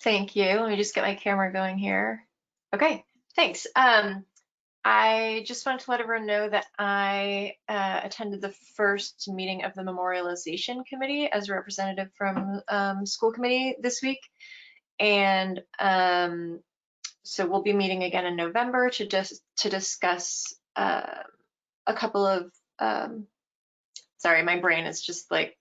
C: Thank you. Let me just get my camera going here. Okay, thanks. I just wanted to let everyone know that I attended the first meeting of the Memorialization Committee as a representative from school committee this week. And so we'll be meeting again in November to discuss a couple of, sorry, my brain is just like,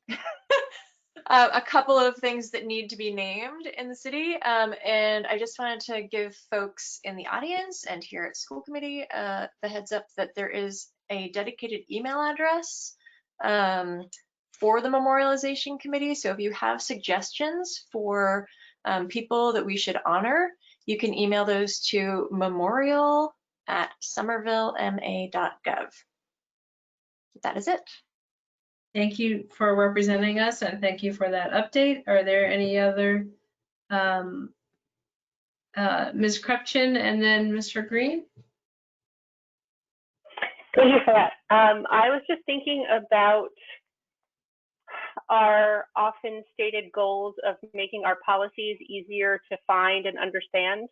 C: a couple of things that need to be named in the city. And I just wanted to give folks in the audience and here at school committee the heads up that there is a dedicated email address for the Memorialization Committee. So if you have suggestions for people that we should honor, you can email those to memorial@somervillema.gov. That is it.
A: Thank you for representing us and thank you for that update. Are there any other, Ms. Crepchin and then Mr. Green?
N: Thank you for that. I was just thinking about our often stated goals of making our policies easier to find and understand.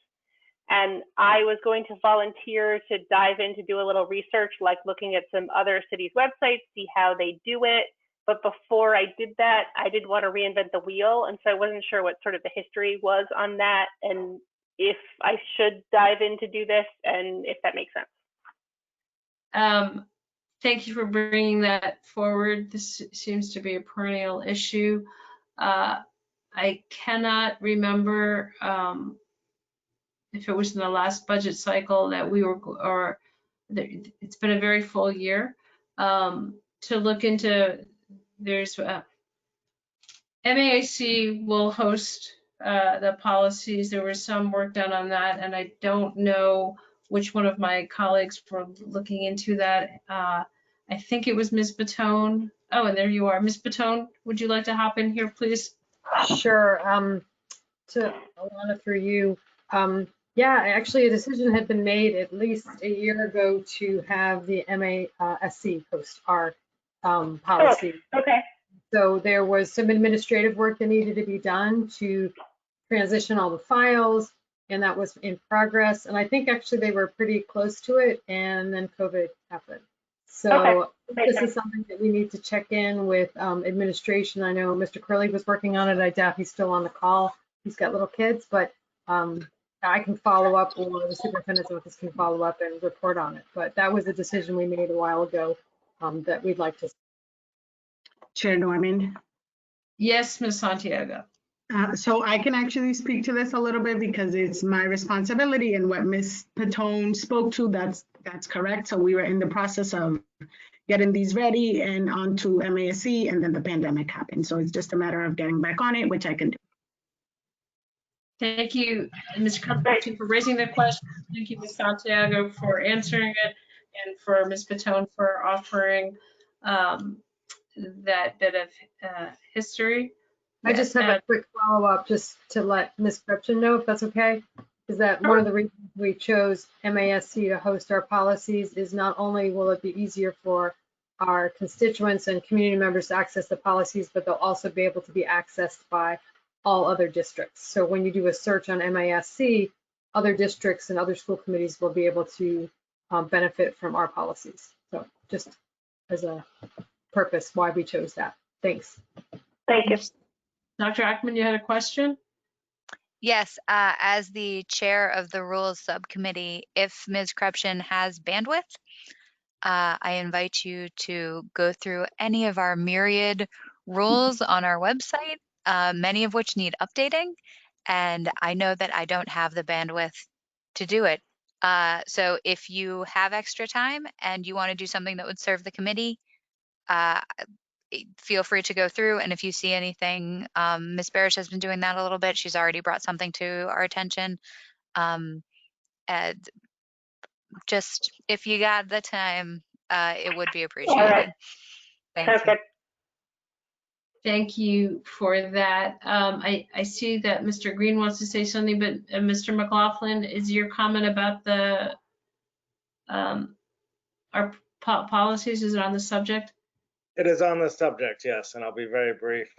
N: And I was going to volunteer to dive in to do a little research, like looking at some other cities' websites, see how they do it. But before I did that, I didn't want to reinvent the wheel. And so I wasn't sure what sort of the history was on that and if I should dive in to do this and if that makes sense.
A: Thank you for bringing that forward. This seems to be a perennial issue. I cannot remember if it was in the last budget cycle that we were, or it's been a very full year to look into. There's MASC will host the policies. There was some work done on that, and I don't know which one of my colleagues were looking into that. I think it was Ms. Batone. Oh, and there you are. Ms. Batone, would you like to hop in here, please?
M: Sure. To Alana, through you. Yeah, actually a decision had been made at least a year ago to have the MASC host our policy.
N: Oh, okay.
M: So there was some administrative work that needed to be done to transition all the files, and that was in progress. And I think actually they were pretty close to it, and then COVID happened. So
N: okay.
M: This is something that we need to check in with administration. I know Mr. Curley was working on it. I doubt he's still on the call. He's got little kids, but I can follow up, or the superintendent's office can follow up and report on it. But that was a decision we made a while ago that we'd like to.
B: Chair Norman.
A: Yes, Ms. Santiago.
B: So I can actually speak to this a little bit because it's my responsibility, and what Ms. Patone spoke to, that's correct. So we were in the process of getting these ready and onto MASC, and then the pandemic happened. So it's just a matter of getting back on it, which I can do.
A: Thank you, Mr. Cuthbertson, for raising the question. Thank you, Ms. Santiago, for answering it, and for Ms. Patone for offering that bit of history.
M: I just have a quick follow-up just to let Ms. Gretchen know, if that's okay. Is that one of the reasons we chose MASC to host our policies is not only will it be easier for our constituents and community members to access the policies, but they'll also be able to be accessed by all other districts. So when you do a search on MASC, other districts and other school committees will be able to benefit from our policies. So just as a purpose why we chose that. Thanks.
N: Thank you.
A: Dr. Ackman, you had a question?
U: Yes, as the chair of the Rules Subcommittee, if Ms. Krepshin has bandwidth, I invite you to go through any of our myriad rules on our website, many of which need updating, and I know that I don't have the bandwidth to do it. So if you have extra time and you want to do something that would serve the committee, feel free to go through, and if you see anything, Ms. Barish has been doing that a little bit. She's already brought something to our attention. And just if you got the time, it would be appreciated.
N: All right.
U: Thank you.
A: Thank you for that. I see that Mr. Green wants to say something, but Mr. McLaughlin, is your comment about the our policies, is it on the subject?
V: It is on the subject, yes, and I'll be very brief.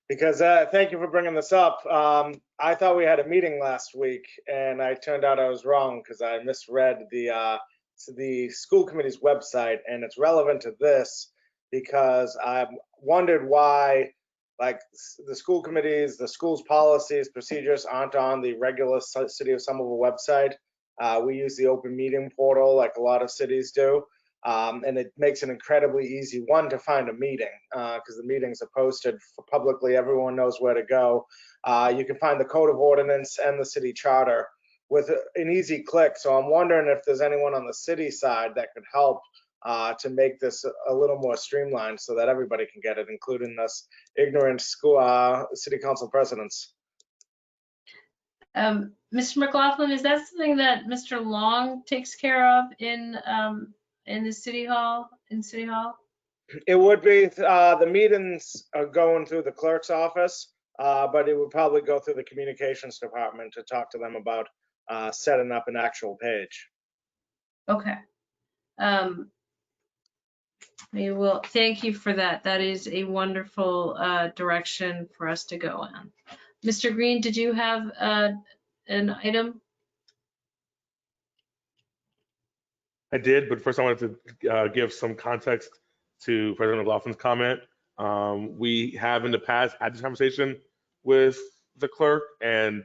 V: Because thank you for bringing this up. I thought we had a meeting last week, and I turned out I was wrong because I misread the school committee's website, and it's relevant to this because I wondered why, like, the school committees, the school's policies, procedures aren't on the regular City of Somerville website. We use the open meeting portal like a lot of cities do. And it makes an incredibly easy one to find a meeting because the meetings are posted publicly. Everyone knows where to go. You can find the code of ordinance and the city charter with an easy click. So I'm wondering if there's anyone on the city side that could help to make this a little more streamlined so that everybody can get it, including us ignorant school city council presidents.
A: Mr. McLaughlin, is that something that Mr. Long takes care of in the City Hall,
V: It would be, the meetings are going through the clerk's office, but it would probably go through the communications department to talk to them about setting up an actual page.
A: Okay. We will, thank you for that. That is a wonderful direction for us to go in. Mr. Green, did you have an item?
L: I did, but first I wanted to give some context to President McLaughlin's comment. We have in the past had this conversation with the clerk, and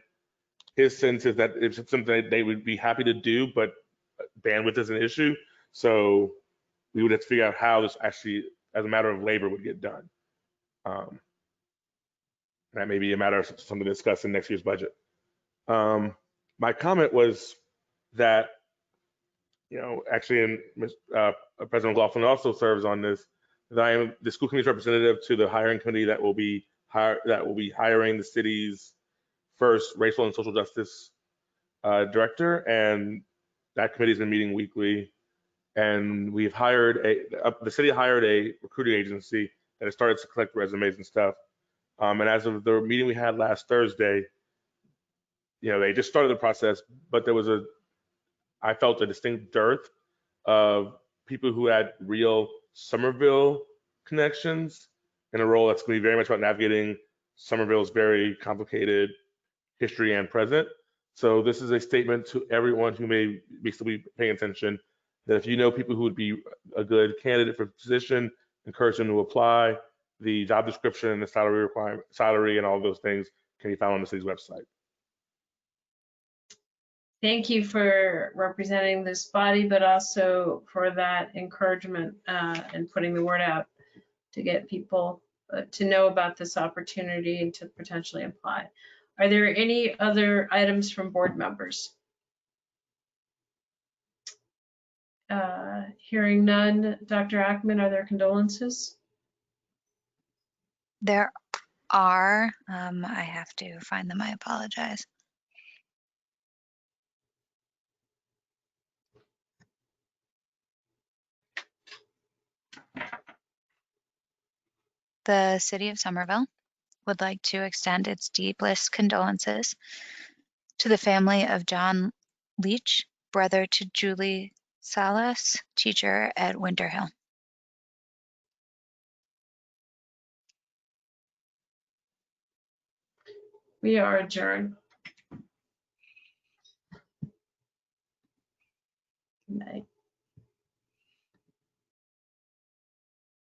L: his sense is that it's something that they would be happy to do, but bandwidth is an issue. So we would have to figure out how this actually, as a matter of labor, would get done. That may be a matter of something to discuss in next year's budget. My comment was that, actually, and President McLaughlin also serves on this, that I am the school committee's representative to the hiring committee that will be hiring the city's first racial and social justice director, and that committee's been meeting weekly. And we've hired the city hired a recruiting agency that has started to collect resumes and stuff. And as of the meeting we had last Thursday, they just started the process, but there was I felt a distinct dearth of people who had real Somerville connections in a role that's going to be very much about navigating Somerville's very complicated history and present. So this is a statement to everyone who may be still be paying attention, that if you know people who would be a good candidate for the position, encourage them to apply. The job description, the salary and all those things can be found on the city's website.
A: Thank you for representing this body, but also for that encouragement and putting the word out to get people to know about this opportunity and to potentially apply. Are there any other items from board members? Hearing none, Dr. Ackman, are there condolences?
U: There are. I have to find them. I apologize. The City of Somerville would like to extend its deepest condolences to the family of John Leach, brother to Julie Salas, teacher at Winter Hill.
A: We are adjourned. Good night.